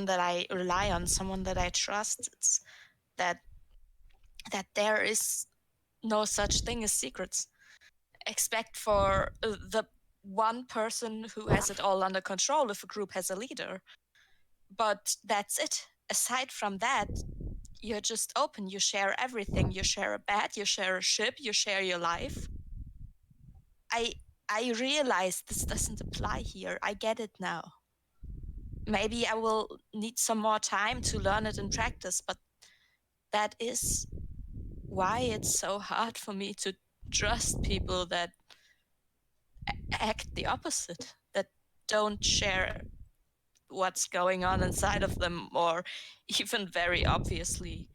that I rely on, someone that I trust, it's that there is no such thing as secrets, except for the one person who has it all under control if a group has a leader. But that's it. Aside from that, you're just open. You share everything. You share a bed, you share a ship, you share your life. I realize this doesn't apply here. I get it now. Maybe I will need some more time to learn it in practice, but that is why it's so hard for me to trust people that act the opposite, that don't share what's going on inside of them, or even very obviously,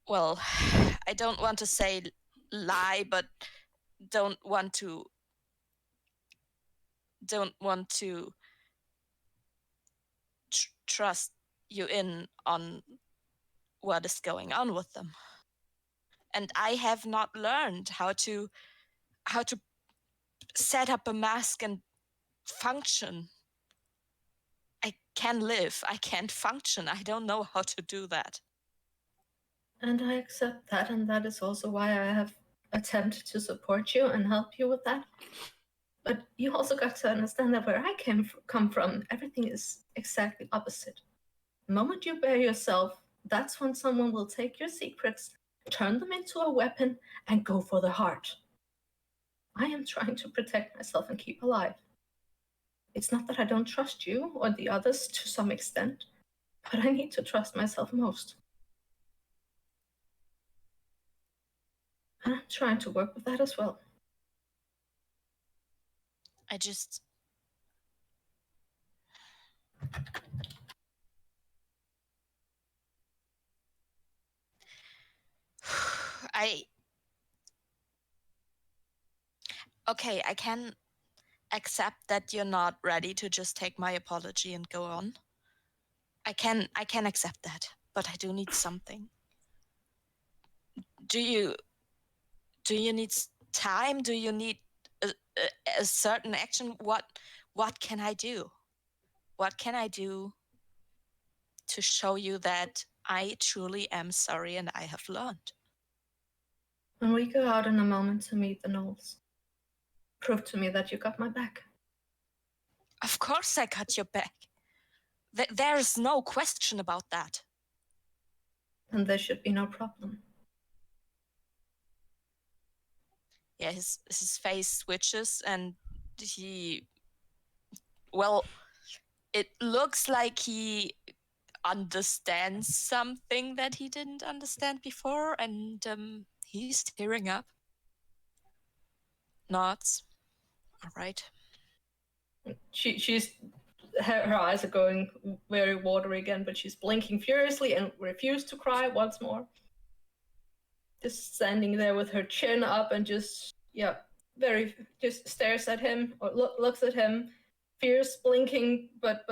well, I don't want to say lie, but don't want to trust you in on what is going on with them. And I have not learned how to set up a mask and function. I can live, I can't function. I don't know how to do that. And I accept that, and that is also why I have attempted to support you and help you with that. But you also got to understand that where I come from, everything is exactly opposite. The moment you bare yourself, that's when someone will take your secrets, turn them into a weapon, and go for the heart. I am trying to protect myself and keep alive. It's not that I don't trust you or the others to some extent, but I need to trust myself most. And I'm trying to work with that as well. I just... Okay, I can accept that you're not ready to just take my apology and go on. I can accept that, but I do need something. Do you need time? Do you need a certain action? What can I do? What can I do to show you that I truly am sorry and I have learned? When we go out in a moment to meet the Knolls, prove to me that you got my back. Of course I got your back. There's no question about that. And there should be no problem. Yeah, his face switches and he... Well, it looks like he understands something that he didn't understand before, and he's tearing up. Nods. All right. She's her eyes are going very watery again, but she's blinking furiously and refused to cry once more. Just standing there with her chin up and just just stares at him or looks at him, fierce, blinking, but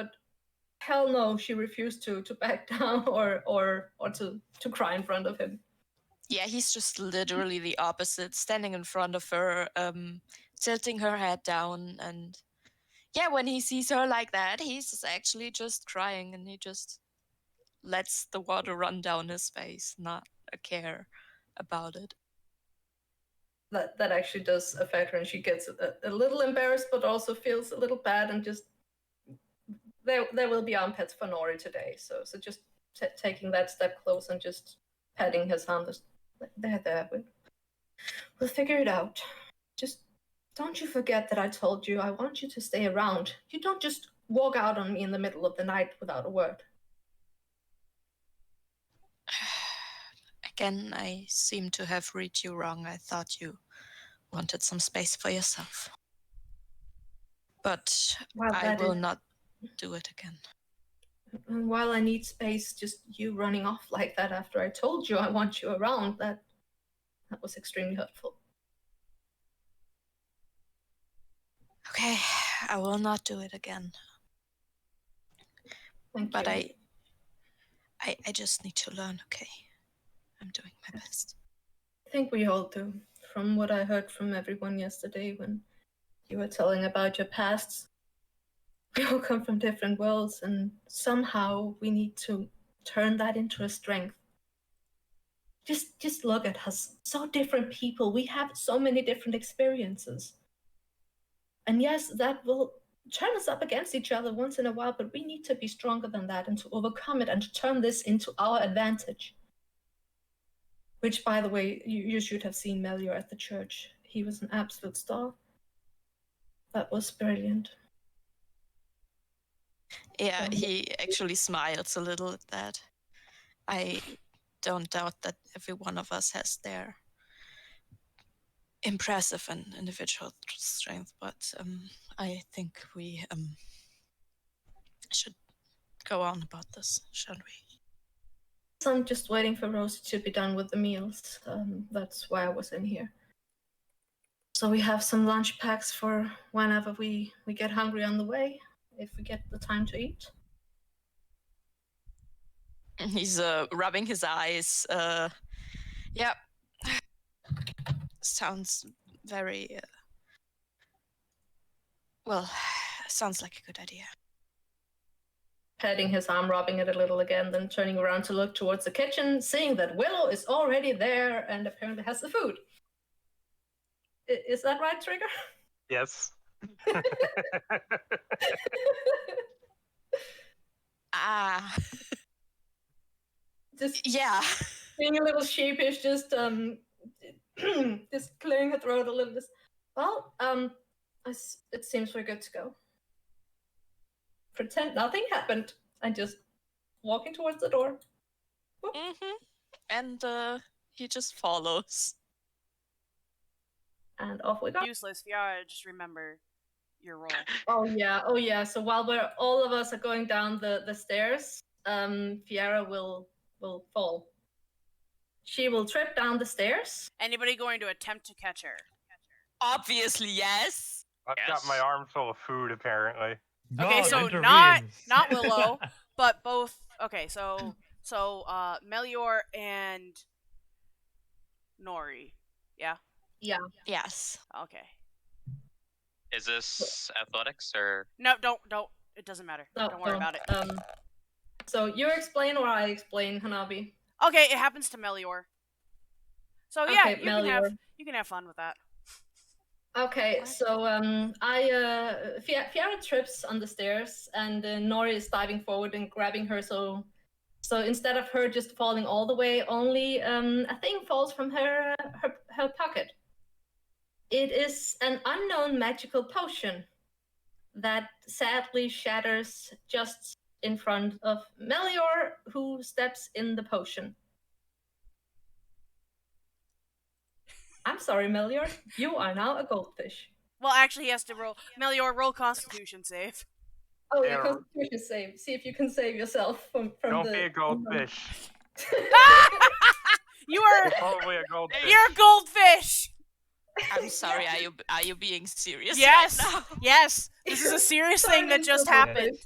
hell no, she refused to back down or to cry in front of him. Yeah, he's just literally the opposite, standing in front of her, tilting her head down, and yeah, when he sees her like that, he's actually just crying, and he just lets the water run down his face, not a care about it. That actually does affect her, and she gets a little embarrassed, but also feels a little bad, and just there will be armpits for Nori today. So just taking that step close and just patting his hand. There. We'll figure it out. Just don't you forget that I told you I want you to stay around. You don't just walk out on me in the middle of the night without a word. Again, I seem to have read you wrong. I thought you wanted some space for yourself. But Well, I will not do it again. And while I need space, just you running off like that after I told you I want you around, that was extremely hurtful. Okay, I will not do it again. Thank you. I just need to learn, okay? I'm doing my best. I think we all do. From what I heard from everyone yesterday when you were telling about your pasts, we all come from different worlds, and somehow we need to turn that into a strength. Just look at us, so different people. We have so many different experiences. And yes, that will turn us up against each other once in a while, but we need to be stronger than that and to overcome it and to turn this into our advantage. Which, by the way, you should have seen Melior at the church. He was an absolute star. That was brilliant. Yeah, he actually smiles a little at that. I don't doubt that every one of us has their impressive and individual strength, but I think we should go on about this, shall we? So I'm just waiting for Rosie to be done with the meals. That's why I was in here. So we have some lunch packs for whenever we get hungry on the way, if we get the time to eat. He's rubbing his eyes. Yeah. Sounds very... well, sounds like a good idea. Patting his arm, rubbing it a little again, then turning around to look towards the kitchen, seeing that Willow is already there and apparently has the food. Is that right, Trigger? Yes. Just yeah. Being a little sheepish, just just clearing her throat a little. Just, well, it seems we're good to go. Pretend nothing happened and just walking towards the door. And he just follows. And off we go. Useless, Fiara, just remember your role. Oh yeah. So while all of us are going down the stairs, Fiara will fall. She will trip down the stairs. Anybody going to attempt to catch her? Obviously, yes. I've got my arm full of food, apparently. Okay, God, so intervenes. not Willow, but both. Okay, so Melior and Nori. Yeah. Yeah. Yes. Okay. Is this athletics or? No, don't. It doesn't matter. No, don't worry about it. So you explain or I explain, Hanabi? Okay, it happens to Melior. So yeah, Okay, you can have fun with that. Okay, so Fiara trips on the stairs, and Nori is diving forward and grabbing her. So instead of her just falling all the way, only a thing falls from her pocket. It is an unknown magical potion that sadly shatters just in front of Melior, who steps in the potion. I'm sorry, Melior. You are now a goldfish. Well, actually, he has to roll. Melior, roll Constitution save. Oh yeah, Constitution save. See if you can save yourself from Don't be a goldfish. You are probably a goldfish. You're a goldfish. I'm sorry. Are you being serious? Yes. Right now? Yes. This is a serious thing that just happened.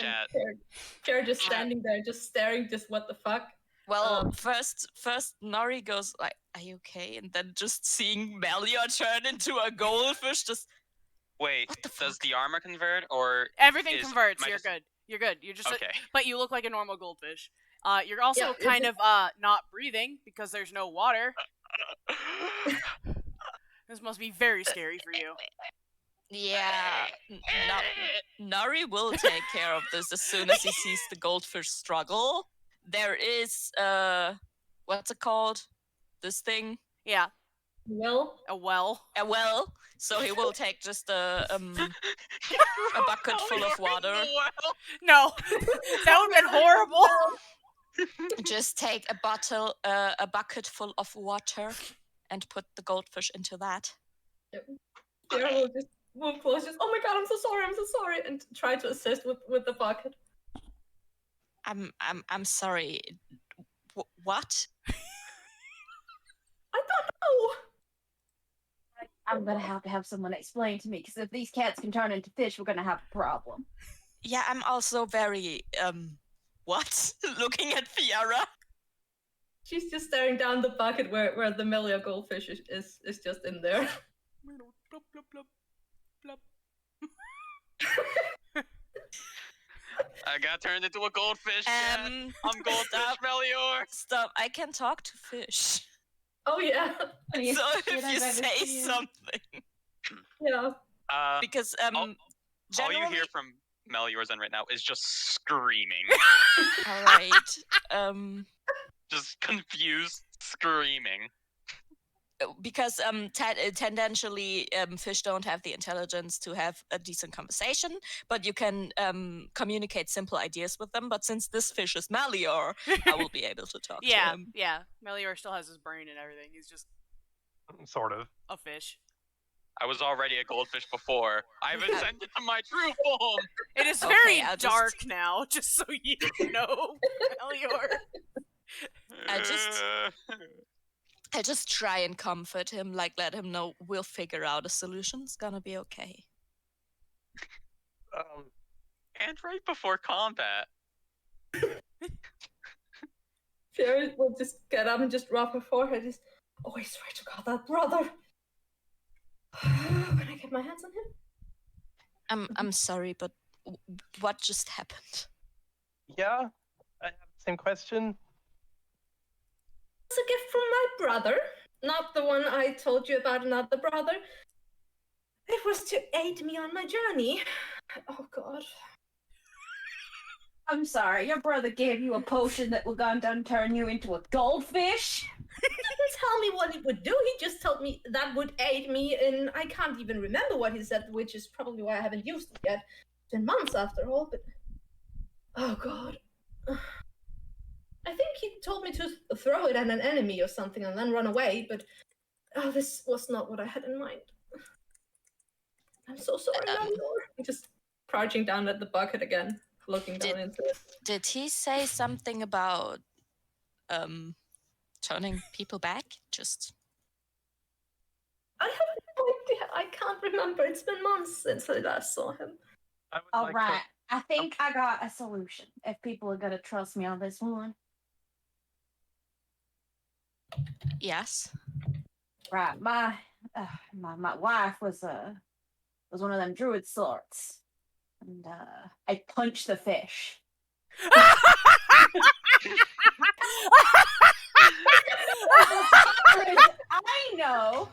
chat. Pierre just standing there, just staring, just what the fuck. Well, first Nori goes like, "Are you okay?" And then just seeing Melior turn into a goldfish, just Wait, what the does fuck? the armor convert or Everything is converts. am I You're just- good. You're good. You're just. Okay. But you look like a normal goldfish. You're also Yeah, kind of not breathing because there's no water. This must be very scary for you. Yeah, Nori will take care of this as soon as he sees the goldfish struggle. There is what's it called? This thing? Yeah, Well, a well. A well. So he will take just a bucket full of water. No, that would have been horrible. Just take a bucket full of water, and put the goldfish into that. Pierre will just move close, just, oh my god, I'm so sorry, and try to assist with the bucket. I'm sorry. What? I don't know. I'm gonna have to have someone explain to me, because if these cats can turn into fish, we're gonna have a problem. Yeah, I'm also very what? Looking at Fiara. She's just staring down the bucket where the Melior goldfish is just in there. Plop, plop, plop, plop. I got turned into a goldfish. Chat. I'm goldfish Stop. Melior. Stop! I can talk to fish. Oh yeah, So if you say something, yeah. because all you generally, hear from Melior's end right now is just screaming, all right. just confused screaming. Because tendentially fish don't have the intelligence to have a decent conversation, but you can communicate simple ideas with them. But since this fish is Melior, I will be able to talk to him. Yeah. Melior still has his brain and everything. He's just Sort of. a fish. I was already a goldfish before. I've ascended to my true form. It is Okay, very I'll just- dark now, just so you know, Melior. I just try and comfort him, like let him know we'll figure out a solution. It's gonna be okay. And right before combat. Pierre will just get up and just rub her forehead. Just, oh, I swear to God, that brother. Can I get my hands on him? I'm sorry, but what just happened? Yeah, I have the same question. It's a gift from my brother, not the one I told you about, another brother. It was to aid me on my journey. Oh God. I'm sorry, your brother gave you a potion that was going to turn you into a goldfish? He didn't tell me what it would do. He just told me that would aid me in. I can't even remember what he said, which is probably why I haven't used it yet. It's been months after all, but oh God. I think he told me to throw it at an enemy or something and then run away, but oh, this was not what I had in mind. I'm so sorry, Melior. I'm just crouching down at the bucket again, looking down into it. Did he say something about turning people back? Just I have no idea. I can't remember. It's been months since I last saw him. I would All like right, I think I got a solution, if people are gonna trust me on this one. yes. Right, my wife was one of them druid sorts, and I punched the fish. I know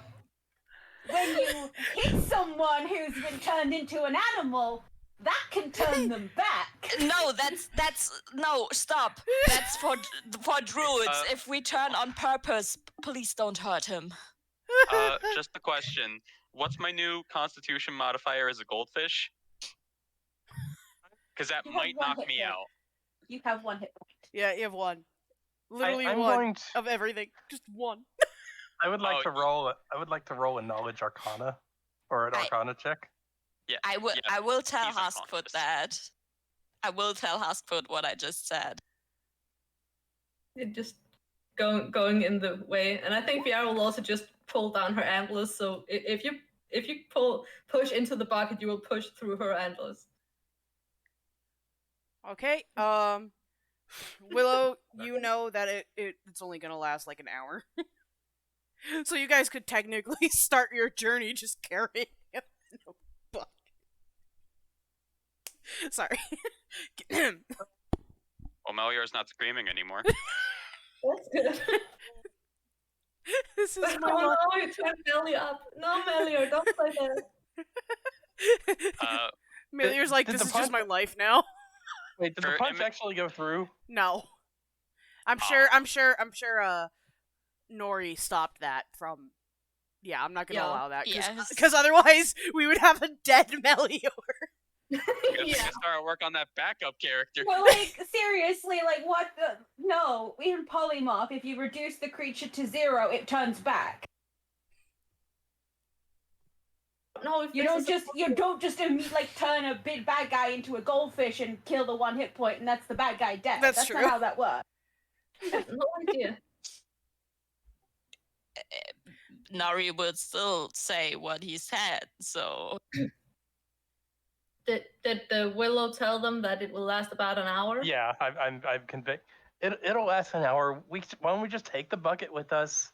when you hit someone who's been turned into an animal, that can turn them back. No, that's no. Stop. That's for druids. If we turn on purpose, please don't hurt him. Just a question. What's my new constitution modifier as a goldfish? Because that You have might one knock hit me point. out. You have 1 hit point. Yeah, you have one. Literally I'm one going to, of everything. Just one. I would like Oh, to roll. I would like to roll a knowledge arcana, or an I- arcana check. Yeah. I will. yeah, I will tell he's Huskfoot unconscious. that. I will tell Huskfoot what I just said. It just going in the way, and I think Viara will also just pull down her antlers. So if you push into the bucket, you will push through her antlers. Okay. Willow, you know that it's only gonna last like an hour. So you guys could technically start your journey just carrying him in a bucket. Sorry. Well, Melior's not screaming anymore. That's good. This is Oh my no, you turned Melly up. No, Melior, don't play that. Melior's like, did this the is just my punch- life now. Wait, did the For punch Emmett- actually go through? No. I'm sure Nori stopped that from. Yeah, I'm not gonna Yeah. allow that Yes. because otherwise we would have a dead Melior. We have to Yeah. start work on that backup character. Well, like, seriously, like, what the... No, in Polymorph, if you reduce the creature to 0, it turns back. No, if You this don't is just like turn a big bad guy into a goldfish and kill the 1 hit point, and that's the bad guy dead. That's not true. how that works. no idea. Nari would still say what he said, so Did the Willow tell them that it will last about an hour? Yeah, I'm convinced. It'll last an hour. Why don't we just take the bucket with us,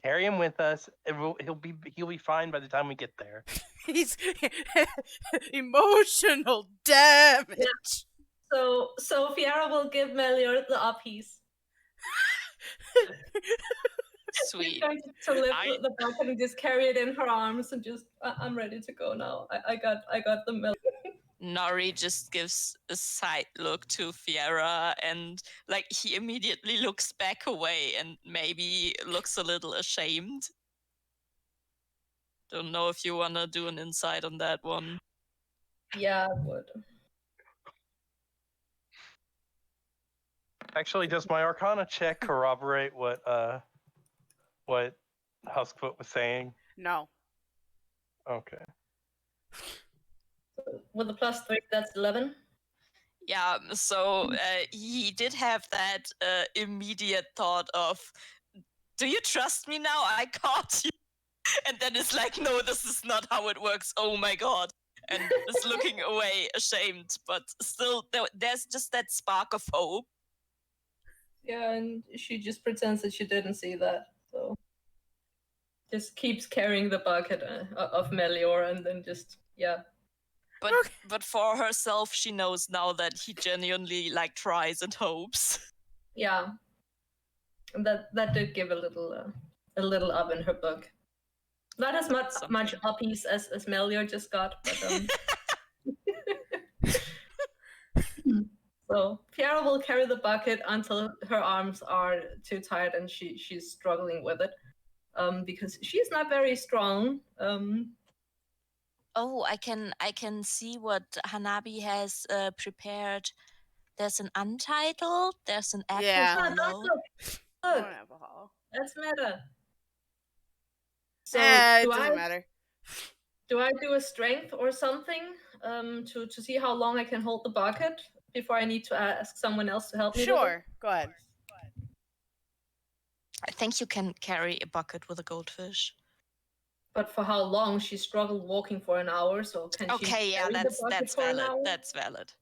carry him with us, and he'll be fine by the time we get there. He's emotional damage. So Fiara will give Melior the up piece. She's sweet. going to lift I- the bucket and just carry it in her arms and just I'm ready to go now. I got the milk. Nori just gives a side look to Fiera and like he immediately looks back away and maybe looks a little ashamed. Don't know if you wanna do an insight on that one. Yeah, I would. Actually, does my Arcana check corroborate what Huskfoot was saying? No. Okay. With a +3, that's 11. Yeah, so he did have that immediate thought of, do you trust me now? I caught you. And then it's like, no, this is not how it works. Oh my god. And is looking away, ashamed. But still, there's just that spark of hope. Yeah, and she just pretends that she didn't see that. So just keeps carrying the bucket of Melior and then just, yeah. But for herself, she knows now that he genuinely like tries and hopes. Yeah. And that did give a little up in her book. Not as much uppies as Melior just got, but so Fiara will carry the bucket until her arms are too tired and she's struggling with it. Because she's not very strong. Oh, I can see what Hanabi has prepared. There's an untitled, there's an Yeah. alcohol. Look, Alcohol. that's meta. So It do doesn't I matter. do a strength or something to see how long I can hold the bucket before I need to ask someone else to help me? with it? Sure. Go ahead. I think you can carry a bucket with a goldfish. But for how long? She struggled walking for an hour, so can she Okay, yeah, carry the that's bucket for an valid. hour? That's valid.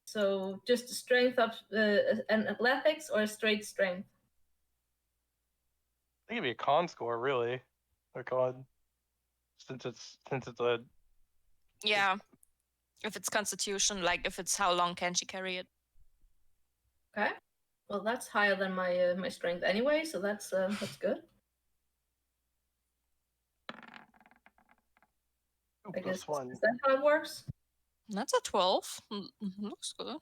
So just strength up and athletics or straight strength? I think it'd be a con score, really. A con, since it's a Yeah. If it's constitution, like if it's how long can she carry it? Okay. Well, that's higher than my my strength anyway, so that's good. I guess +1. is that how it works? That's a 12. Looks good.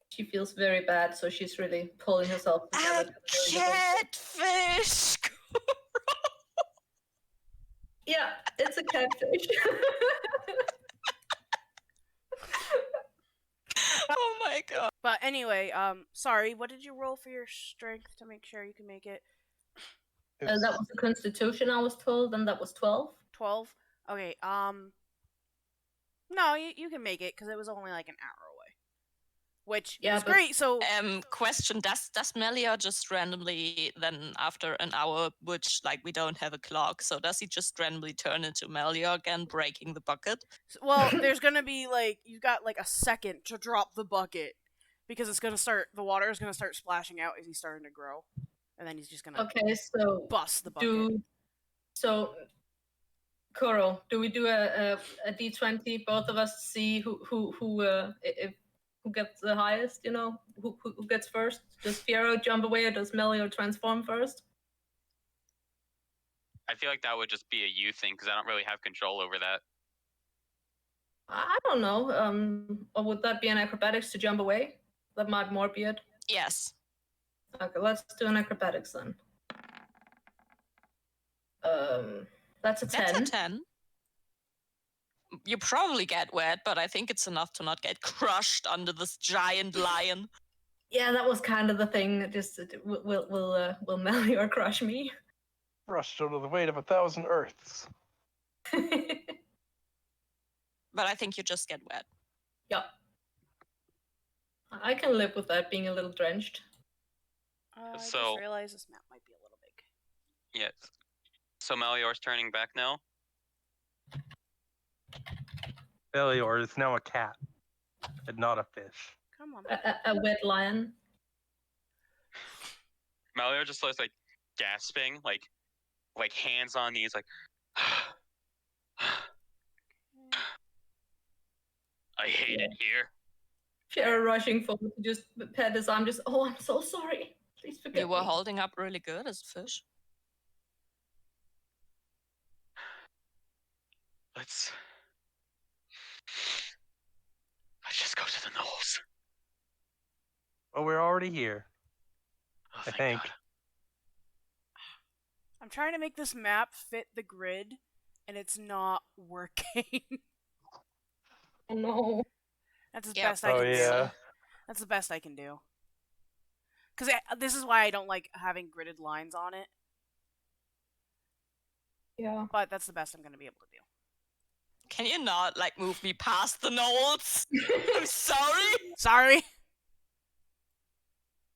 She feels very bad, so she's really pulling herself A together. to carry the bucket. catfish! Yeah, it's a catfish. Oh my god. But anyway, sorry. What did you roll for your strength to make sure you can make it? That was the Constitution, I was told, and that was 12. 12. Okay. No, you can make it because it was only like an hour away. which Yeah, is but- great. So Question: Does Melior just randomly then after an hour, which like we don't have a clock, so does he just randomly turn into Melior again, breaking the bucket? well, there's gonna be like you've got like a second to drop the bucket because it's gonna start. The water is gonna start splashing out as he's starting to grow, and then he's just gonna Okay, so bust the bucket. Kuro, do we do a D20? Both of us see who gets the highest. You know, who gets first? Does Fiero jump away or does Melior transform first? I feel like that would just be a you thing because I don't really have control over that. I don't know. Or would that be an acrobatics to jump away? That might more be it. Yes. Okay, let's do an acrobatics then. That's a 10. That's a 10. You probably get wet, but I think it's enough to not get crushed under this giant lion. Yeah, that was kind of the thing. Just will Melior crush me? Rushed under the weight of 1,000 Earths. But I think you just get wet. Yeah. I can live with that being a little drenched. I just So- realized this map might be a little big. Yes. So Melior's turning back now. Melior is now a cat, and not a fish. Come on. A wet lion. Melior just looks like gasping, like hands on knees, like. I hate it here. Fiero rushing forward to just pet his arm. Just, oh, I'm so sorry. Please forgive You were me. holding up really good as a fish. Let's just go to the Knolls. Well, we're already here. Oh, I thank think. God. I'm trying to make this map fit the grid, and it's not working. Oh no. That's as Yep. best I Oh can do. yeah. That's the best I can do. Because this is why I don't like having gridded lines on it, Yeah. but that's the best I'm going to be able to do. Can you not like move me past the Knolls? I'm sorry. Sorry.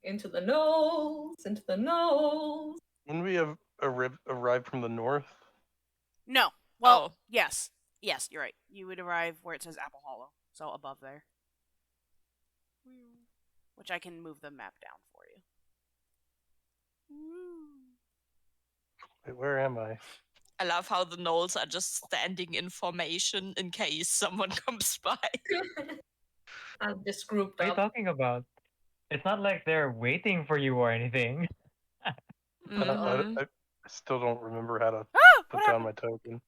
Into the nose. Into the nose. When we have arrived from the north, No. Well, Oh. yes. Yes, you're right. You would arrive where it says Apple Hollow, so above there. Which I can move the map down for you. wait, where am I? I love how the Knolls are just standing in formation in case someone comes by. I'm just grouped What are you up. talking about? It's not like they're waiting for you or anything. Mhm. I still don't remember how to Ah! put What down happened? my token.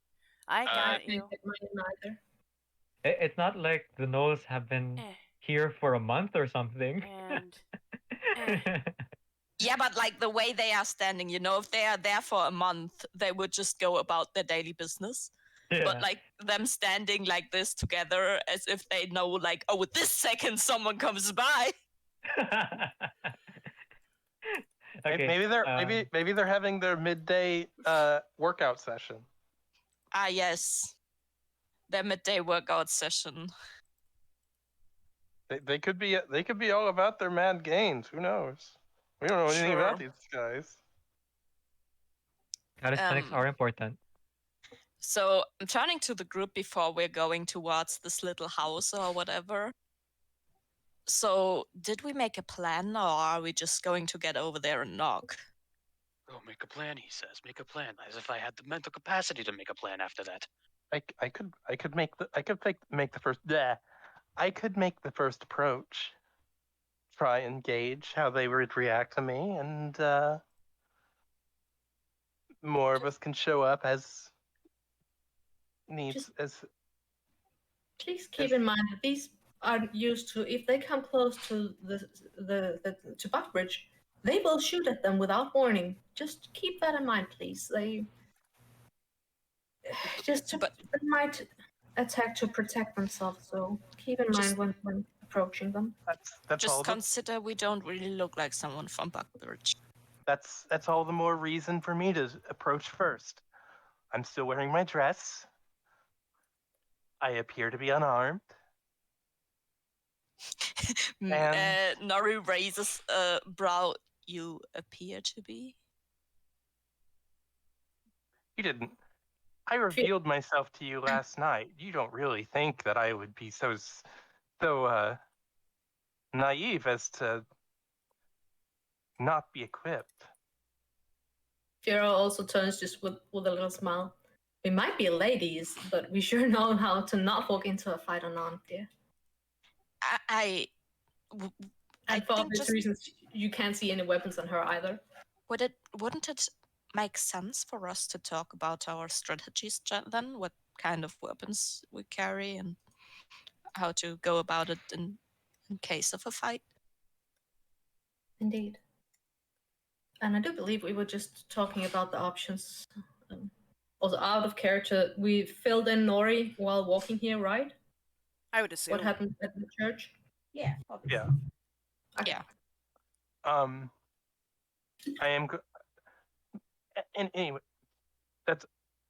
I I got can't you. get mine either. It's not like the Knolls have been Eh, here for a month or something. and eh. Yeah, but like the way they are standing, you know, if they are there for a month, they would just go about their daily business. Yeah. But like them standing like this together as if they know, like, oh, with this second someone comes by. Okay, Maybe they're having their midday workout session. Ah, yes. Their midday workout session. They could be all about their mad gains. Who knows? We don't know anything about Sure. these guys. Calisthenics Um, are important. So I'm turning to the group before we're going towards this little house or whatever. So did we make a plan or are we just going to get over there and knock? Oh, make a plan, he says. Make a plan. As if I had the mental capacity to make a plan after that. I could make the first. Bleh. I could make the first approach. Try and gauge how they would react to me, and more of us can show up as needs as. Please keep in mind that these are used to, if they come close to to Buckbridge, they will shoot at them without warning. Just keep that in mind, please. They they might attack to protect themselves, so keep in Just- mind when approaching them. That's all. Just consider we don't really look like someone from Buckbridge. That's all the more reason for me to approach first. I'm still wearing my dress. I appear to be unarmed. And- Nori raises a brow. You appear to be. You didn't. I revealed myself to you last night. You don't really think that I would be so naive as to not be equipped. Fiora also turns just with a little smile. We might be ladies, but we sure know how to not walk into a fight unarmed, dear. I And for think obvious just- reasons, you can't see any weapons on her either. wouldn't it make sense for us to talk about our strategies then? What kind of weapons we carry and how to go about it in case of a fight? Indeed. And I do believe we were just talking about the options. Also, out of character, we filled in Nori while walking here, right? I would assume. What happened at the church? Yeah. Obviously. Yeah. Okay. Yeah. I am. And anyway,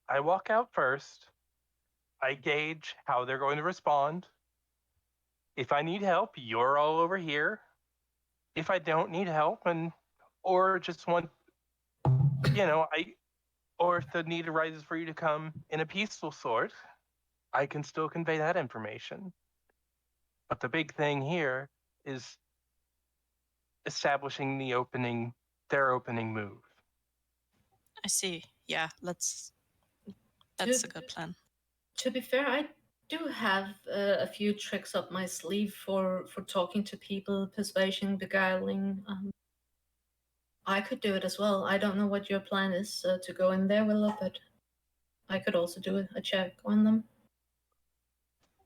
I walk out first. I gauge how they're going to respond. If I need help, you're all over here. If I don't need help or just want, or if the need arises for you to come in a peaceful sort, I can still convey that information. But the big thing here is establishing their opening move. I see. Yeah, that's a good plan. To be fair, I do have a few tricks up my sleeve for talking to people, persuasion, beguiling. I could do it as well. I don't know what your plan is to go in there, Willow, but I could also do a check on them.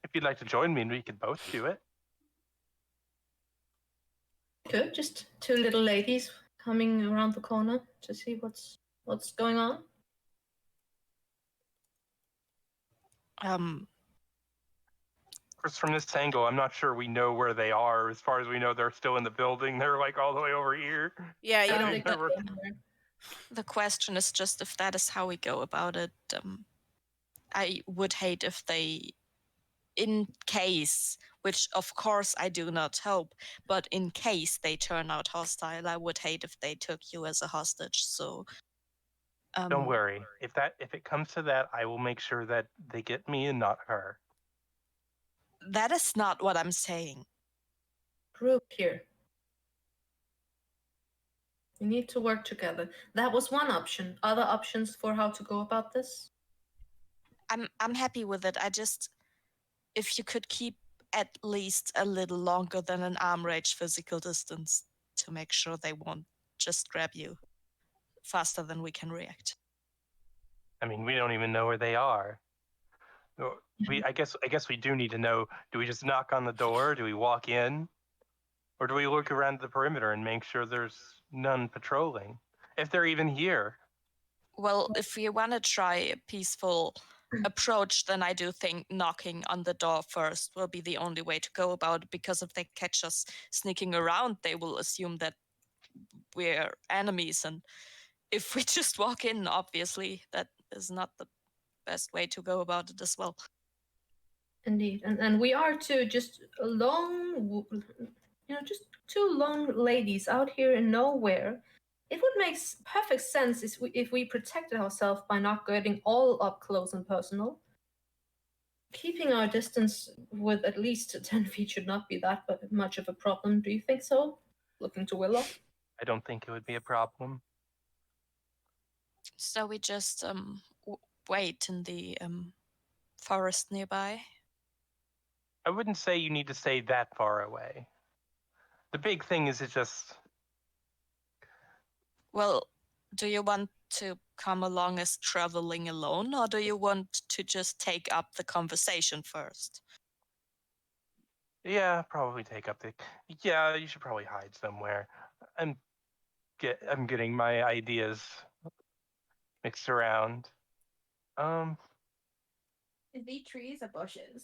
If you'd like to join me, we could both do it. Good, just two little ladies coming around the corner to see what's going on. Of course, from this angle, I'm not sure we know where they are. As far as we know, they're still in the building. They're like all the way over here. Yeah, you I don't. don't think There were- The question is just if that is how we go about it. I would hate if they, in case, which of course I do not hope, but in case they turn out hostile, I would hate if they took you as a hostage. So Don't worry. If it comes to that, I will make sure that they get me and not her. that is not what I'm saying. Group here. We need to work together. That was one option. Other options for how to go about this? I'm happy with it. I just, if you could keep at least a little longer than an arm range physical distance to make sure they won't just grab you faster than we can react. I mean, we don't even know where they are. I guess we do need to know. Do we just knock on the door? Do we walk in? Or do we look around the perimeter and make sure there's none patrolling? If they're even here. Well, if we want to try a peaceful approach, then I do think knocking on the door first will be the only way to go about it, because if they catch us sneaking around, they will assume that we're enemies. And if we just walk in, obviously, that is not the best way to go about it as well. Indeed. And we are two just just two lone ladies out here in nowhere. It would make perfect sense if we protected ourselves by not getting all up close and personal. Keeping our distance with at least 10 feet should not be that much of a problem. Do you think so? Looking to Willow. I don't think it would be a problem. So we just wait in the forest nearby. I wouldn't say you need to stay that far away. The big thing is Well, do you want to come along as traveling alone, or do you want to just take up the conversation first? yeah, probably take up yeah, you should probably hide somewhere. I'm getting my ideas mixed around. Is these trees or bushes?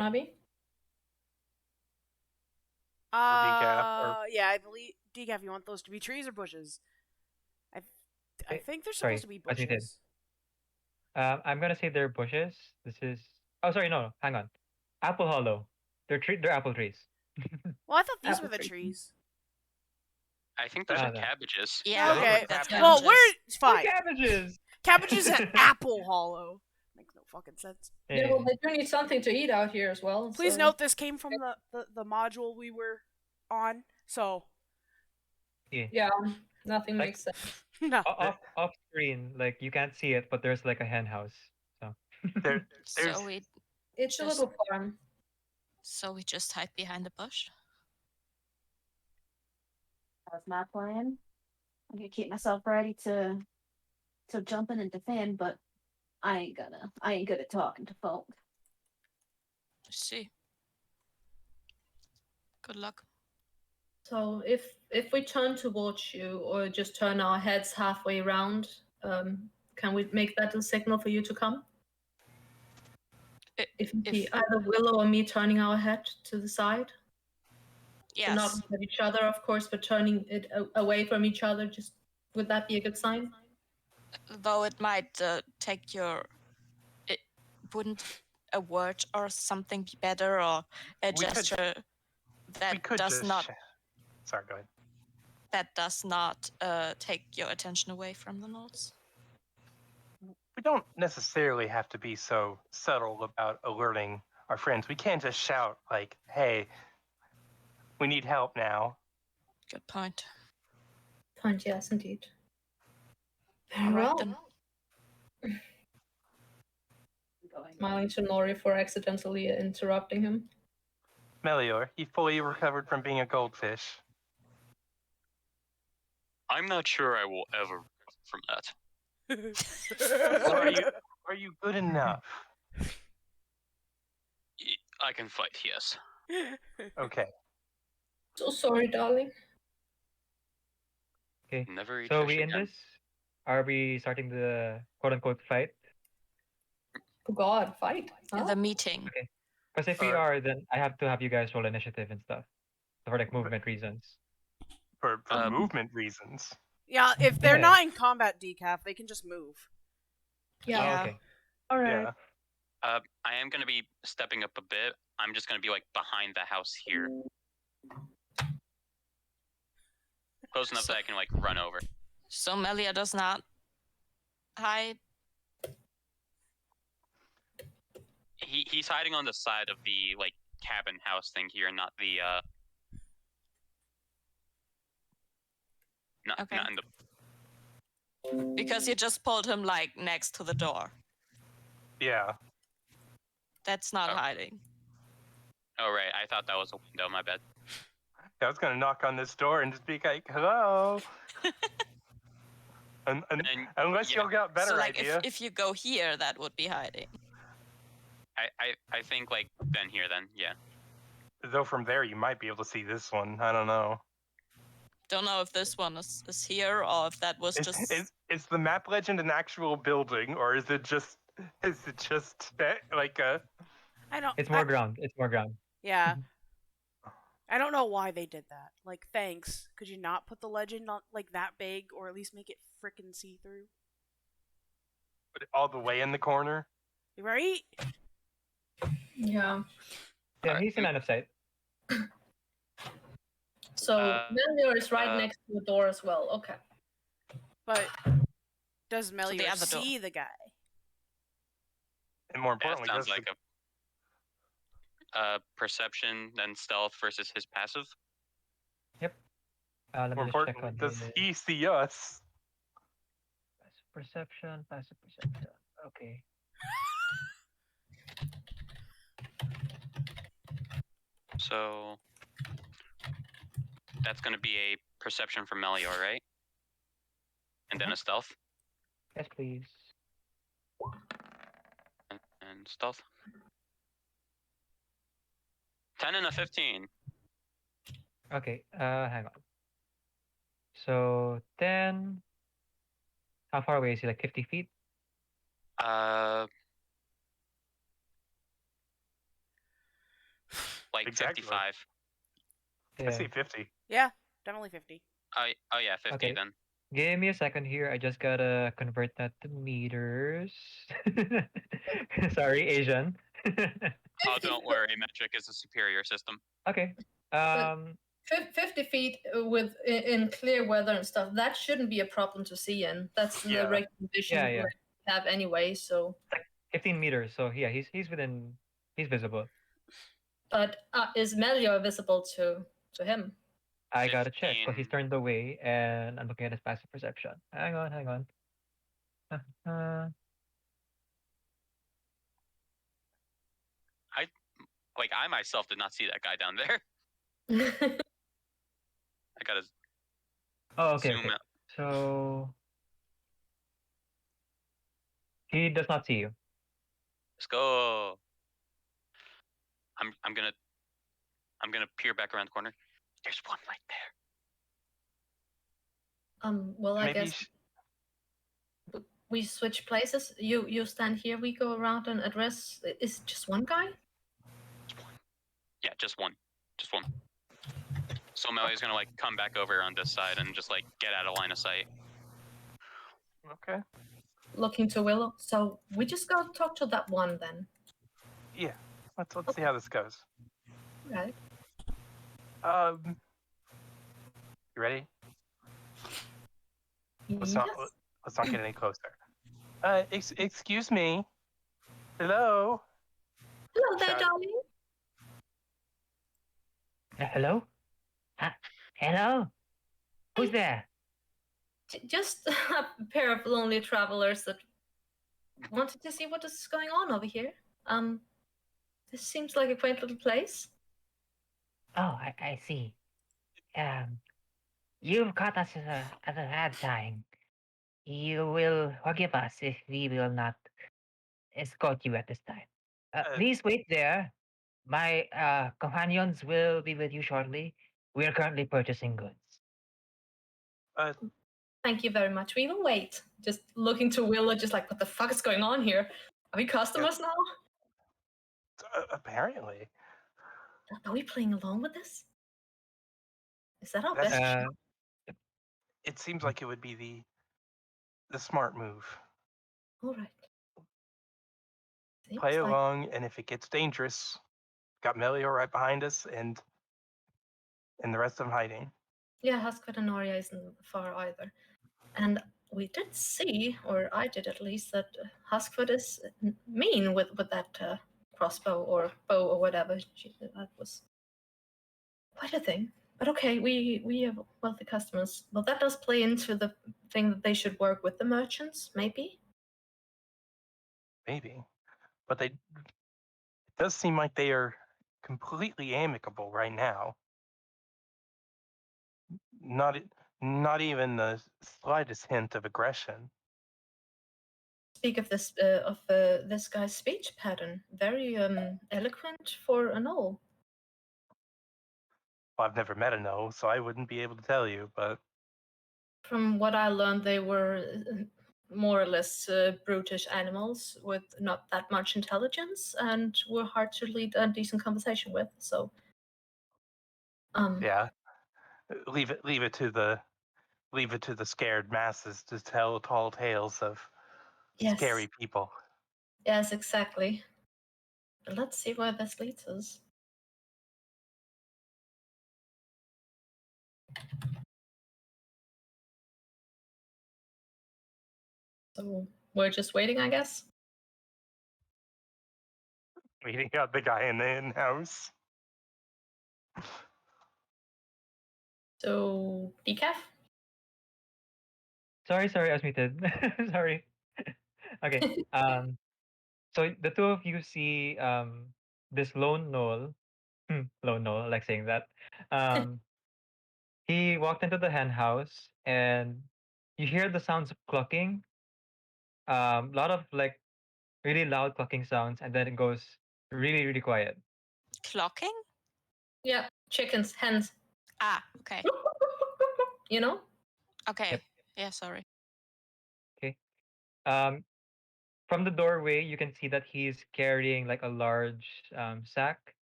Hanabi? Yeah, I believe decaf. You want those to be trees or bushes? I think they're Sorry, supposed to be as you did. bushes. I'm gonna say they're bushes. This is Oh, sorry, no, hang on. Apple Hollow. They're apple trees. Well, I thought these Apple were the tree. trees. I think those Ah, are no. cabbages. Yeah, Okay. that's Well, Well, cabbages. we're fine. Cabbages. Cabbages at Apple Hollow. Makes no fucking sense. Yeah, well, Hey. they do need something to eat out here as well. Please so- note this came from the module we were on, so Yeah, nothing Like- makes sense. no. Off screen, like you can't see it, but there's like a hen house. So There's It's a Just- little farm. So we just hide behind the bush. That's my plan. I'm gonna keep myself ready to jump in and defend, but I ain't good at talking to folk. I see. Good luck. So if we turn towards you or just turn our heads halfway around, can we make that a signal for you to come? I- If you see if- either Willow or me turning our head to the side, so not Yes. look at each other, of course, but turning it away from each other, just would that be a good sign? Though it might take your. It wouldn't a word or something be better, or a We could- gesture we that could does just. not Sorry, go ahead. take your attention away from the notes. We don't necessarily have to be so subtle about alerting our friends. We can't just shout like, "Hey, we need help now." Good point. Point, yes, indeed. Very All right well. then. Smiling to Nori for accidentally interrupting him. Melior, you fully recovered from being a goldfish. I'm not sure I will ever recover from that. Are you good enough? I can fight, yes. Okay. So sorry, darling. okay. Never eat So fish we end again. this. Are we starting the quote unquote fight? Oh God, fight. Huh? The meeting. Because if we Or- are, then I have to have you guys roll initiative and stuff for like movement reasons. For Um, movement reasons. Yeah, if they're Yeah. not in combat decaf, they can just move. Yeah. Oh, Yeah. okay. All right. Yeah. I am gonna be stepping up a bit. I'm just gonna be like behind the house here, close enough So- that I can like run over. So Melia does not hide. He's hiding on the side of the like cabin house thing here, not the Okay. not in the. Because you just pulled him like next to the door. Yeah. That's not Oh. hiding. Oh right, I thought that was a window. My bad. I was gonna knock on this door and just be like, "Hello." and, And unless yeah. y'all got better so like idea. if you go here, that would be hiding. I think like then here then yeah. Though from there you might be able to see this one. I don't know. Don't know if this one is here or if that was just. Is the map legend an actual building, or is it just like a? I don't. It's more ground. It's more ground. Yeah. I don't know why they did that. Like, thanks. Could you not put the legend on like that big, or at least make it frickin' see through? Put it all the way in the corner? Right? Yeah. Yeah, he's in line of sight. So Melior is right uh, next to the door as well. Okay. But does Melior other door. see the guy? And more That importantly, sounds does like a perception then stealth versus his passive. Let more me just check importantly, on does his he see us? passive perception. Passive perception. Okay. So that's gonna be a perception for Melior, right? And then a stealth Yes, please. and stealth. 10 and a 15. Okay. Hang on. So 10. How far away is he? Like 50 feet? Like Exactly. 55. Yeah. I see 50. Yeah, definitely 50. Oh yeah, 50 Okay. then. Give me a second here. I just gotta convert that to meters. Sorry, Asian. Oh, don't worry. Metric is a superior system. Okay. 50 feet in clear weather and stuff, that shouldn't be a problem to see in. That's Yeah. the regular vision Yeah. we have anyway, so. 15 meters. So yeah, he's visible. But is Melior visible to him? I gotta check because 15. he's turned away, and I'm looking at his passive perception. Hang on. I myself did not see that guy down there. I gotta Oh, okay. zoom out. So he does not see you. Let's go. I'm gonna peer back around the corner. There's one right there. Well, I Maybe guess we switch places. You stand here, we go around and address. Is it just one guy? Yeah, just one. So Melior's gonna come back over on this side and just get out of line of sight. Okay. Looking to Willow. So we just go talk to that one then. Yeah. Let's see how this goes. Right. You ready? Let's not get any closer. Excuse me. Hello. Hello there, Shout- darling. Hello? Hello? Who's there? Just a pair of lonely travelers that wanted to see what is going on over here. This seems like a quaint little place. Oh, I see. You've caught us at a bad time. You will forgive us if we will not escort you at this time. Please wait there. My companions will be with you shortly. We are currently purchasing goods. Thank you very much. We will wait. Just looking to Willow, just like, what the fuck is going on here? Are we customers now? Apparently. Are we playing along with this? Is that our That's- best? It seems like it would be the smart move. All right. Seems Play like- along, and if it gets dangerous, got Melior right behind us, and the rest of them hiding. Yeah, Huskfoot and Noria isn't far either. And we did see, or I did at least, that Huskfoot is mean with that crossbow or bow or whatever. That was quite a thing. But okay, we have wealthy customers. Well, that does play into the thing that they should work with the merchants, maybe? Maybe. But it does seem like they are completely amicable right now. Not even the slightest hint of aggression. Speak of this this guy's speech pattern. Very eloquent for an owl. Well, I've never met a no, so I wouldn't be able to tell you, but From what I learned, they were more or less brutish animals with not that much intelligence and were hard to lead a decent conversation with. So, yeah. Leave it to the scared masses to tell tall tales of yes, scary people. yes, exactly. But let's see where this leads us. So we're just waiting, I guess. Meeting out the guy in the in-house. So decaf. Sorry, I was muted. Sorry. Okay. So the two of you see this lone knoll. Lone knoll, I like saying that. He walked into the hen house, and you hear the sounds of clucking. A lot of really loud clucking sounds, and then it goes really, really quiet. Clocking? Yeah, chickens, hens. Ah, okay. You know? Okay. Yep. Yeah, sorry. Um, from the doorway, you can see that he's carrying a large sack,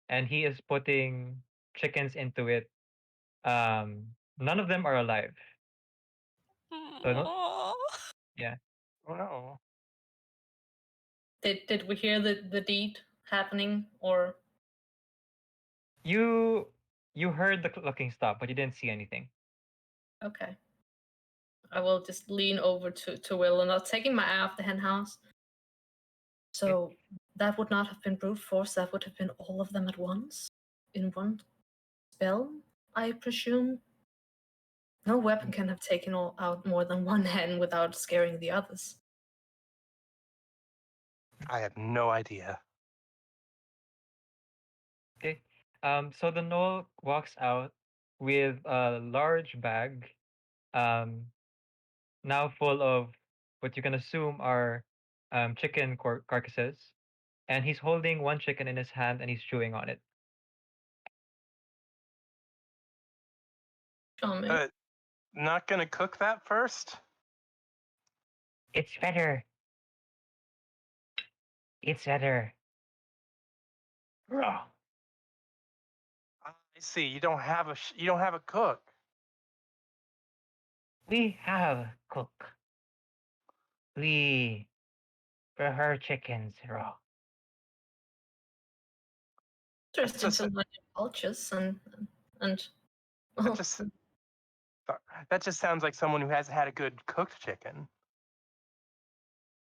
and he is putting chickens into it. None of them are alive. So Aw. yeah. Oh no. Did we hear the deed happening, or You heard the clocking stop, but you didn't see anything. okay. I will just lean over to Will and not taking my eye off the hen house. So that would not have been brute force, that would have been all of them at once? In one spell, I presume? No weapon can have taken out more than one hen without scaring the others. I have no idea. Okay. So the gnoll walks out with a large bag, now full of what you can assume are chicken carcasses, and he's holding one chicken in his hand and he's chewing on it. Show me. Not gonna cook that first? It's better. It's better. Raw. I see. You don't have a cook. We have cook. We prefer chickens raw. Interesting just- to learn your cultures and That well, just that just sounds like someone who hasn't had a good cooked chicken.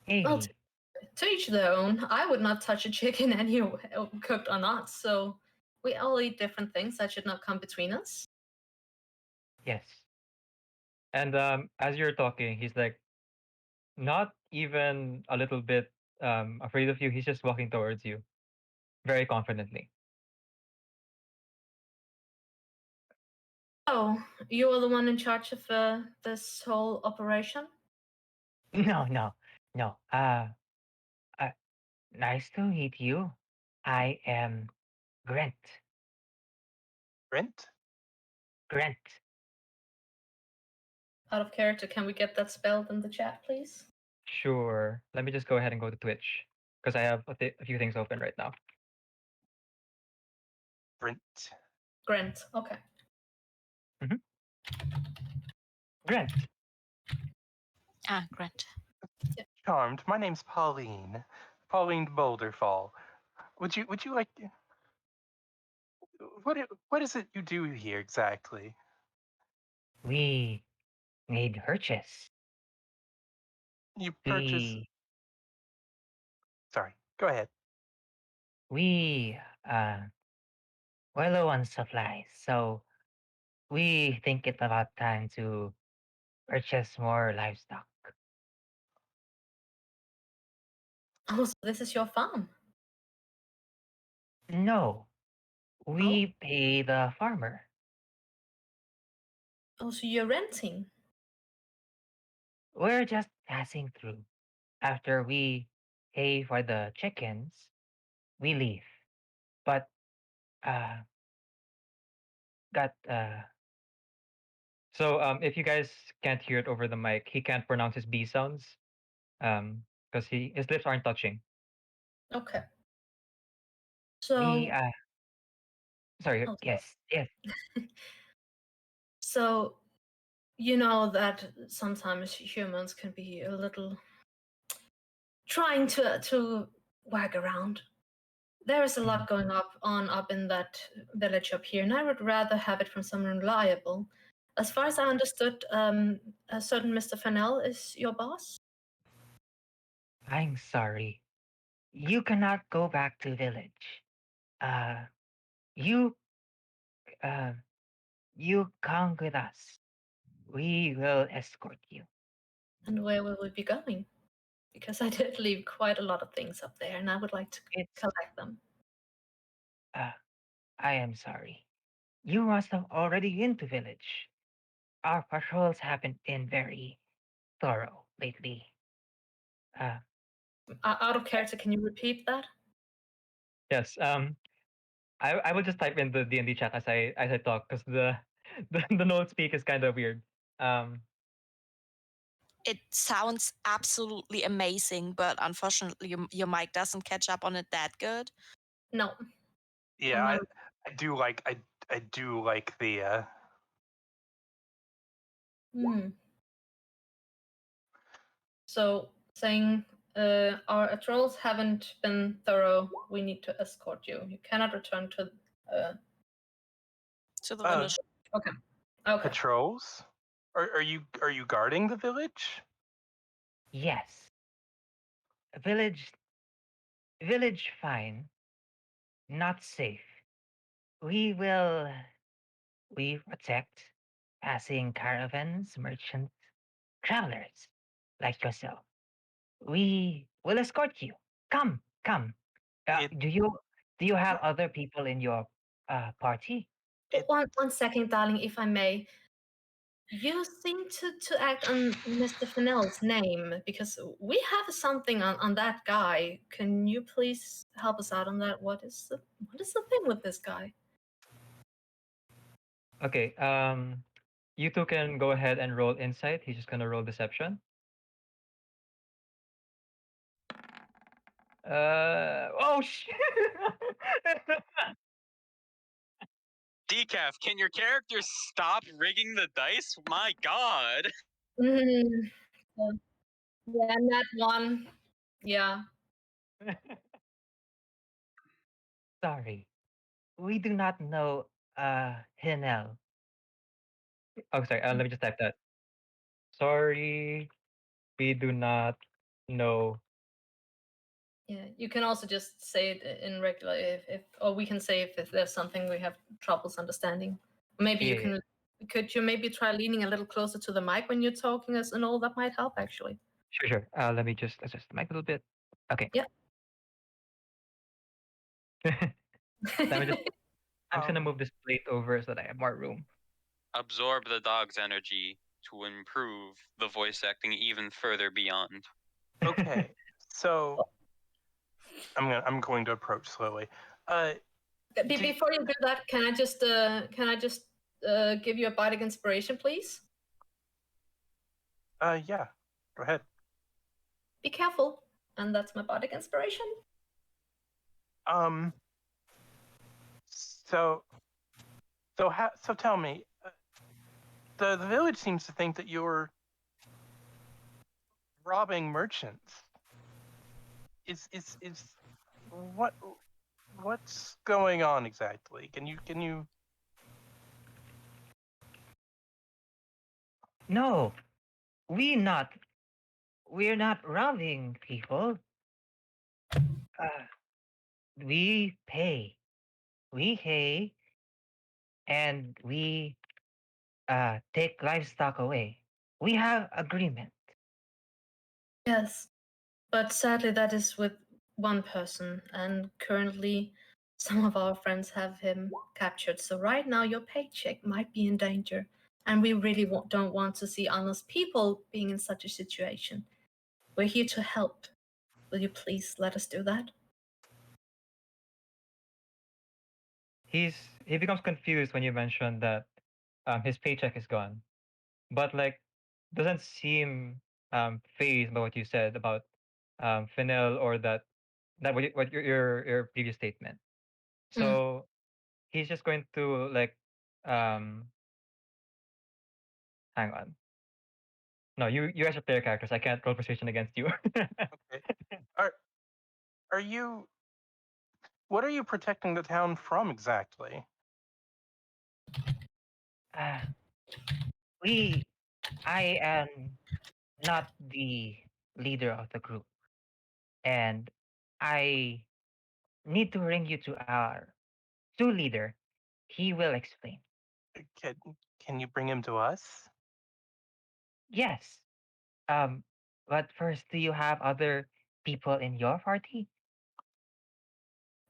Hey, well, to each their own. I would not touch a chicken anyway, cooked or not. So we all eat different things. That should not come between us. yes. And as you're talking, he's like not even a little bit afraid of you. He's just walking towards you very confidently. Oh, you are the one in charge of this whole operation? No, no, no. Nice to meet you. I am Grant. Brent? Grant. Out of character, can we get that spelled in the chat, please? Sure. Let me just go ahead and go to Twitch because I have a few things open right now. Brent. Grant. Okay. Grant. Ah, Grant. Charmed. My name's Pauline. Pauline Boulderfall. Would you like what is it you do here exactly? We need purchase. You purchase We Sorry, go ahead. we we're low on supplies, so we think it's about time to purchase more livestock. Oh, so this is your farm. No, we pay the farmer. Oh, so you're renting. We're just passing through. After we pay for the chickens, we leave. But uh got So if you guys can't hear it over the mic, he can't pronounce his B sounds because his lips aren't touching. Okay. we So, sorry, oh, yes, yes. so you know that sometimes humans can be a little trying to wag around. There is a lot going up in that village up here, and I would rather have it from someone reliable. As far as I understood, a certain Mr. Fennell is your boss. I'm sorry. You cannot go back to village. Uh you uh you come with us. We will escort you. And where will we be going? Because I did leave quite a lot of things up there, and I would like to It's collect them. uh I am sorry. You must have already been to village. Our patrols haven't been very thorough lately. Uh Out of character, can you repeat that? Yes. I will just type in the D&D chat as I talk because the note speak is kind of weird. It sounds absolutely amazing, but unfortunately, your mic doesn't catch up on it that good. No. Yeah, my- I do like I do like the Hmm. So saying our trolls haven't been thorough. We need to escort you. You cannot return to the Uh, village. Okay. Patrols? Are you guarding the village? Yes. Village village fine. Not safe. We will we protect passing caravans, merchants, travelers like yourself. We will escort you. Come, come. It Do you have other people in your party? it One second, darling, if I may. You seem to act on Mr. Fennell's name because we have something on that guy. Can you please help us out on that? What is the thing with this guy? Okay. You two can go ahead and roll insight. He's just gonna roll deception. Oh shit! Decaf, can your character stop rigging the dice? My god. Mm, yeah, that one. Yeah. Sorry. We do not know Hinel. Oh, sorry. Let me just type that. Sorry, we do not know. Yeah, you can also just say it in regular if or we can say if there's something we have troubles understanding. Maybe you Yeah. can could you maybe try leaning a little closer to the mic when you're talking us and all that might help actually. Sure, sure. Let me just adjust the mic a little bit. Okay. Yeah. Let me just. I'm just gonna um move this plate over so that I have more room. Absorb the dog's energy to improve the voice acting even further beyond. okay. So I'm going to approach slowly. Before you do that, can I just give you a bardic inspiration, please? Yeah. Go ahead. Be careful. And that's my bardic inspiration. So tell me, the village seems to think that you're robbing merchants. Is what what's going on exactly? Can you No, we not. We're not robbing people. Uh, we pay. We pay, and we take livestock away. We have agreement. Yes. But sadly that is with one person and currently some of our friends have him captured. So right now your paycheck might be in danger. And we really don't want to see honest people being in such a situation. We're here to help. Will you please let us do that? He becomes confused when you mention that his paycheck is gone, but like doesn't seem phased by what you said about Fennel or that what your previous statement. So he's just going to like um hang on. No, you guys are player characters. I can't roll persuasion against you. okay? Are you what are you protecting the town from exactly? Uh, we, I am not the leader of the group, and I need to bring you to our two leader. He will explain. Can can you bring him to us? Yes. Um, but first, do you have other people in your party?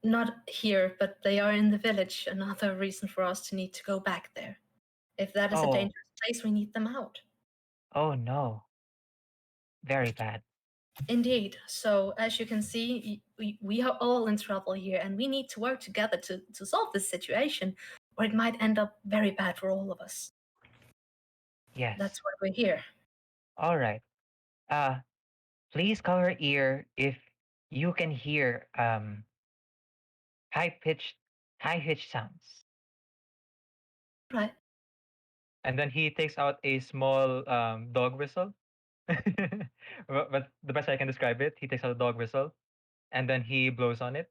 Not here, but they are in the village. Another reason for us to need to go back there. If that is a Oh, dangerous place, we need them out. oh no, very bad. Indeed. So, as you can see, we are all in trouble here, and we need to work together to solve this situation, or it might end up very bad for all of us. Yes. That's why we're here. All right. Uh, please cover ear if you can hear high pitched high pitched sounds. Right. And then he takes out a small dog whistle But the best I can describe it, he takes out a dog whistle and then he blows on it.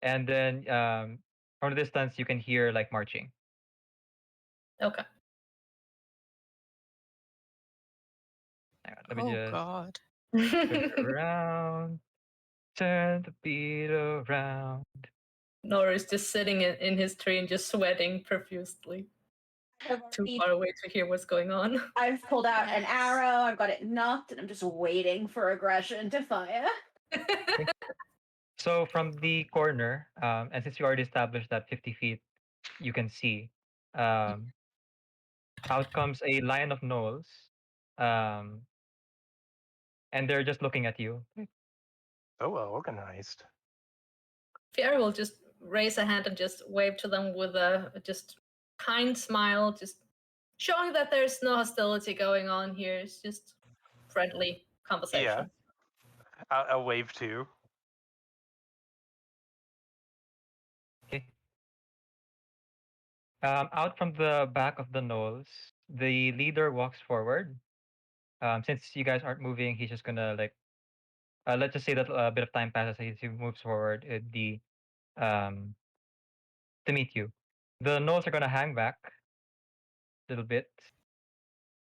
And then from the distance, you can hear like marching. Okay. Hang on, let me Oh just God. turn it around. Turn the beat around. Nora is just sitting in his tree and just sweating profusely. Too far away to hear what's going on. I've pulled out an Yes. arrow, I've got it knocked, and I'm just waiting for aggression to fire. So from the corner, and since you already established that 50 feet you can see, out comes a line of gnolls, um, and they're just looking at you. So well organized. Fiera will just raise a hand and just wave to them with a just kind smile, just showing that there's no hostility going on here. It's just friendly conversation. I'll wave too. Okay. Out from the back of the gnolls, the leader walks forward. Since you guys aren't moving, he's just gonna like, let's just say that a bit of time passes as he moves forward. Um, to meet you. The gnolls are gonna hang back a little bit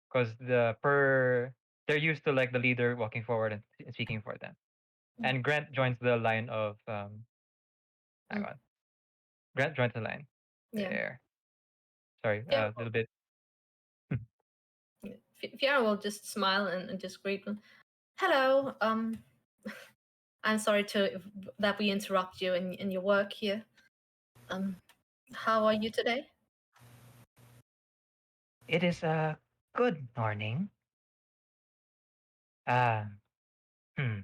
because they're used to like the leader walking forward and speaking for them. And Grant joins the line of hang on. Grant joins the line. Yeah. There. Sorry, Yeah. a little bit. Fiera will just smile and just greet them. Hello. I'm sorry that we interrupt you in your work here. How are you today? It is a good morning. Uh, hmm.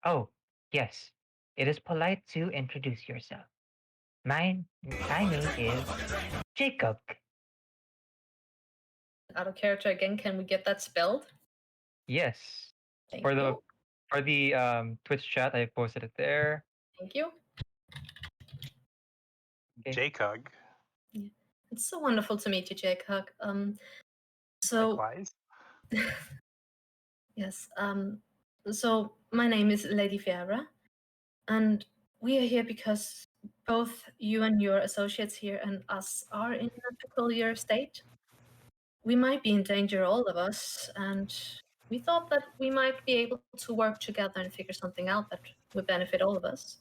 Oh, yes. It is polite to introduce yourself. My name is Jacob. Out of character again, can we get that spelled? Yes. Thank For you. the Twitch chat, I posted it there. Thank you. Okay. Jacog. Yeah. It's so wonderful to meet you, Jacob. So Likewise. yes. So my name is Lady Fiera, and we are here because both you and your associates here and us are in a peculiar state. We might be in danger, all of us, and we thought that we might be able to work together and figure something out that would benefit all of us.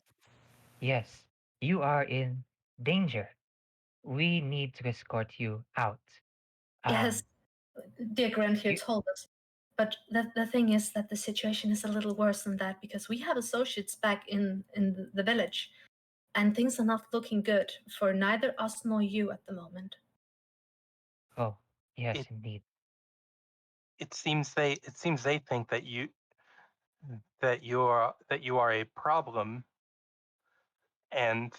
Yes, you are in danger. We need to escort you out. Yes, dear Grant here you- told us. But the thing is that the situation is a little worse than that because we have associates back in the village, and things are not looking good for neither us nor you at the moment. Oh, yes, It- indeed. It seems they think that you are a problem and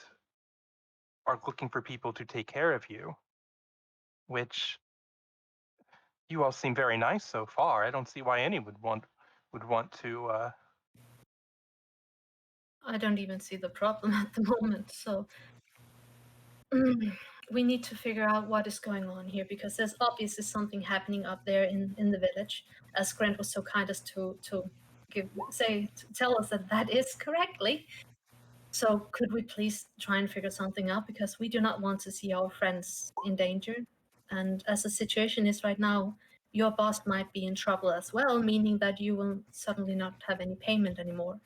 are looking for people to take care of you, which you all seem very nice so far. I don't see why anyone would want to. I don't even see the problem at the moment, so we need to figure out what is going on here because there's obviously something happening up there in the village. As Grant was so kind as to tell us that is correctly. So could we please try and figure something out because we do not want to see our friends in danger. And as the situation is right now, your boss might be in trouble as well, meaning that you will suddenly not have any payment anymore.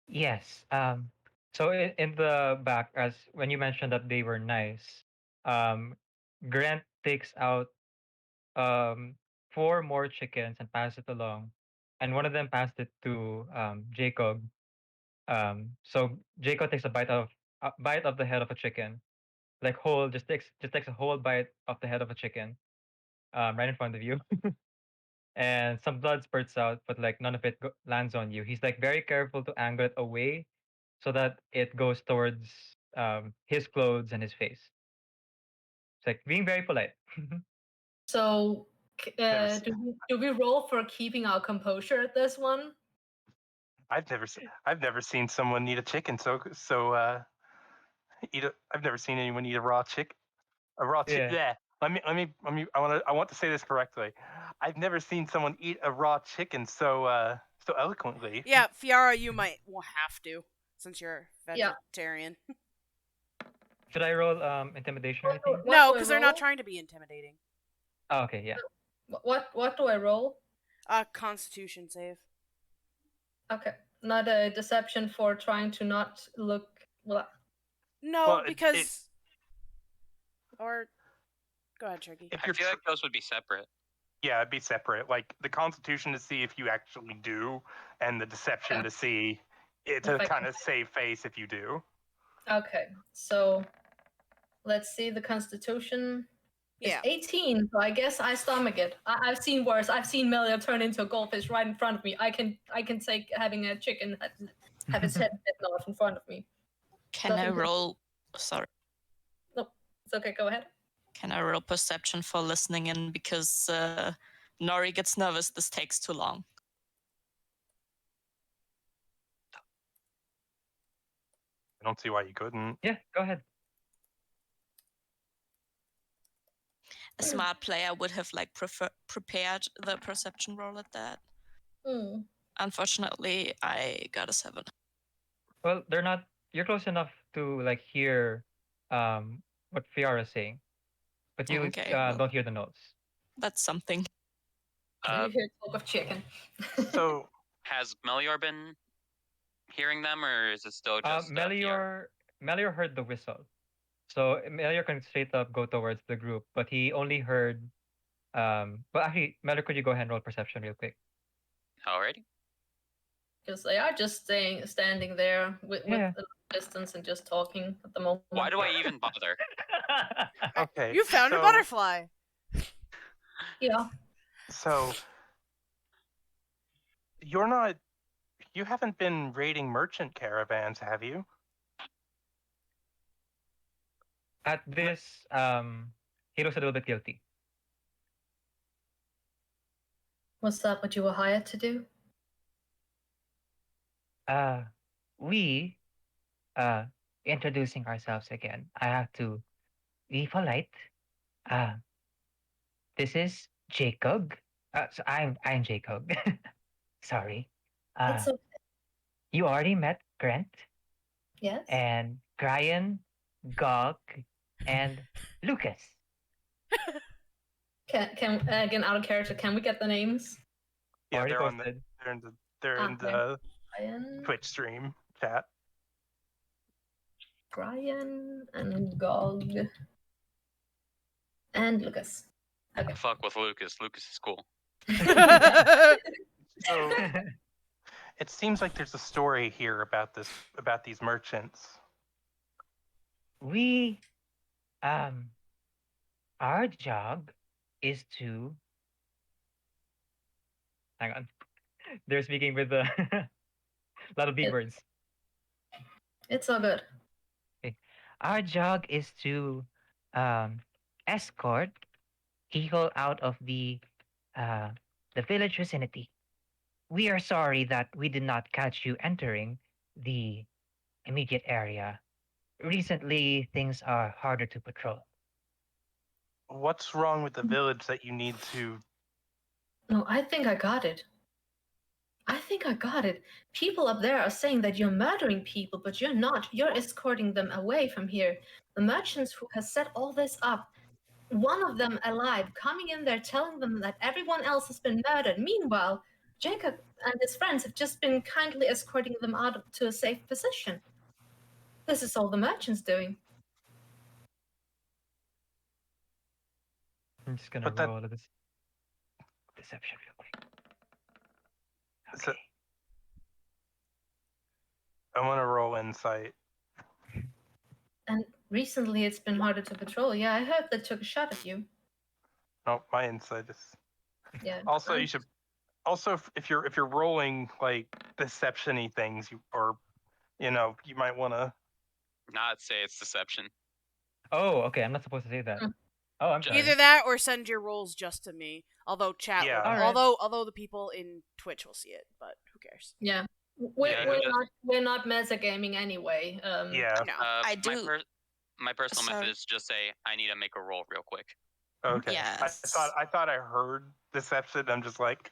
Yes. So in the back, as when you mentioned that they were nice, Grant takes out four more chickens and passes it along, and one of them passed it to Jacob. So Jacob takes a bite of the head of a chicken, like whole, just takes a whole bite of the head of a chicken, right in front of you, and some blood spurts out, but like none of it lands on you. He's like very careful to angle it away so that it goes towards his clothes and his face. It's like being very polite. So, Never s- do we roll for keeping our composure at this one? I've never seen someone need a chicken so I've never seen anyone eat a raw chick. A raw chick. Yeah. Yeah. Let me. I want to say this correctly. I've never seen someone eat a raw chicken so eloquently. Yeah, Fiara, you might have to, since you're Yeah. vegetarian. Should I roll intimidation or What do, anything? what No, do I because they're not roll? trying to be intimidating. Oh, okay, yeah. What do I roll? Constitution save. Okay, not a deception for trying to not look. Well, No, Well, because. Or. Go ahead, Tricky. if I you're feel like those would be separate. yeah, it'd be separate. Like the Constitution to see if you actually do, and the Deception Yeah. to see it If to I kind can- of save face if you do. Okay, so let's see. The Constitution is Yeah. 18, so I guess I stomach it. I've seen worse. I've seen Melior turn into a goldfish right in front of me. I can take having a chicken have its head bitten off in front of me. Can I Nothing- roll? Sorry. It's okay. Go ahead. Can I roll perception for listening in because Nori gets nervous? This takes too long. I don't see why you couldn't. Yeah, go ahead. A smart player would have like prepared the perception roll at that. Hmm. Unfortunately, I got a 7. Well, they're not. You're close enough to like hear what Fiara's saying, but you Okay, well. don't hear the notes. That's something. You hear talk of chicken. So Has Melior been hearing them, or is it still just Melior heard the whistle, so Melior can straight up go towards the group, but he only heard. Well, actually, Melior, could you go ahead and roll perception real quick? Alrighty. Because they are just standing there with Yeah. a distance and just talking at the moment. Why do I even bother? okay, You found a so- butterfly. Yeah. So you haven't been raiding merchant caravans, have you? At this, he looks a little bit guilty. Was that what you were hired to do? We, introducing ourselves again. I have to be polite. This is Jacob. So I'm Jacob. Sorry. It's okay. You already met Grant Yes. and Brian, Gog, and Lucas. Can again out of character? Can we get the names? Yeah, Already they're on the posted. they're in Okay. the Brian, Twitch stream chat. Brian, and Gog, and Lucas. Okay. Fuck with Lucas. Lucas is cool. So it seems like there's a story here about these merchants. We, our job is to. Hang on. They're speaking with a lot of big Yeah. words. It's all good. Our job is to escort people out of the village vicinity. We are sorry that we did not catch you entering the immediate area. Recently, things are harder to patrol. What's wrong with the village that you need to? No, I think I got it. I think I got it. People up there are saying that you're murdering people, but you're not. You're escorting them away from here. The merchants who has set all this up, one of them alive, coming in there telling them that everyone else has been murdered. Meanwhile, Jacob and his friends have just been kindly escorting them out to a safe position. This is all the merchants doing. I'm just gonna But that- roll all of this deception real quick. So- Okay. I want to roll insight. And recently it's been harder to patrol. Yeah, I heard they took a shot at you. No, my insight is. Yeah. Also, you should. Also, if you're rolling like deception-y things, you might want to. Not say it's deception. Oh, okay. I'm not supposed to say that. Mm. Oh, I'm sorry. Either that or send your rolls just to me. Although chat, Yeah. will, Alright. although the people in Twitch will see it, but who cares? Yeah. We're, Yeah, we're not metagaming anyway. Yeah. No. I do. My personal method Sorry. is just say I need to make a roll real quick. Okay. Yes. I thought I heard deception. I'm just like,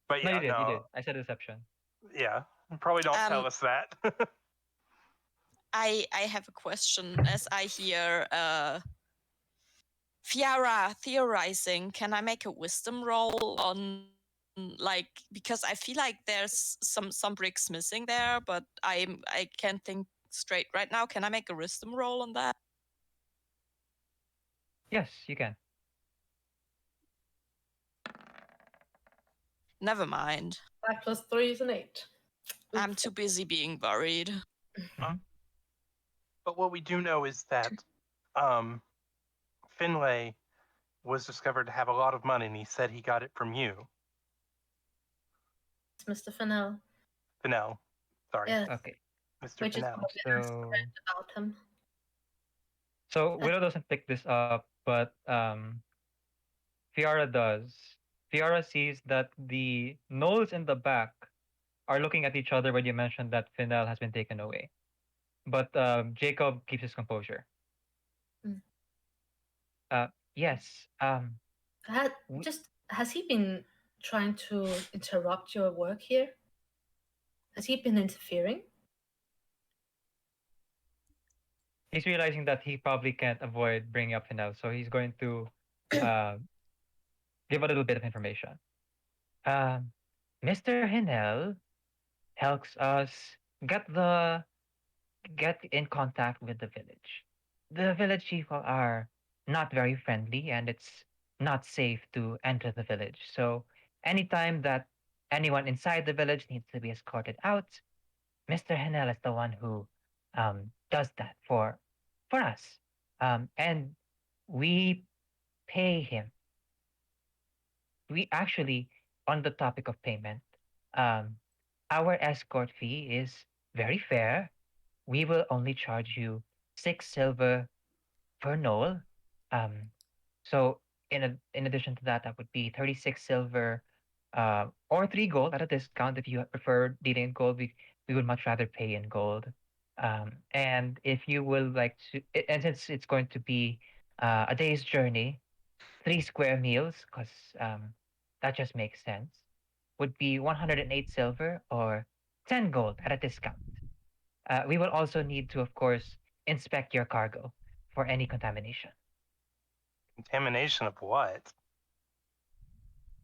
but No, yeah, you did. You no, did. I said deception. yeah. Probably don't tell us that. I have a question as I hear Fiara theorizing. Can I make a wisdom roll on like because I feel like there's some bricks missing there, but I can't think straight right now. Can I make a wisdom roll on that? Yes, you can. Never mind. 5 + 3 is an 8. I'm too busy being worried. But what we do know is that Finlay was discovered to have a lot of money, and he said he got it from you. It's Mr. Fennell. Fennell. Sorry. Yes. Okay. Mr. We just Fennell. want to So about him. so Willow doesn't pick this up, but Fiara does. Fiara sees that the gnolls in the back are looking at each other when you mentioned that Finel has been taken away. But Jacob keeps his composure. Mm. Yes. Has he been trying to interrupt your work here? Has he been interfering? He's realizing that he probably can't avoid bringing up Finel, so he's going to uh, give a little bit of information. Mr. Hinel helps us get in contact with the village. The village people are not very friendly, and it's not safe to enter the village. So anytime that anyone inside the village needs to be escorted out, Mr. Hinel is the one who does that for us. And we pay him. We actually, on the topic of payment, um, our escort fee is very fair. We will only charge you 6 silver per knoll. Um, so in addition to that, that would be 36 silver or 3 gold at a discount. If you prefer dealing in gold, we would much rather pay in gold. And if you would like to, and since it's going to be a day's journey, 3 square meals, because that just makes sense, would be 108 silver or 10 gold at a discount. We will also need to, of course, inspect your cargo for any contamination. Contamination of what?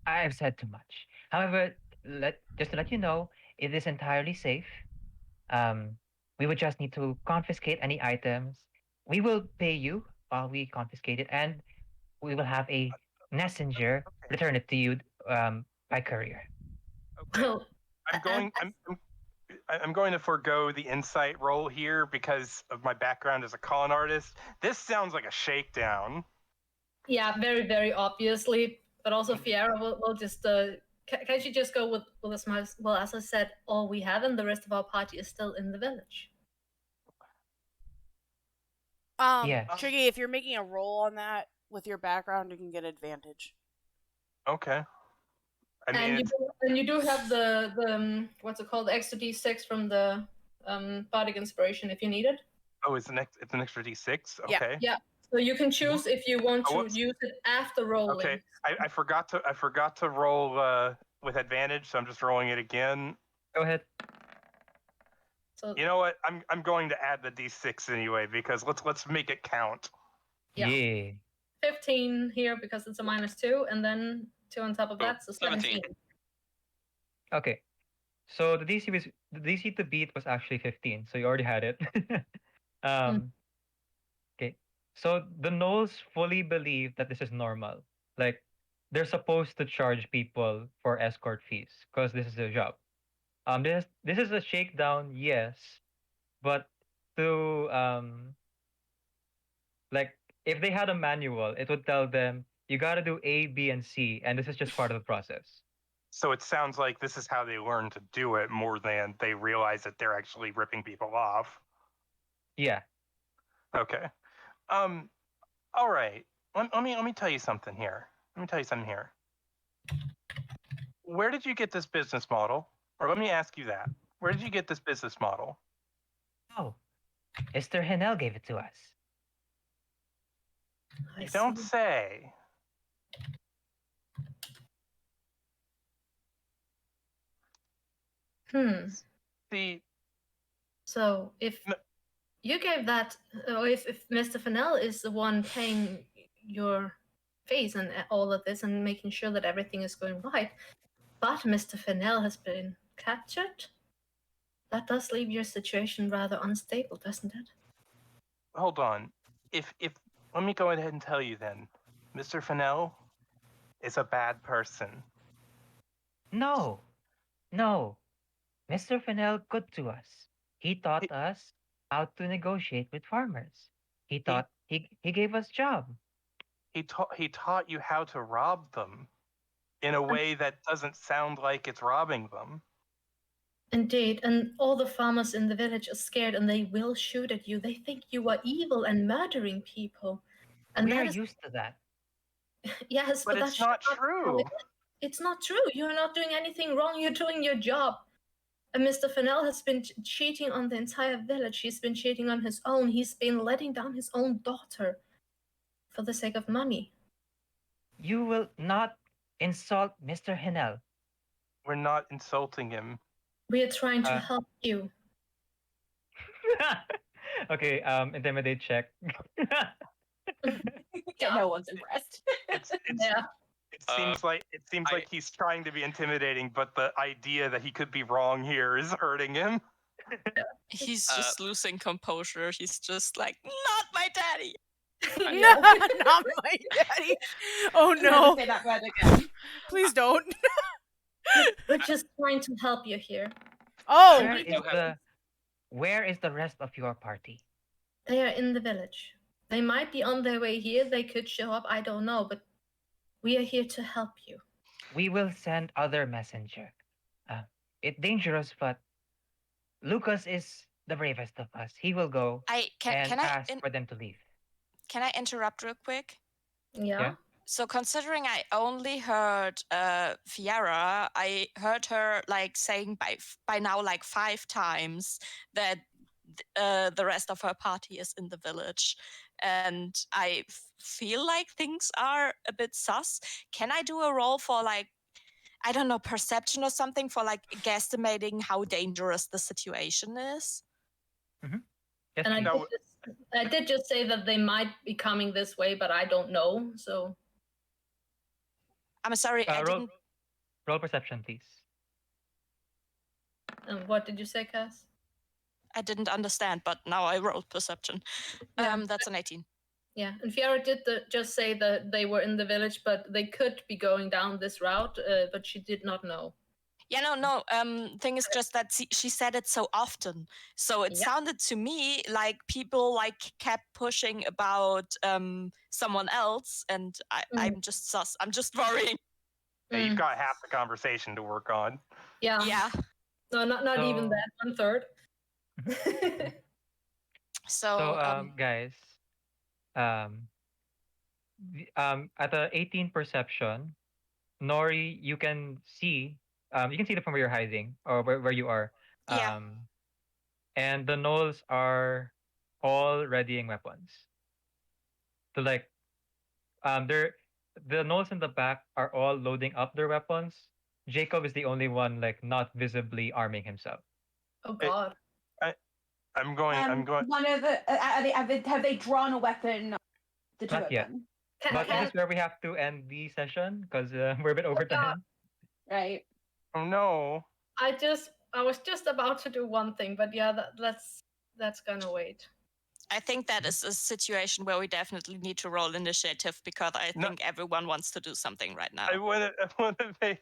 I've said too much. However, just to let you know, it is entirely safe. Um, we would just need to confiscate any items. We will pay you while we confiscate it, and we will have a messenger return it to you by courier. Okay. Well, I'm going to forego the insight roll here because of my background as a con artist. This sounds like a shakedown. yeah, very, very obviously. But also, Fiera will just. Can she just go with a smile? Well, as I said, all we have and the rest of our party is still in the village. Yes. Triggy, if you're making a roll on that with your background, you can get advantage. Okay. I mean, And you do have the what's it called, the extra D6 from the bardic inspiration if you need it. oh, it's an extra D6. Yeah. Okay. Yeah. So you can choose if you want Oh, to whoops. use it after rolling. Okay. I forgot to roll with advantage, so I'm just rolling it again. Go ahead. So You know what? I'm going to add the D6 anyway because let's make it count. Yeah. 15 here because it's a -2, and then 2 on top of that, so 17. Okay. So the DC to beat was actually 15, so you already had it. Okay. So the gnolls fully believe that this is normal. Like they're supposed to charge people for escort fees because this is their job. This is a shakedown, yes, but to like if they had a manual, it would tell them you got to do A, B, and C, and this is just part of the process. So it sounds like this is how they learn to do it more than they realize that they're actually ripping people off. Yeah. Okay. All right. Let me tell you something here. Where did you get this business model? Or let me ask you that. Where did you get this business model? Oh, Mr. Hinel gave it to us. I You don't see. say. See, So if No. you gave that, or if Mr. Fennell is the one paying your fees and all of this and making sure that everything is going right, but Mr. Fennell has been captured, that does leave your situation rather unstable, doesn't it? hold on. If let me go ahead and tell you then. Mr. Fennell is a bad person. No, no. Mr. Fennell good to us. He taught us how to negotiate with farmers. He gave us job. He taught you how to rob them in a way that doesn't sound like it's robbing them. Indeed, and all the farmers in the village are scared and they will shoot at you. They think you are evil and murdering people. And We are that is, used to that. yes, But but it's that's not how true. it's not true. You're not doing anything wrong. You're doing your job. And Mr. Fennell has been cheating on the entire village. He's been cheating on his own. He's been letting down his own daughter for the sake of money. You will not insult Mr. Hinel. We're not insulting him. We are trying to Uh, help you. Okay, intimidate check. Yeah, no one's impressed. It's Yeah. it seems like he's trying to be intimidating, but the idea that he could be wrong here is hurting him. He's just losing composure. He's just like, not my daddy. No, not my daddy. Oh Never no. say that word again. Please don't. We're just trying to help you here. Oh, Where is the rest of your party? They are in the village. They might be on their way here. They could show up. I don't know, but we are here to help you. We will send other messenger. It's dangerous, but Lucas is the bravest of us. He will go and ask for them to leave. Can I interrupt real quick? Yeah. So considering I only heard Fiera, I heard her like saying by now like 5 times that the rest of her party is in the village, and I feel like things are a bit sus. Can I do a roll for like, I don't know, perception or something for like guesstimating how dangerous the situation is? Mm-hmm. And I did just say that they might be coming this way, but I don't know. So I'm sorry, I didn't. Roll perception, please. What did you say, Cass? I didn't understand, but now I rolled perception. That's an 18. Yeah, and Fiora did just say that they were in the village, but they could be going down this route, but she did not know. Yeah, no. Thing is just that she said it so often, so it sounded to me like people like kept pushing about someone else, and I'm just sus. I'm just worrying. Yeah, you've got half the conversation to work on. Yeah. Yeah. No, not even that. 1/3. Guys, at the 18 perception, Nori, you can see them from where you're hiding or where you are. And the gnolls are all readying weapons. So like, the gnolls in the back are all loading up their weapons. Jacob is the only one like not visibly arming himself. Oh God. I'm going. One of the have they drawn a weapon? The two Not of yet. them. But this is where we have to end the session because we're a bit over time. Right. Oh no. I was just about to do one thing, but yeah, that's gonna wait. I think that is a situation where we definitely need to roll initiative because I think everyone wants to do something right now. I want to make.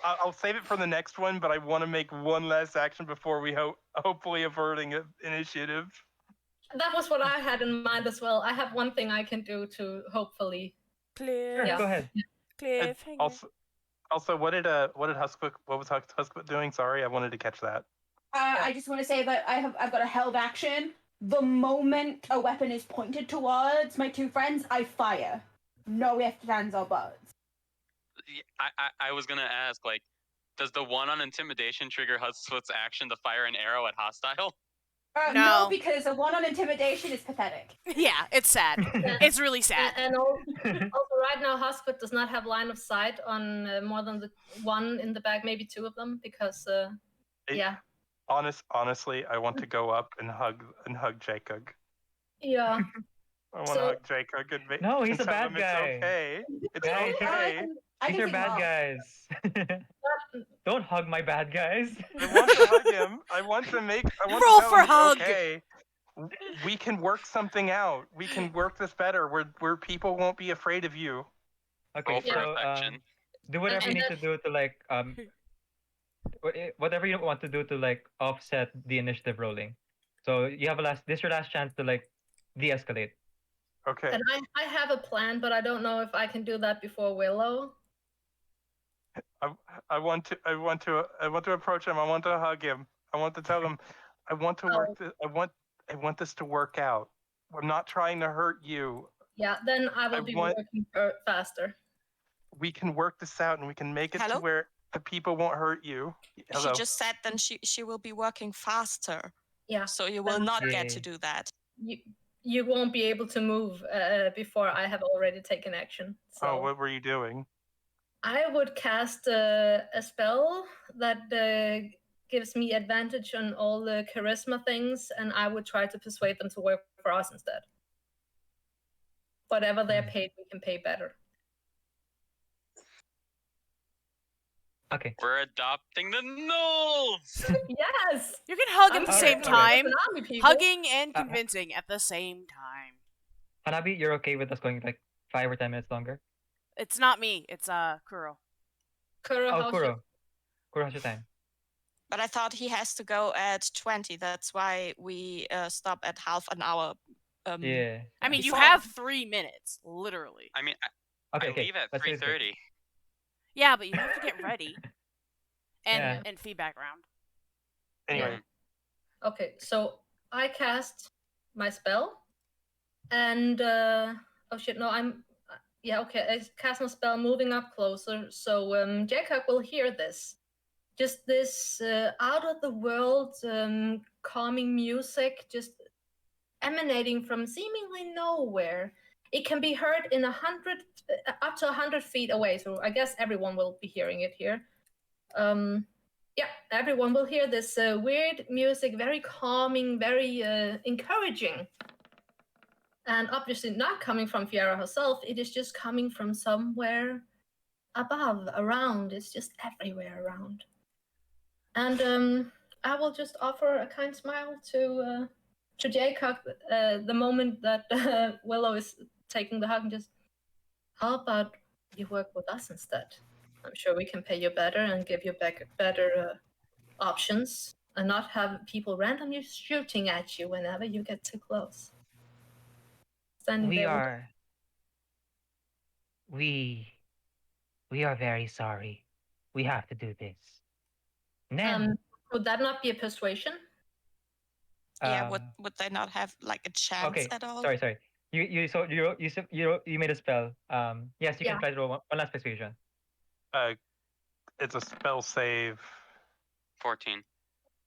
I'll save it for the next one, but I want to make one last action before we hopefully averting initiative. That was what I had in mind as well. I have one thing I can do to hopefully. Sure, go ahead. Cliffhanger. Also, what was Huskfoot doing? Sorry, I wanted to catch that. I just want to say that I've got a held action. The moment a weapon is pointed towards my two friends, I fire. No ifs, ands, or buts. I was gonna ask, like, Does the one on intimidation trigger Huskfoot's action to fire an arrow at hostile? No, No. because a one on intimidation is pathetic. Yeah, it's sad. It's really sad. And also right now, Huskfoot does not have line of sight on more than the one in the back, maybe two of them, because yeah. Honestly, I want to go up and hug Jacob. Yeah. I want to hug Jacob and No, he's and a tell bad him guy. it's okay. It's Guys, okay. These are bad guys. Don't hug my bad guys. I want to hug him. I want to Roll tell for him it's hug. okay. We can work something out. We can work this better. Where people won't be afraid of you. Okay, Roll for so affection. do whatever you need to do to like whatever you want to do to like offset the initiative rolling. So you have this is your last chance to like de-escalate. Okay. And I have a plan, but I don't know if I can do that before Willow. I want to approach him. I want to hug him. I want to tell him I want to work this. I want this to work out. I'm not trying to hurt you. Yeah, then I will be working faster. We can work this out and we can make it Hello? to where the people won't hurt you. Hello. She just said then she will be working faster. Yeah. So you will not get to do that. You won't be able to move before I have already taken action. So. Oh, what were you doing? I would cast a spell that gives me advantage on all the charisma things, and I would try to persuade them to work for us instead. Whatever they're paid, we can pay better. Okay. We're adopting the gnolls! Yes! You can hug at the I'm same here. time. Hanabi, people. Hugging and convincing at the same time. Hanabi, you're okay with us going like 5 or 10 minutes longer? It's not me. It's Kuro. Kuro, Kuro, how's your time? But I thought he has to go at 20. That's why we stop at half an hour. Yeah. I mean, you before. have 3 minutes, literally. I mean, Okay, I leave at let's do this. 3:30. Yeah, but you have to get ready. Yeah. And feedback round. Anyway. Okay, so I cast my spell, and oh shit, no, I cast my spell, moving up closer. So Jacob will hear this, just this out of the world calming music, just emanating from seemingly nowhere. It can be heard in up to 100 feet away. So I guess everyone will be hearing it here. Yeah, everyone will hear this weird music, very calming, very encouraging. And obviously not coming from Fiera herself, it is just coming from somewhere above, around. It's just everywhere around. And I will just offer a kind smile to Jacob the moment that Willow is taking the hug, and just, how about you work with us instead? I'm sure we can pay you better and give you better options, and not have people randomly shooting at you whenever you get too close. We are very sorry. We have to do this. Then, would that not be a persuasion? Yeah, would they not have like a chance at all? Sorry. You made a spell. Yes, you can try to roll one last persuasion. It's a spell save. 14.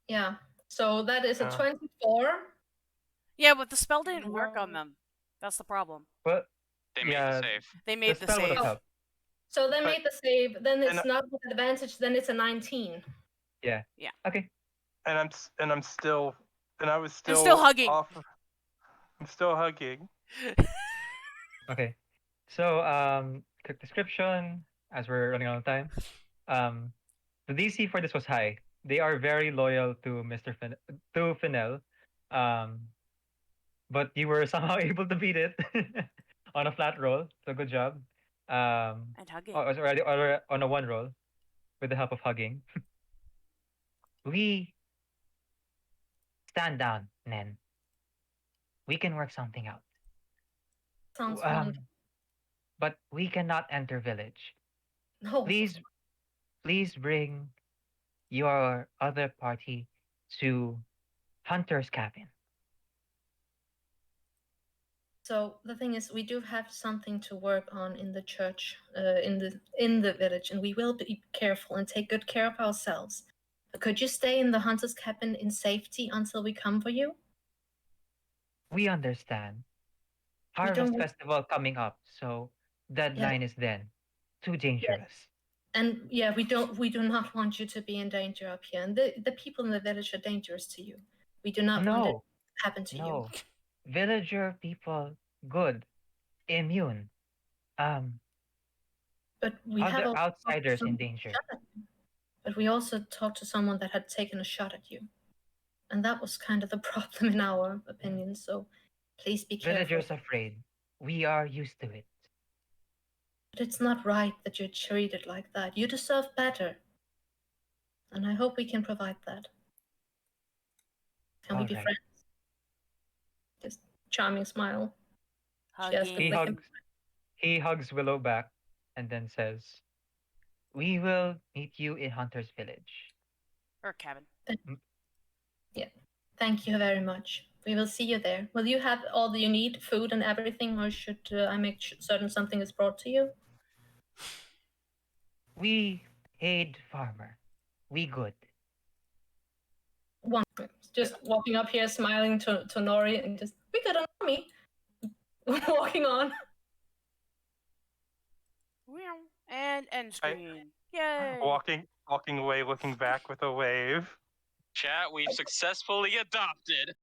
Yeah. So that is a 24. Yeah, but the spell didn't work on them. That's the problem. But they made the save. They made the save. So they made the save. Then it's not with advantage. Then it's a 19. Yeah. Okay. And I was still hugging. I'm still hugging. Okay. So quick description as we're running out of time. The DC for this was high. They are very loyal to Fennel. But you were somehow able to beat it on a flat roll. So good job. And hugging. Or on a 1 roll with the help of hugging. we stand down, Nen. We can work something out. Sounds fun. But we cannot enter village. No. Please bring your other party to Hunter's cabin. So the thing is, we do have something to work on in the church, in the village, and we will be careful and take good care of ourselves. But could you stay in the hunter's cabin in safety until we come for you? We understand. We don't Harvest want- festival coming up, so deadline is then. Too dangerous. And yeah, we do not want you to be in danger up here. And the people in the village are dangerous to you. We do not want it No, to happen to you. no. Villager people, good, immune. But we have Other also talked to outsiders in someone danger. shot at you. But we also talked to someone that had taken a shot at you. And that was kind of the problem in our opinion. So please be careful. Villagers afraid. We are used to it. But it's not right that you're treated like that. You deserve better. And I hope we can provide that. Can we All be right. friends? Just charming smile. She has the He Hugging. second. He hugs Willow back and then says, "We will meet you in Hunter's Village." Or cabin. Thank you very much. We will see you there. Will you have all that you need, food and everything, or should I make certain something is brought to you? We paid farmer. We good. One, just walking up here, smiling to Nori, and just, we got an army. Walking on. And end screen. Yay! Walking away, looking back with a wave. Chat, we've successfully adopted